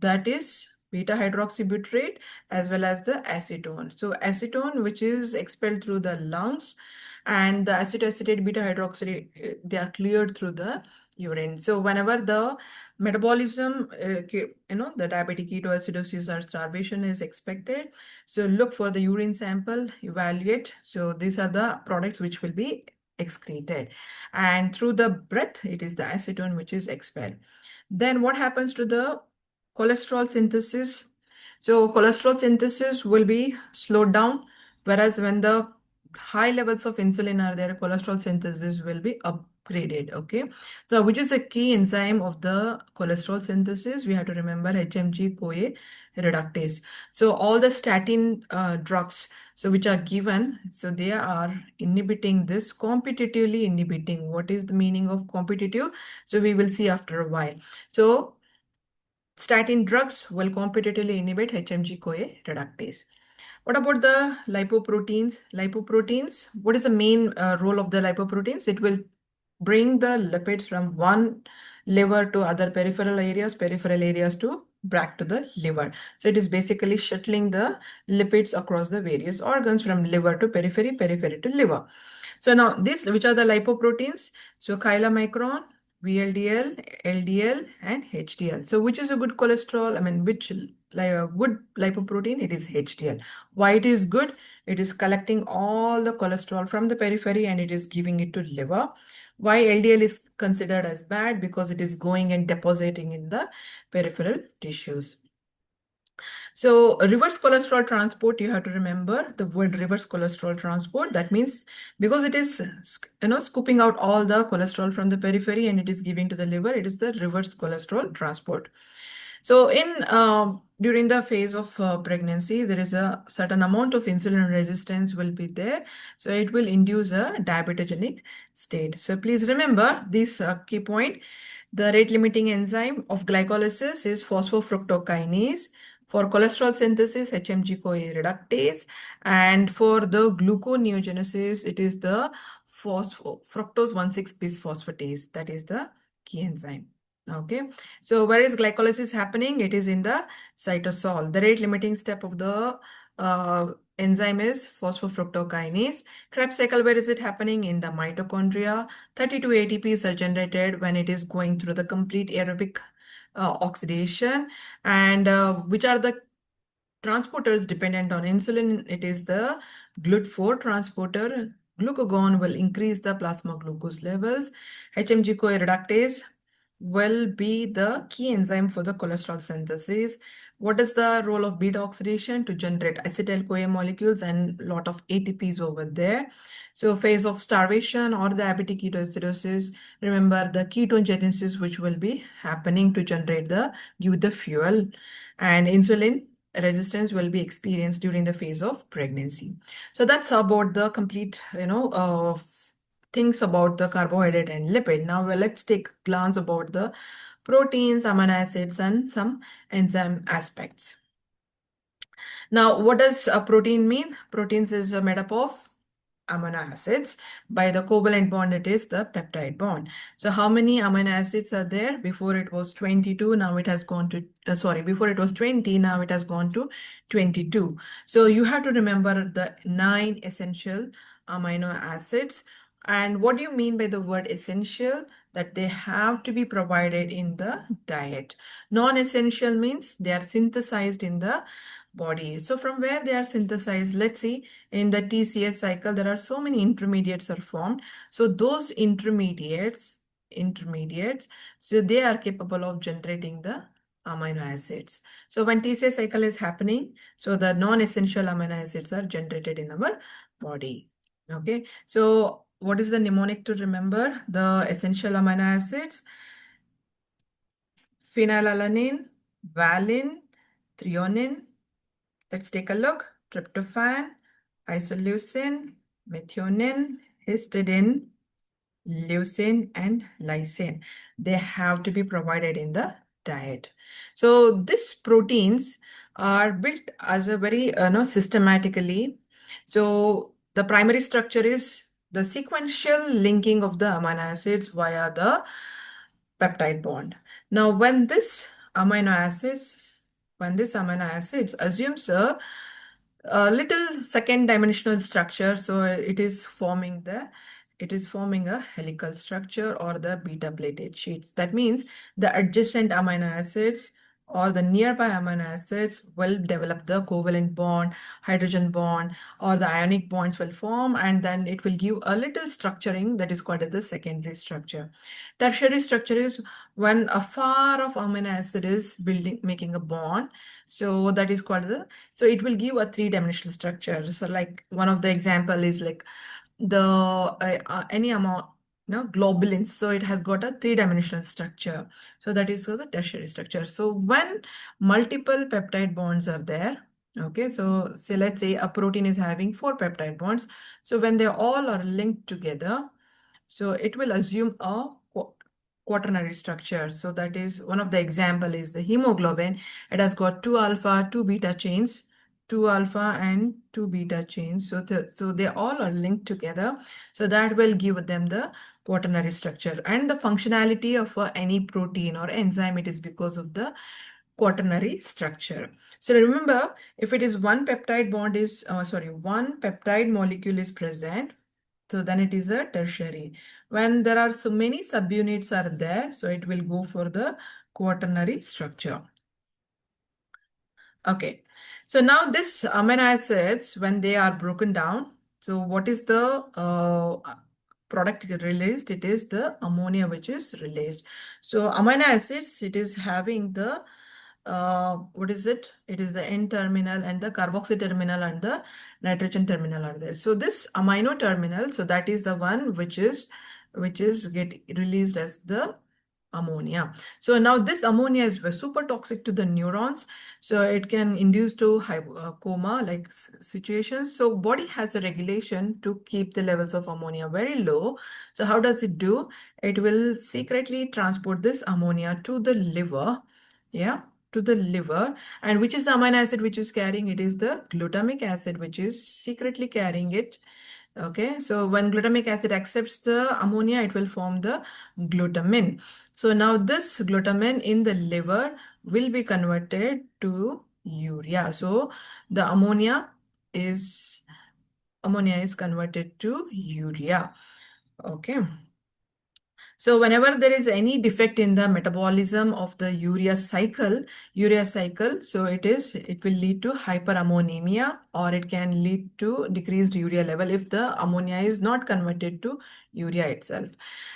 that is beta hydroxybutyrate as well as the acetone. So acetone, which is expelled through the lungs, and the acetoacetate beta hydroxylate, they are cleared through the urine. So whenever the metabolism, the diabetic ketoacidosis or starvation is expected, so look for the urine sample, evaluate. So these are the products which will be excreted, and through the breath, it is the acetone which is expelled. Then what happens to the cholesterol synthesis? So cholesterol synthesis will be slowed down, whereas when the high levels of insulin are there, cholesterol synthesis will be upgraded. Okay, so which is the key enzyme of the cholesterol synthesis? We have to remember HMG-CoA reductase. So all the statin drugs, so which are given, so they are inhibiting this, competitively inhibiting. What is the meaning of competitive? So we will see after a while. So statin drugs will competitively inhibit HMG-CoA reductase. What about the lipoproteins? Lipoproteins, what is the main role of the lipoproteins? It will bring the lipids from one liver to other peripheral areas to back to the liver. So it is basically shuttling the lipids across the various organs from liver to periphery, periphery to liver. So now this, which are the lipoproteins? So chylomicron, VLDL, LDL, and HDL. So which is a good cholesterol? I mean, which good lipoprotein? It is HDL. Why it is good? It is collecting all the cholesterol from the periphery and it is giving it to liver. Why LDL is considered as bad? Because it is going and depositing in the peripheral tissues. So reverse cholesterol transport, you have to remember the word reverse cholesterol transport. That means because it is, scooping out all the cholesterol from the periphery and it is giving to the liver, it is the reverse cholesterol transport. So during the phase of pregnancy, there is a certain amount of insulin resistance will be there. So it will induce a diabetogenic state. So please remember this key point. The rate limiting enzyme of glycolysis is phosphofructokinase. For cholesterol synthesis, HMG-CoA reductase. And for the gluconeogenesis, it is the fructose 1,6-bisphosphatase. That is the key enzyme. Okay, so where is glycolysis happening? It is in the cytosol. The rate limiting step of the enzyme is phosphofructokinase. Krebs cycle, where is it happening? In the mitochondria. 32 ATPs are generated when it is going through the complete aerobic oxidation. And which are the transporters dependent on insulin? It is the GLUT4 transporter. Glucagon will increase the plasma glucose levels. HMG-CoA reductase will be the key enzyme for the cholesterol synthesis. What is the role of beta oxidation? To generate acetyl-CoA molecules and lot of ATPs over there. So phase of starvation or diabetic ketoacidosis, remember the ketogenesis which will be happening to generate give the fuel, and insulin resistance will be experienced during the phase of pregnancy. So that's about the complete, things about the carbohydrate and lipid. Now let's take a glance about the proteins, amino acids, and some enzyme aspects. Now, what does a protein mean? Proteins is made up of amino acids. By the covalent bond, it is the peptide bond. So how many amino acids are there? Before it was 22, now it has gone to, before it was 20, now it has gone to 22. So you have to remember the 9 essential amino acids. And what do you mean by the word essential? That they have to be provided in the diet. Non-essential means they are synthesized in the body. So from where they are synthesized, let's see, in the TCS cycle, there are so many intermediates are formed. So those intermediates, so they are capable of generating the amino acids. So when TCS cycle is happening, so the non-essential amino acids are generated in our body. Okay, so what is the mnemonic to remember? The essential amino acids: phenylalanine, valine, threonine. Let's take a look. Tryptophan, isoleucine, methionine, histidine, leucine, and lysine. They have to be provided in the diet. So these proteins are built as a very systematically. So the primary structure is the sequential linking of the amino acids via the peptide bond. Now, when this amino acids assumes a little second dimensional structure, so it is forming a helical structure or the beta plated sheets. That means the adjacent amino acids or the nearby amino acids will develop the covalent bond, hydrogen bond, or the ionic bonds will form, and then it will give a little structuring that is called as the secondary structure. Tertiary structure is when a far off amino acid is making a bond. So that is called so it will give a three-dimensional structure. So like one of the example is like the any amount, globulins. So it has got a three-dimensional structure. So that is the tertiary structure. So when multiple peptide bonds are there, okay, so say let's say a protein is having four peptide bonds. So when they all are linked together, so it will assume a quaternary structure. So that is one of the example is the hemoglobin. It has got two alpha, two beta chains, two alpha and two beta chains. So they all are linked together. So that will give them the quaternary structure. And the functionality of any protein or enzyme, it is because of the quaternary structure. So remember, if it is one peptide bond is, one peptide molecule is present, so then it is a tertiary. When there are so many subunits are there, so it will go for the quaternary structure. Okay, so now this amino acids, when they are broken down, so what is the product released? It is the ammonia which is released. So amino acids, it is having the what is it? It is the N terminal and the carboxy terminal and the nitrogen terminal are there. So this amino terminal, so that is the one which is get released as the ammonia. So now this ammonia is super toxic to the neurons. So it can induce to coma like situations. So body has a regulation to keep the levels of ammonia very low. So how does it do? It will secretly transport this ammonia to the liver. Yeah, to the liver. And which is the amino acid which is carrying it? Is the glutamic acid which is secretly carrying it. Okay, so when glutamic acid accepts the ammonia, it will form the glutamin. So now this glutamin in the liver will be converted to urea. So the ammonia is converted to urea. Okay. So whenever there is any defect in the metabolism of the urea cycle, so it will lead to hyperammonemia, or it can lead to decreased urea level if the ammonia is not converted to urea itself.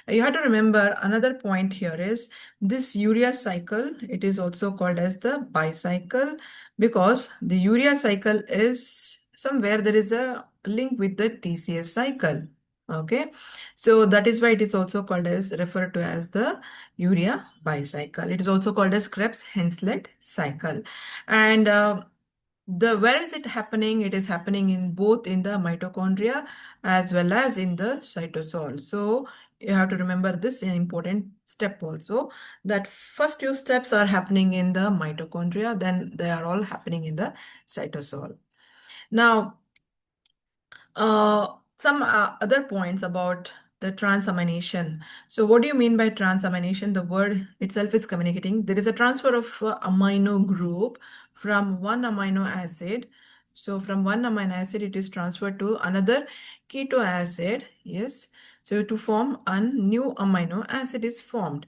You have to remember another point here is this urea cycle, it is also called as the bicycle, because the urea cycle is somewhere there is a link with the TCS cycle. Okay, so that is why it is also called as referred to as the urea bicycle. It is also called as Krebs-Henselt cycle. And where is it happening? It is happening in both in the mitochondria as well as in the cytosol. So you have to remember this important step also, that first two steps are happening in the mitochondria, then they are all happening in the cytosol. Now, some other points about the transamination. So what do you mean by transamination? The word itself is communicating. There is a transfer of amino group from one amino acid. So from one amino acid, it is transferred to another keto acid. Yes. So to form a new amino acid is formed.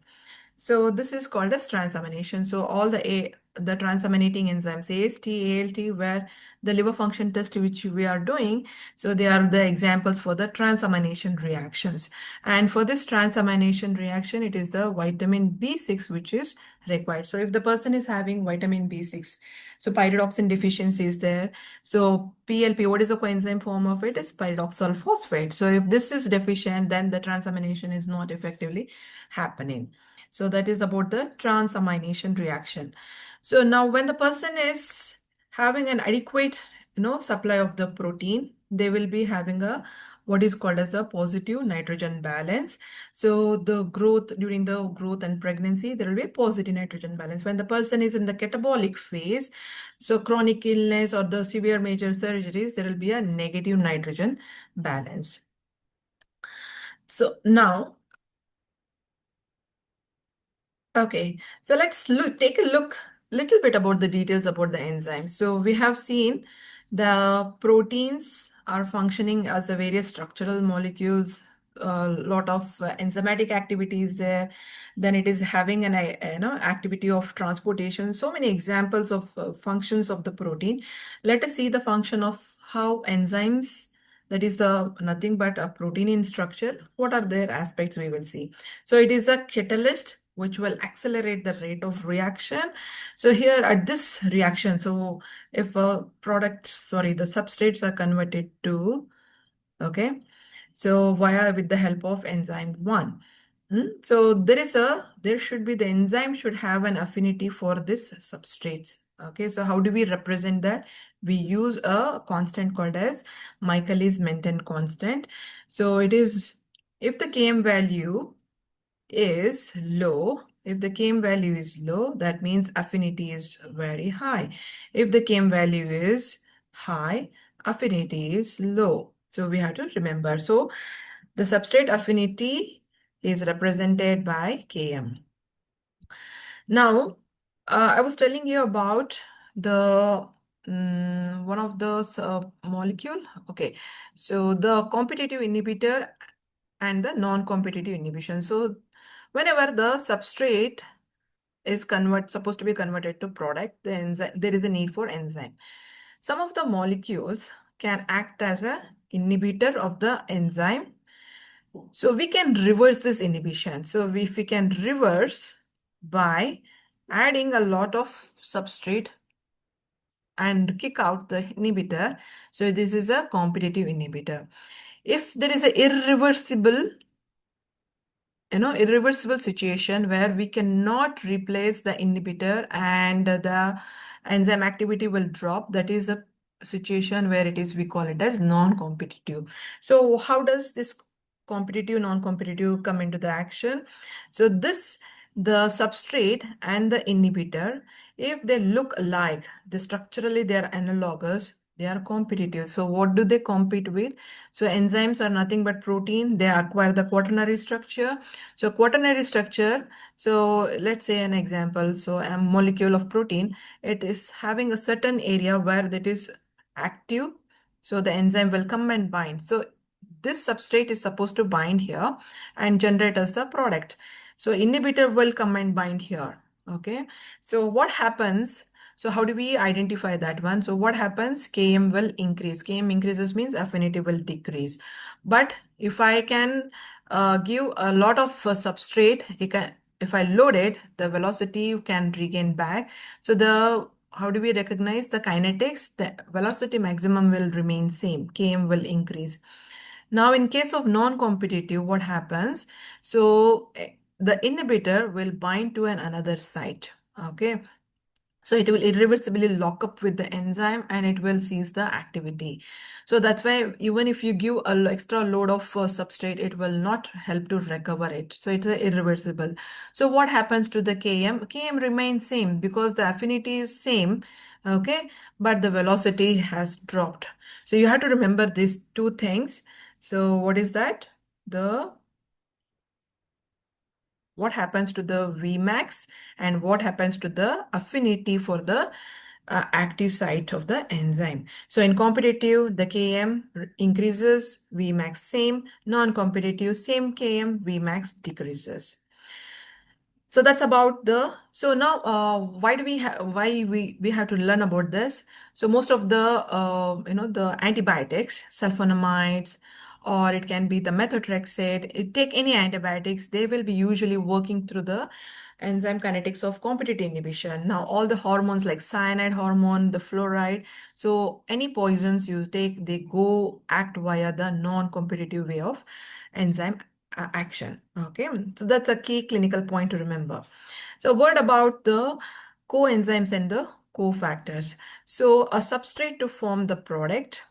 So this is called as transamination. So all the transaminating enzymes, AST, ALT, where the liver function test which we are doing, so they are the examples for the transamination reactions. And for this transamination reaction, it is the vitamin B6 which is required. So if the person is having vitamin B6, so pyridoxine deficiency is there. So PLP, what is the coenzyme form of it? Is pyridoxal phosphate. So if this is deficient, then the transamination is not effectively happening. So that is about the transamination reaction. So now when the person is having an adequate, supply of the protein, they will be having a what is called as a positive nitrogen balance. So during the growth and pregnancy, there will be a positive nitrogen balance. When the person is in the catabolic phase, so chronic illness or the severe major surgeries, there will be a negative nitrogen balance. So now, okay, so let's take a look little bit about the details about the enzymes. So we have seen the proteins are functioning as a various structural molecules a lot of enzymatic activities there. Then it is having an activity of transportation. So many examples of functions of the protein. Let us see the function of how enzymes, that is the nothing but a protein in structure. What are their aspects we will see. So it is a catalyst which will accelerate the rate of reaction. So here at this reaction, so if a the substrates are converted to, okay, so via with the help of enzyme 1. So there should be, the enzyme should have an affinity for this substrates. Okay, so how do we represent that? We use a constant called as Michaelis-Menten constant. So it is, if the Km value is low, if the Km value is low, that means affinity is very high. If the Km value is high, affinity is low. So we have to remember. So the substrate affinity is represented by Km. Now, I was telling you about the one of those molecule. Okay, so the competitive inhibitor and the non-competitive inhibition. So whenever the substrate is supposed to be converted to product, there is a need for enzyme. Some of the molecules can act as a inhibitor of the enzyme. So we can reverse this inhibition. So if we can reverse by adding a lot of substrate and kick out the inhibitor, so this is a competitive inhibitor. If there is an irreversible situation where we cannot replace the inhibitor and the enzyme activity will drop, that is a situation where we call it as non-competitive. So how does this competitive, non-competitive come into the action? So the substrate and the inhibitor, if they look alike, structurally they are analogous, they are competitive. So what do they compete with? So enzymes are nothing but protein. They acquire the quaternary structure. So quaternary structure, so let's say an example. So a molecule of protein, it is having a certain area where that is active. So the enzyme will come and bind. So this substrate is supposed to bind here and generate as the product. So inhibitor will come and bind here. Okay. So what happens? So how do we identify that one? So what happens? Km will increase. Km increases means affinity will decrease. But if I can give a lot of substrate, if I load it, the velocity can regain back. So how do we recognize the kinetics? The velocity maximum will remain same. Km will increase. Now, in case of non-competitive, what happens? So the inhibitor will bind to another site. Okay. So it will irreversibly lock up with the enzyme and it will cease the activity. So that's why even if you give an extra load of substrate, it will not help to recover it. So it's irreversible. So what happens to the Km? Km remains same because the affinity is same. Okay, but the velocity has dropped. So you have to remember these two things. So what is that? What happens to the Vmax and what happens to the affinity for the active site of the enzyme. So in competitive, the Km increases, Vmax same, non-competitive, same Km, Vmax decreases. So that's about so now why we have to learn about this? So most of the the antibiotics, sulfonamides, or it can be the methotrexate, take any antibiotics, they will be usually working through the enzyme kinetics of competitive inhibition. Now all the hormones like cyanide hormone, the fluoride, so any poisons you take, they go act via the non-competitive way of enzyme action. Okay, so that's a key clinical point to remember. So what about the coenzymes and the cofactors? So a substrate to form the product,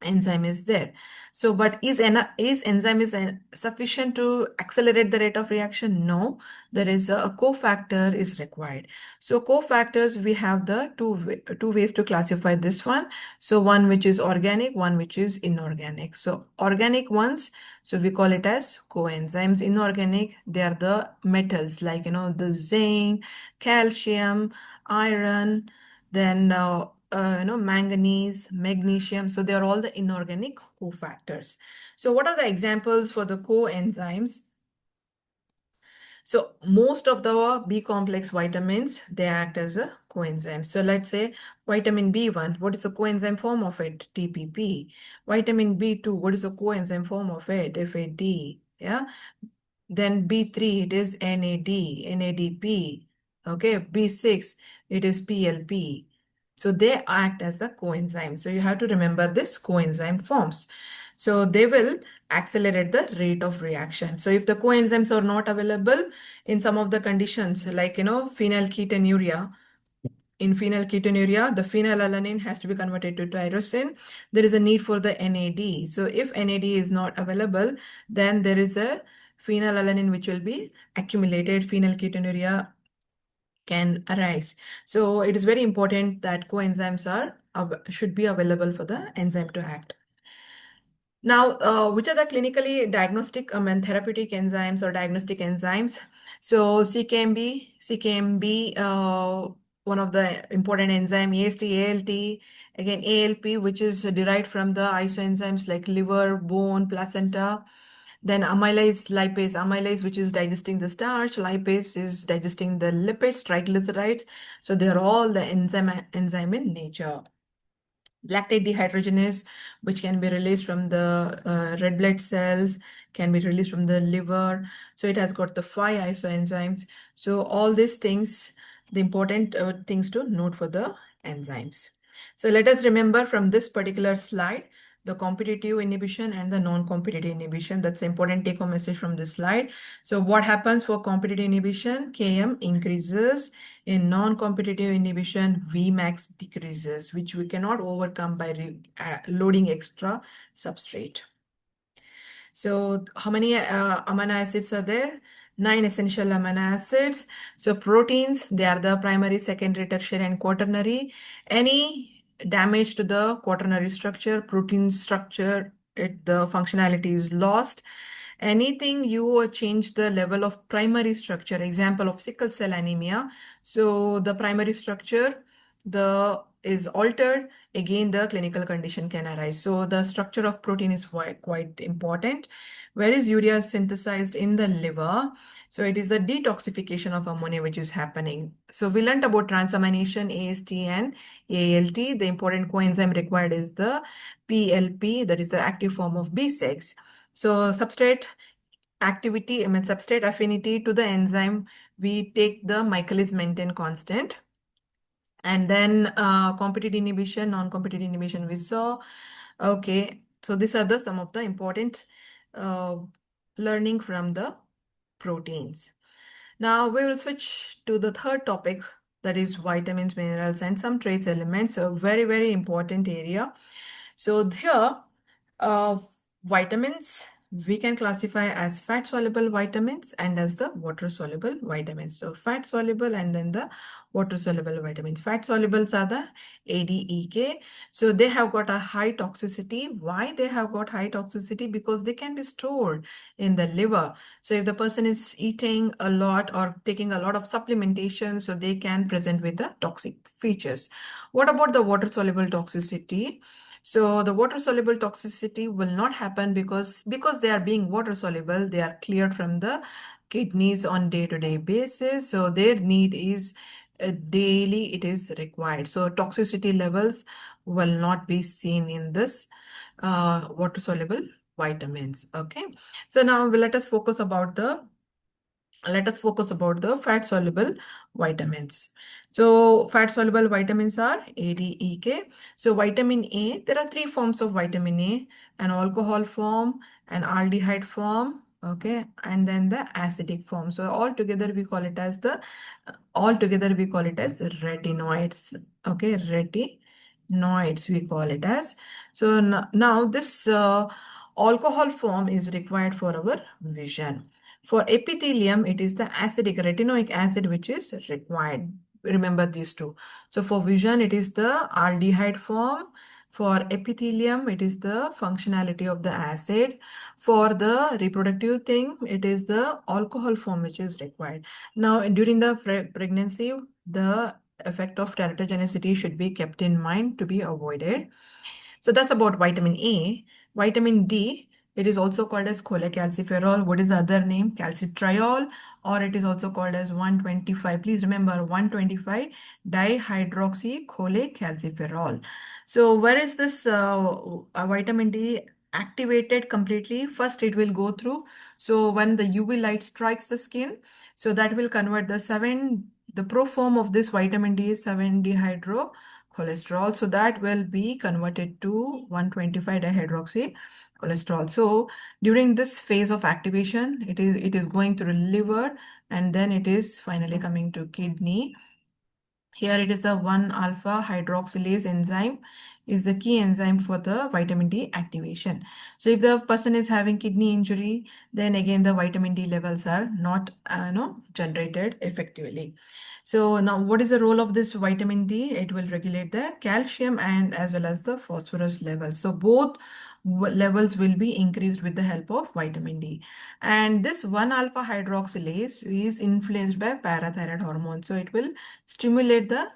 enzyme is there. So but is enzyme sufficient to accelerate the rate of reaction? No, there is a cofactor is required. So cofactors, we have the two ways to classify this one. So one which is organic, one which is inorganic. So organic ones, so we call it as coenzymes. Inorganic, they are the metals like the zinc, calcium, iron, then manganese, magnesium. So they are all the inorganic cofactors. So what are the examples for the coenzymes? So most of the B complex vitamins, they act as a coenzyme. So let's say vitamin B1, what is the coenzyme form of it? TPP. Vitamin B2, what is the coenzyme form of it? FAD. Yeah. Then B3, it is NAD, NADP. Okay. B6, it is PLP. So they act as the coenzyme. So you have to remember this coenzyme forms. So they will accelerate the rate of reaction. So if the coenzymes are not available in some of the conditions, like, phenylketonuria, in phenylketonuria, the phenylalanine has to be converted to tyrosine. There is a need for the NAD. So if NAD is not available, then there is a phenylalanine which will be accumulated. Phenylketonuria can arise. So it is very important that coenzymes should be available for the enzyme to act. Now, which are the clinically diagnostic and therapeutic enzymes or diagnostic enzymes? So CKMB, one of the important enzyme, AST, ALT, again ALP, which is derived from the isoenzymes like liver, bone, placenta. Then amylase, lipase, amylase, which is digesting the starch, lipase is digesting the lipids, triglycerides. So they're all the enzyme in nature. Lactate dehydrogenase, which can be released from the red blood cells, can be released from the liver. So it has got the 5 isoenzymes. So all these things, the important things to note for the enzymes. So let us remember from this particular slide, the competitive inhibition and the non-competitive inhibition. That's the important take-home message from this slide. So what happens for competitive inhibition? Km increases. In non-competitive inhibition, Vmax decreases, which we cannot overcome by loading extra substrate. So how many amino acids are there? 9 essential amino acids. So proteins, they are the primary, secondary, tertiary, and quaternary. Any damage to the quaternary structure, protein structure, the functionality is lost. Anything you change the level of primary structure, example of sickle cell anemia. So the primary structure, is altered, again the clinical condition can arise. So the structure of protein is quite important. Where is urea synthesized? In the liver. So it is the detoxification of ammonia which is happening. So we learned about transamination, AST and ALT. The important coenzyme required is the PLP, that is the active form of B6. So substrate activity, substrate affinity to the enzyme, we take the Michaelis-Menten constant. And then competitive inhibition, non-competitive inhibition we saw. Okay, so these are some of the important learning from the proteins. Now we will switch to the third topic, that is vitamins, minerals, and some trace elements. A very, very important area. So here, vitamins, we can classify as fat-soluble vitamins and as the water-soluble vitamins. So fat-soluble and then the water-soluble vitamins. Fat-solubles are the ADEK. So they have got a high toxicity. Why they have got high toxicity? Because they can be stored in the liver. So if the person is eating a lot or taking a lot of supplementation, so they can present with the toxic features. What about the water-soluble toxicity? So the water soluble toxicity will not happen because they are being water soluble, they are cleared from the kidneys on day-to-day basis. So their need is daily, it is required. So toxicity levels will not be seen in this water soluble vitamins. Okay. So now let us focus about the fat soluble vitamins. So fat soluble vitamins are A, D, E, K. So vitamin A, there are 3 forms of vitamin A: an alcohol form, an aldehyde form, okay, and then the acidic form. So all together we call it as retinoids. Okay, retinoids we call it as. So now this alcohol form is required for our vision. For epithelium, it is the acidic retinoic acid which is required. Remember these two. So for vision, it is the aldehyde form. For epithelium, it is the functionality of the acid. For the reproductive thing, it is the alcohol form which is required. Now, during the pregnancy, the effect of teratogenicity should be kept in mind to be avoided. So that's about vitamin A. Vitamin D, it is also called as cholecalciferol. What is the other name? Calcitriol, or it is also called as 125. Please remember 125 dihydroxycholecalciferol. So where is this vitamin D activated completely? First, it will go through. So when the UV light strikes the skin, so that will convert the pro form of this vitamin D is 7-dehydrocholesterol. So that will be converted to 125 dihydroxy cholesterol. So during this phase of activation, it is going through liver, and then it is finally coming to kidney. Here it is the 1-alpha hydroxylase enzyme is the key enzyme for the vitamin D activation. So if the person is having kidney injury, then again the vitamin D levels are not generated effectively. So now what is the role of this vitamin D? It will regulate the calcium and as well as the phosphorus levels. So both levels will be increased with the help of vitamin D. And this 1-alpha hydroxylase is influenced by parathyroid hormone. So it will stimulate the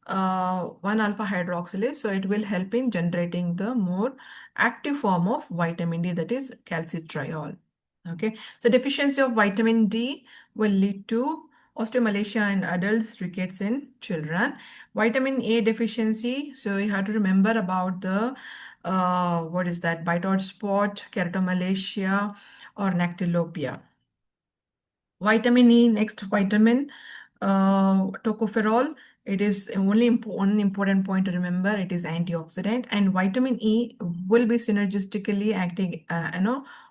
1-alpha hydroxylase. So it will help in generating the more active form of vitamin D, that is calcitriol. Okay, so deficiency of vitamin D will lead to osteomalacia in adults, rickets in children. Vitamin A deficiency, so you have to remember about the what is that, bitoid spot, keratomalacia, or nactylopia. Vitamin E, next vitamin, tocopherol. It is one important point to remember. It is antioxidant, and vitamin E will be synergistically acting,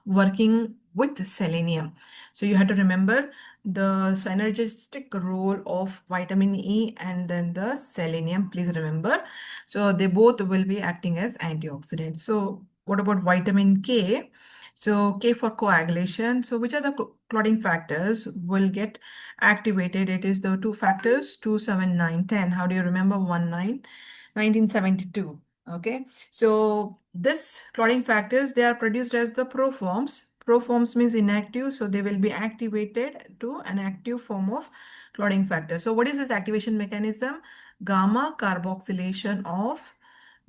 working with selenium. So you have to remember the synergistic role of vitamin E and then the selenium. Please remember. So they both will be acting as antioxidants. So what about vitamin K? So K for coagulation. So which are the clotting factors will get activated? It is the two factors, 2, 7, 9, 10. How do you remember 1972? Okay. So this clotting factors, they are produced as the proforms. Proforms means inactive. So they will be activated to an active form of clotting factor. So what is this activation mechanism? Gamma carboxylation of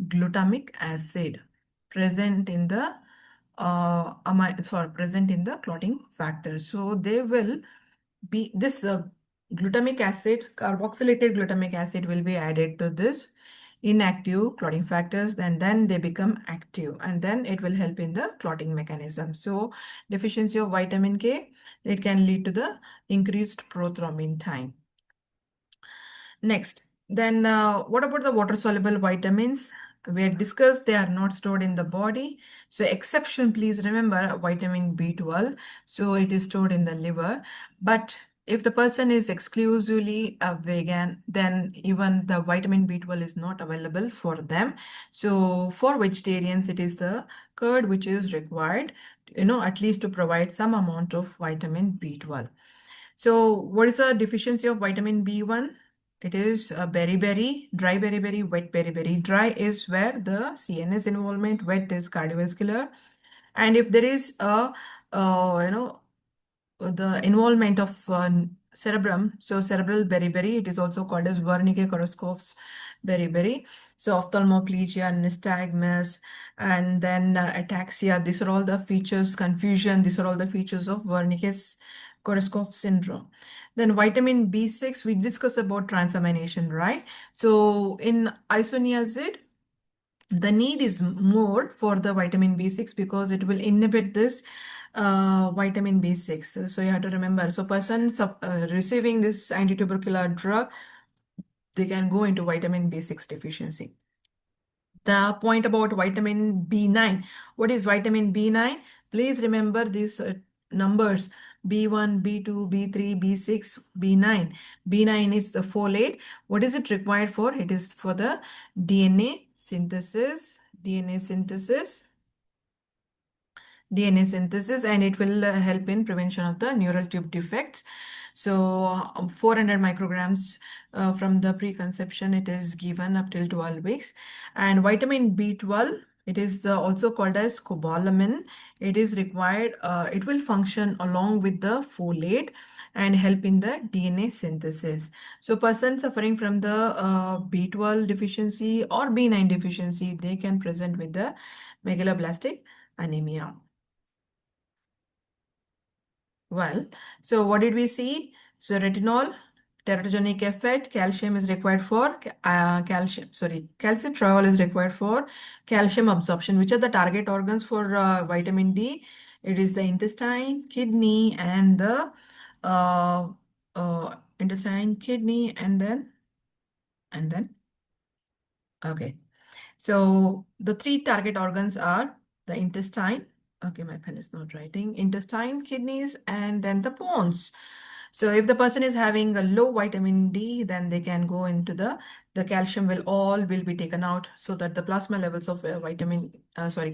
glutamic acid present in the present in the clotting factor. So they will be this glutamic acid, carboxylated glutamic acid will be added to this inactive clotting factors, and then they become active, and then it will help in the clotting mechanism. So deficiency of vitamin K, it can lead to the increased prothrombin time. Next, then what about the water-soluble vitamins? We had discussed they are not stored in the body. So exception, please remember vitamin B12. So it is stored in the liver. But if the person is exclusively a vegan, then even the vitamin B12 is not available for them. So for vegetarians, it is the curd which is required, at least to provide some amount of vitamin B12. So what is the deficiency of vitamin B1? It is beriberi, dry beriberi, wet beriberi. Dry is where the CNS involvement, wet is cardiovascular. And if there is the involvement of cerebrum, so cerebral beriberi, it is also called as Wernicke-Korsakoff's beriberi. So ophthalmoplegia, nystagmus, and then ataxia, these are all the features, confusion, these are all the features of Wernicke-Korsakoff syndrome. Then vitamin B6, we discussed about transamination, right? So in isoniazid, the need is more for the vitamin B6 because it will inhibit this vitamin B6. So you have to remember. So persons receiving this antitubercular drug, they can go into vitamin B6 deficiency. The point about vitamin B9. What is vitamin B9? Please remember these numbers: B1, B2, B3, B6, B9. B9 is the folate. What is it required for? It is for the DNA synthesis, and it will help in prevention of the neural tube defects. So 400 micrograms from the preconception, it is given up till 12 weeks. And vitamin B12, It is also called as cobalamin. It is required, it will function along with the folate and help in the DNA synthesis. So person suffering from the B12 deficiency or B9 deficiency, they can present with the megaloblastic anemia. Well, so what did we see? So retinol, teratogenic effect, calcium is required for calcitriol is required for calcium absorption. Which are the target organs for vitamin D? It is the intestine, kidney, and the uh, intestine, kidney, and then okay. So the three target organs are the intestine. Okay, my pen is not writing. Intestine, kidneys, and then the bones. So if the person is having a low vitamin D, then they can go into the calcium will be taken out so that the plasma levels of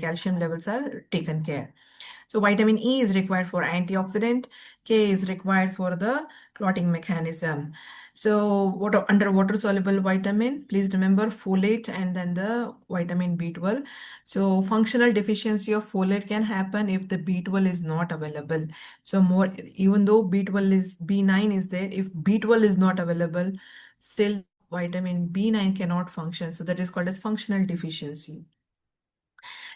calcium levels are taken care. So vitamin E is required for antioxidant. K is required for the clotting mechanism. So under water soluble vitamin, please remember folate and then the vitamin B12. So functional deficiency of folate can happen if the B12 is not available. So even though B9 is there, if B12 is not available, still vitamin B9 cannot function. So that is called as functional deficiency.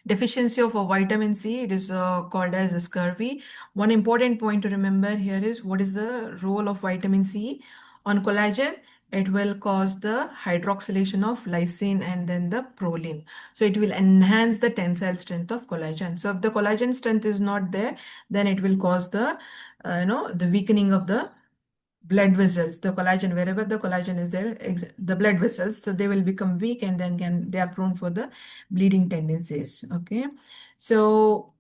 Deficiency of a vitamin C, it is called as scurvy. One important point to remember here is what is the role of vitamin C on collagen? It will cause the hydroxylation of lysine and then the proline. So it will enhance the tensile strength of collagen. So if the collagen strength is not there, then it will cause the weakening of the blood vessels, the collagen, wherever the collagen is there, the blood vessels, so they will become weak and then they are prone for the bleeding tendencies. Okay, so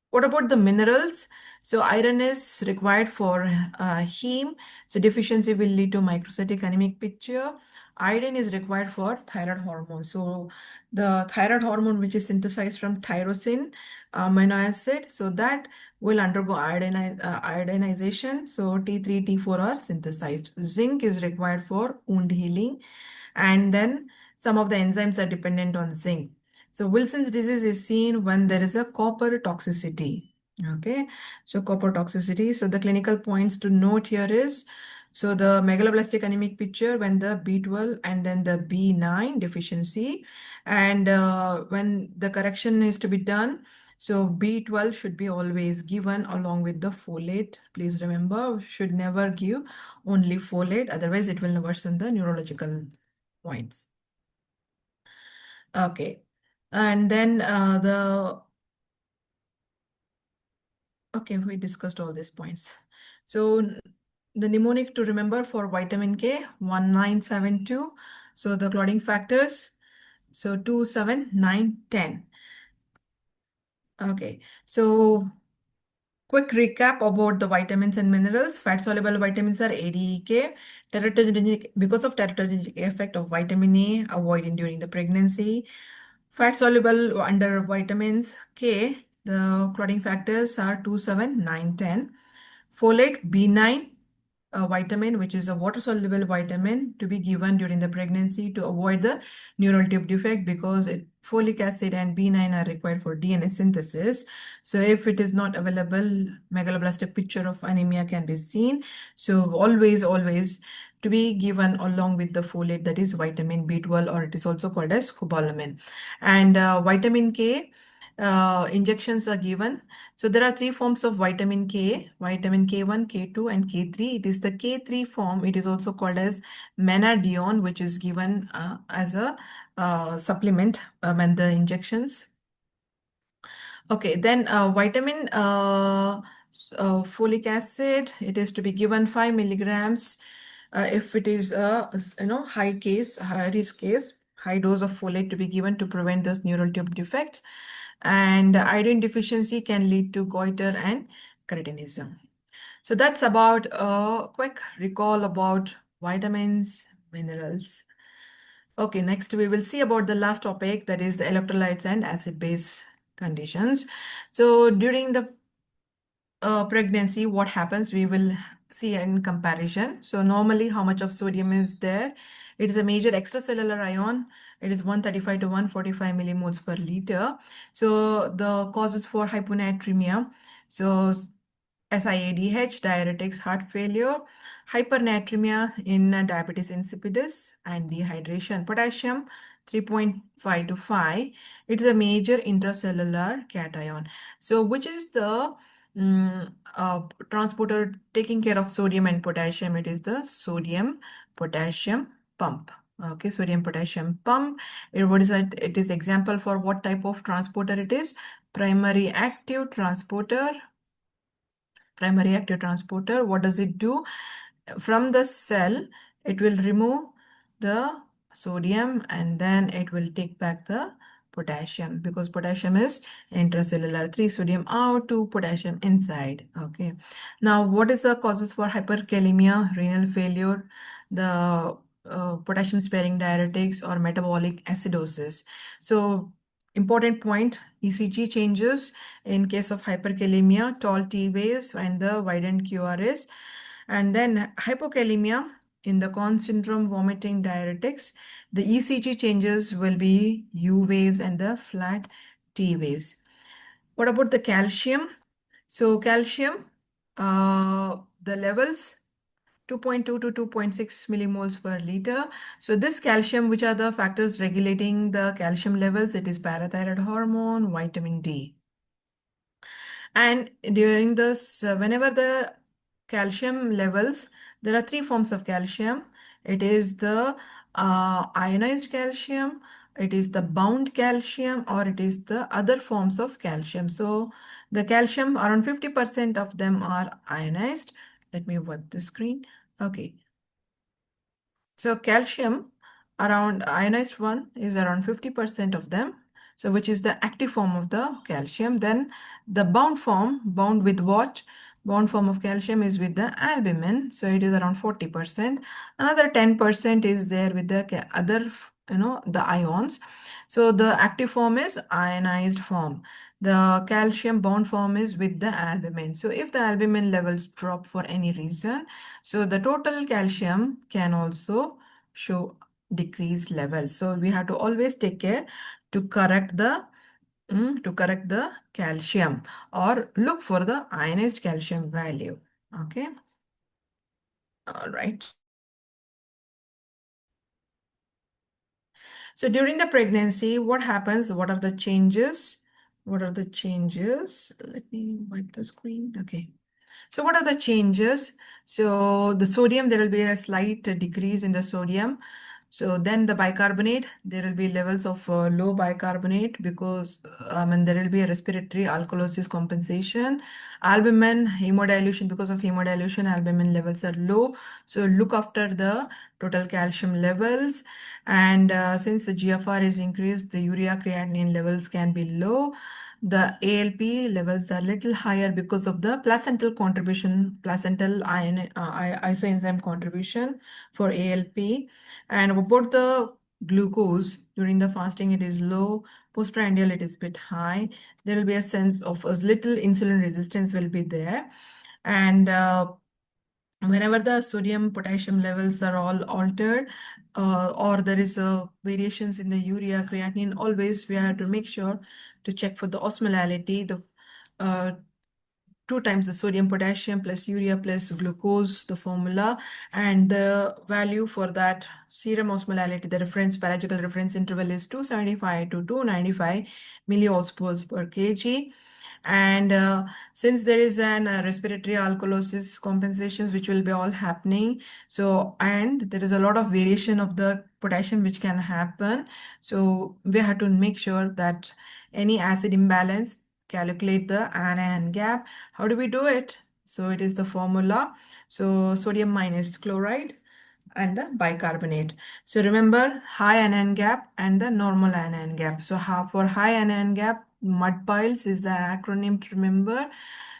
what about the minerals? So iron is required for heme. So deficiency will lead to microcytic anemic picture. Iodine is required for thyroid hormone. So the thyroid hormone, which is synthesized from tyrosine amino acid, so that will undergo iodinization. So T3, T4 are synthesized. Zinc is required for wound healing. And then some of the enzymes are dependent on zinc. So Wilson's disease is seen when there is a copper toxicity. Okay, so copper toxicity. So the clinical points to note here is, so the megaloblastic anemic picture when the B12 and then the B9 deficiency, and when the correction is to be done, so B12 should be always given along with the folate. Please remember, should never give only folate, otherwise it will worsen the neurological points. Okay. And then okay, we discussed all these points. So the mnemonic to remember for vitamin K, 1972. So the clotting factors, so 2, 7, 9, 10. Okay, so quick recap about the vitamins and minerals. Fat-soluble vitamins are A, D, E, K. Teratogenic, because of teratogenic effect of vitamin A, avoiding during the pregnancy. Fat-soluble under vitamins K, the clotting factors are 2, 7, 9, 10. Folate, B9, a vitamin, which is a water-soluble vitamin to be given during the pregnancy to avoid the neural tube defect, because folic acid and B9 are required for DNA synthesis. So if it is not available, megaloblastic picture of anemia can be seen. So always to be given along with the folate, that is vitamin B12, or it is also called as cobalamin. And vitamin K, injections are given. So there are three forms of vitamin K, vitamin K1, K2, and K3. It is the K3 form. It is also called as Menadion, which is given as a supplement when the injections. Okay, then vitamin folic acid, it is to be given 5 milligrams if it is a high risk case, high dose of folate to be given to prevent those neural tube defects. And iodine deficiency can lead to goiter and cretinism. So that's about a quick recall about vitamins, minerals. Okay, next we will see about the last topic, that is the electrolytes and acid-base conditions. So during the pregnancy, what happens, we will see in comparison. So normally how much of sodium is there? It is a major extracellular ion. It is 135 to 145 millimoles per liter. So the causes for hyponatremia. So SIADH, diuretics, heart failure, hypernatremia in diabetes insipidus, and dehydration. Potassium 3.5 to 5. It is a major intracellular cation. So which is the transporter taking care of sodium and potassium? It is the sodium potassium pump. Okay, sodium potassium pump. What is that? It is example for what type of transporter it is? Primary active transporter. Primary active transporter. What does it do? From the cell, it will remove the sodium and then it will take back the potassium, because potassium is intracellular. 3 sodium out, 2 potassium inside. Okay. Now, what is the causes for hyperkalemia, renal failure, the potassium sparing diuretics, or metabolic acidosis? So important point, ECG changes in case of hyperkalemia, tall T waves and the widened QRS. And then hypokalemia in the Conn syndrome, vomiting, diuretics, the ECG changes will be U waves and the flat T waves. What about the calcium? So calcium, the levels 2.2 to 2.6 millimoles per liter. So this calcium, which are the factors regulating the calcium levels? It is parathyroid hormone, vitamin D. And during this, whenever the calcium levels, there are 3 forms of calcium. It is the ionized calcium, it is the bound calcium, or it is the other forms of calcium. So the calcium, around 50% of them are ionized. Let me wipe the screen. Okay. So calcium, around ionized one is around 50% of them. So which is the active form of the calcium. Then the bound form, bound with what? Bound form of calcium is with the albumin. So it is around 40%. Another 10% is there with the other, the ions. So the active form is ionized form. The calcium bound form is with the albumin. So if the albumin levels drop for any reason, so the total calcium can also show decreased levels. So we have to always take care to correct the calcium, or look for the ionized calcium value. Okay. All right. So during the pregnancy, what happens? What are the changes? What are the changes? Let me wipe the screen. Okay. So what are the changes? So the sodium, there will be a slight decrease in the sodium. So then the bicarbonate, there will be levels of low bicarbonate, because there will be a respiratory alkalosis compensation. Albumin, hemodilution, because of hemodilution, albumin levels are low. So look after the total calcium levels. And since the GFR is increased, the urea creatinine levels can be low. The ALP levels are little higher because of the placental contribution, placental isoenzyme contribution for ALP. And about the glucose, during the fasting it is low, postprandial it is bit high. There will be a sense of a little insulin resistance will be there. And whenever the sodium potassium levels are all altered, or there is variations in the urea creatinine, always we have to make sure to check for the osmolality, the 2 times the sodium potassium plus urea plus glucose, the formula, and the value for that serum osmolality, the reference biological reference interval is 275 to 295 milliosmoles per kg. And since there is an respiratory alkalosis compensations which will be all happening, so and there is a lot of variation of the potassium which can happen, so we have to make sure that any acid imbalance, calculate the anion gap. How do we do it? So it is the formula. So sodium minus chloride and the bicarbonate. So remember, high anion gap and the normal anion gap. So for high anion gap, mud piles is the acronym to remember.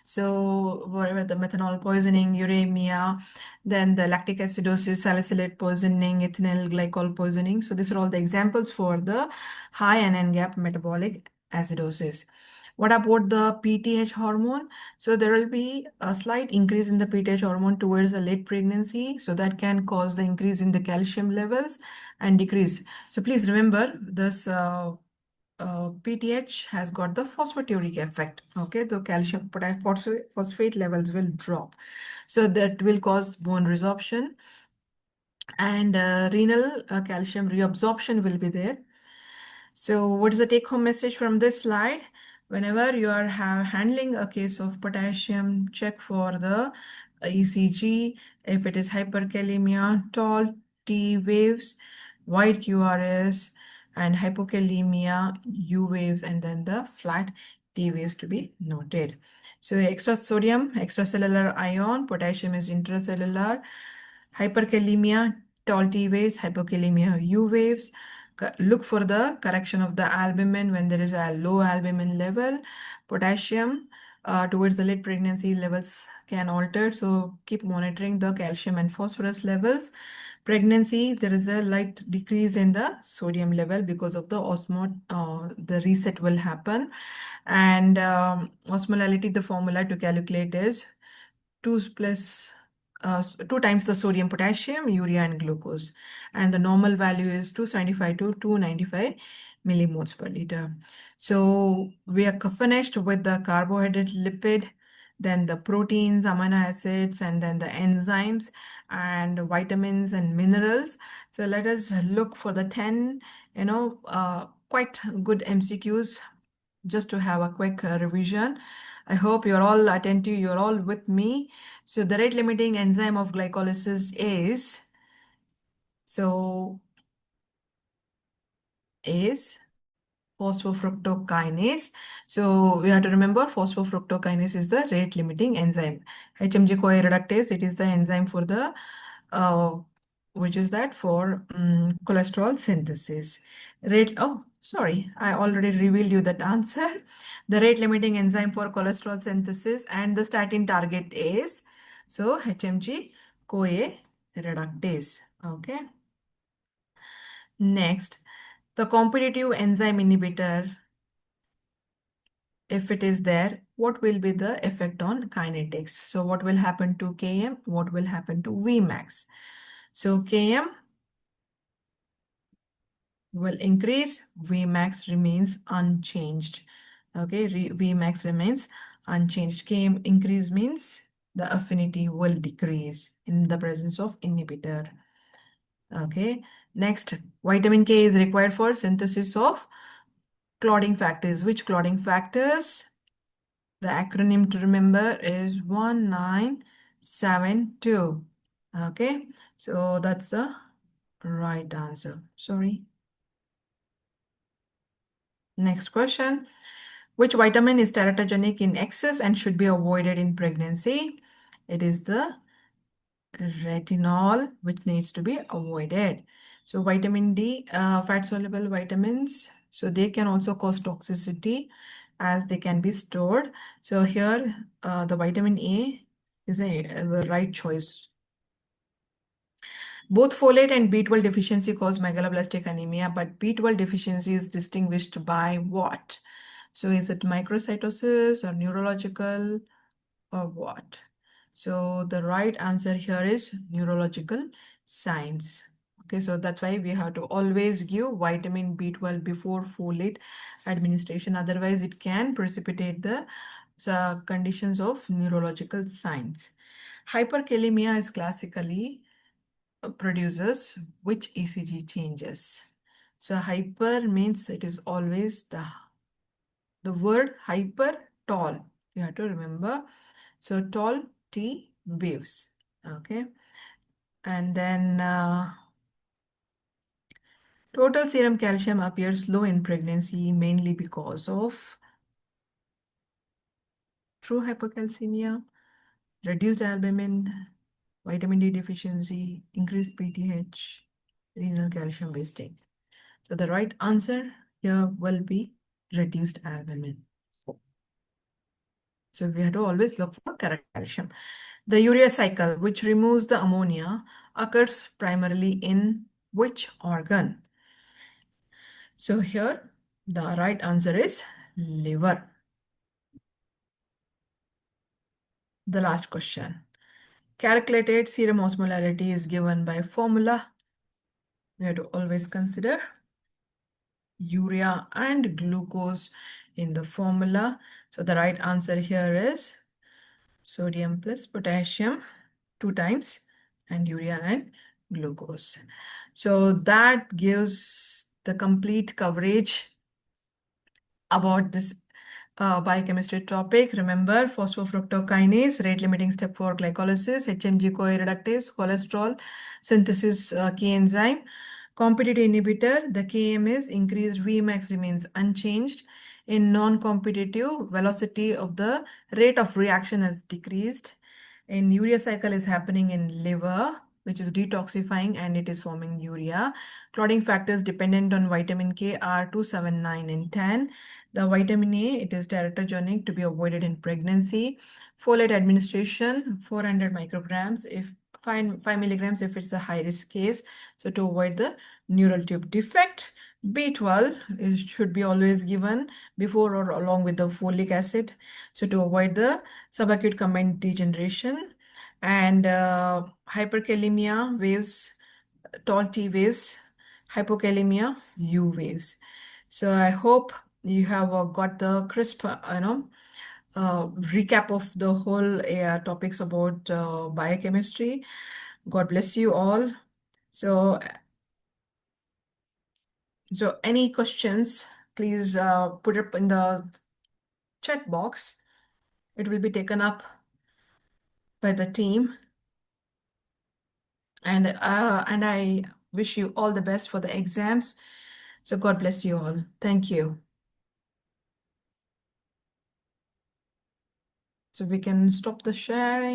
So whatever the methanol poisoning, uremia, then the lactic acidosis, salicylate poisoning, ethynyl glycol poisoning. So these are all the examples for the high anion gap metabolic acidosis. What about the PTH hormone? So there will be a slight increase in the PTH hormone towards the late pregnancy. So that can cause the increase in the calcium levels and decrease. So please remember this PTH has got the phosphaturic effect. Okay, the calcium phosphate levels will drop. So that will cause bone resorption and renal calcium reabsorption will be there. So what is the take-home message from this slide? Whenever you are handling a case of potassium, check for the ECG. If it is hyperkalemia, tall T waves, wide QRS, and hypokalemia, U waves, and then the flat T waves to be noted. So extra sodium, extracellular ion, potassium is intracellular, hyperkalemia, tall T waves, hypokalemia, U waves. Look for the correction of the albumin when there is a low albumin level. Potassium towards the late pregnancy levels can alter, so keep monitoring the calcium and phosphorus levels. Pregnancy, there is a light decrease in the sodium level because of the the reset will happen. And osmolality, the formula to calculate is 2 times the sodium, potassium, urea, and glucose. And the normal value is 275 to 295 millimoles per liter. So we are finished with the carbohydrate, lipid, then the proteins, amino acids, and then the enzymes and vitamins and minerals. So let us look for the 10, quite good MCQs just to have a quick revision. I hope you're all attentive, you're all with me. So the rate limiting enzyme of glycolysis is phosphofructokinase. So we have to remember phosphofructokinase is the rate limiting enzyme. HMG-CoA reductase, it is the enzyme for the which is that for cholesterol synthesis. Sorry, I already revealed you that answer. The rate limiting enzyme for cholesterol synthesis and the statin target is HMG-CoA reductase. Okay. Next, the competitive enzyme inhibitor, if it is there, what will be the effect on kinetics? So what will happen to Km? What will happen to Vmax? So Km will increase, Vmax remains unchanged. Okay, Vmax remains unchanged. Km increase means the affinity will decrease in the presence of inhibitor. Okay, next, vitamin K is required for synthesis of clotting factors. Which clotting factors? The acronym to remember is 1972. Okay, so that's the right answer. Sorry. Next question. Which vitamin is teratogenic in excess and should be avoided in pregnancy? It is the retinol, which needs to be avoided. So vitamin D, fat-soluble vitamins, so they can also cause toxicity as they can be stored. So here, the vitamin A is a right choice. Both folate and B12 deficiency cause megaloblastic anemia, but B12 deficiency is distinguished by what? So is it microcytosis or neurological or what? So the right answer here is neurological signs. Okay, so that's why we have to always give vitamin B12 before folate administration. Otherwise, it can precipitate the conditions of neurological signs. Hyperkalemia is classically produces which ECG changes. So hyper means it is always the word hyper tall. You have to remember. So tall T waves. Okay. And then total serum calcium appears low in pregnancy mainly because of true hypocalcemia, reduced albumin, vitamin D deficiency, increased PTH, renal calcium wasting. So the right answer here will be reduced albumin. So we have to always look for correct calcium. The urea cycle, which removes the ammonia, occurs primarily in which organ? So here the right answer is liver. the last question. Calculated serum osmolality is given by formula. We have to always consider urea and glucose in the formula. So the right answer here is sodium plus potassium 2 times and urea and glucose. So that gives the complete coverage about this biochemistry topic. Remember, phosphofructokinase, rate limiting step for glycolysis, HMG-CoA reductase, cholesterol synthesis key enzyme, competitive inhibitor. The Km is increased, Vmax remains unchanged. In non-competitive, velocity of the rate of reaction has decreased. In urea cycle is happening in liver, which is detoxifying and it is forming urea. Clotting factors dependent on vitamin K are 2, 7, 9, and 10. The vitamin A, it is teratogenic to be avoided in pregnancy. Folate administration, 400 micrograms if 5 milligrams if it's a high risk case. So to avoid the neural tube defect. B12 should be always given before or along with the folic acid. So to avoid the subacute combined degeneration. And hyperkalemia waves, tall T waves, hypokalemia U waves. So I hope you have got the crisp, recap of the whole topics about biochemistry. God bless you all. So any questions, please put it in the chat box. It will be taken up by the team. And I wish you all the best for the exams. So God bless you all. Thank you. So we can stop the sharing.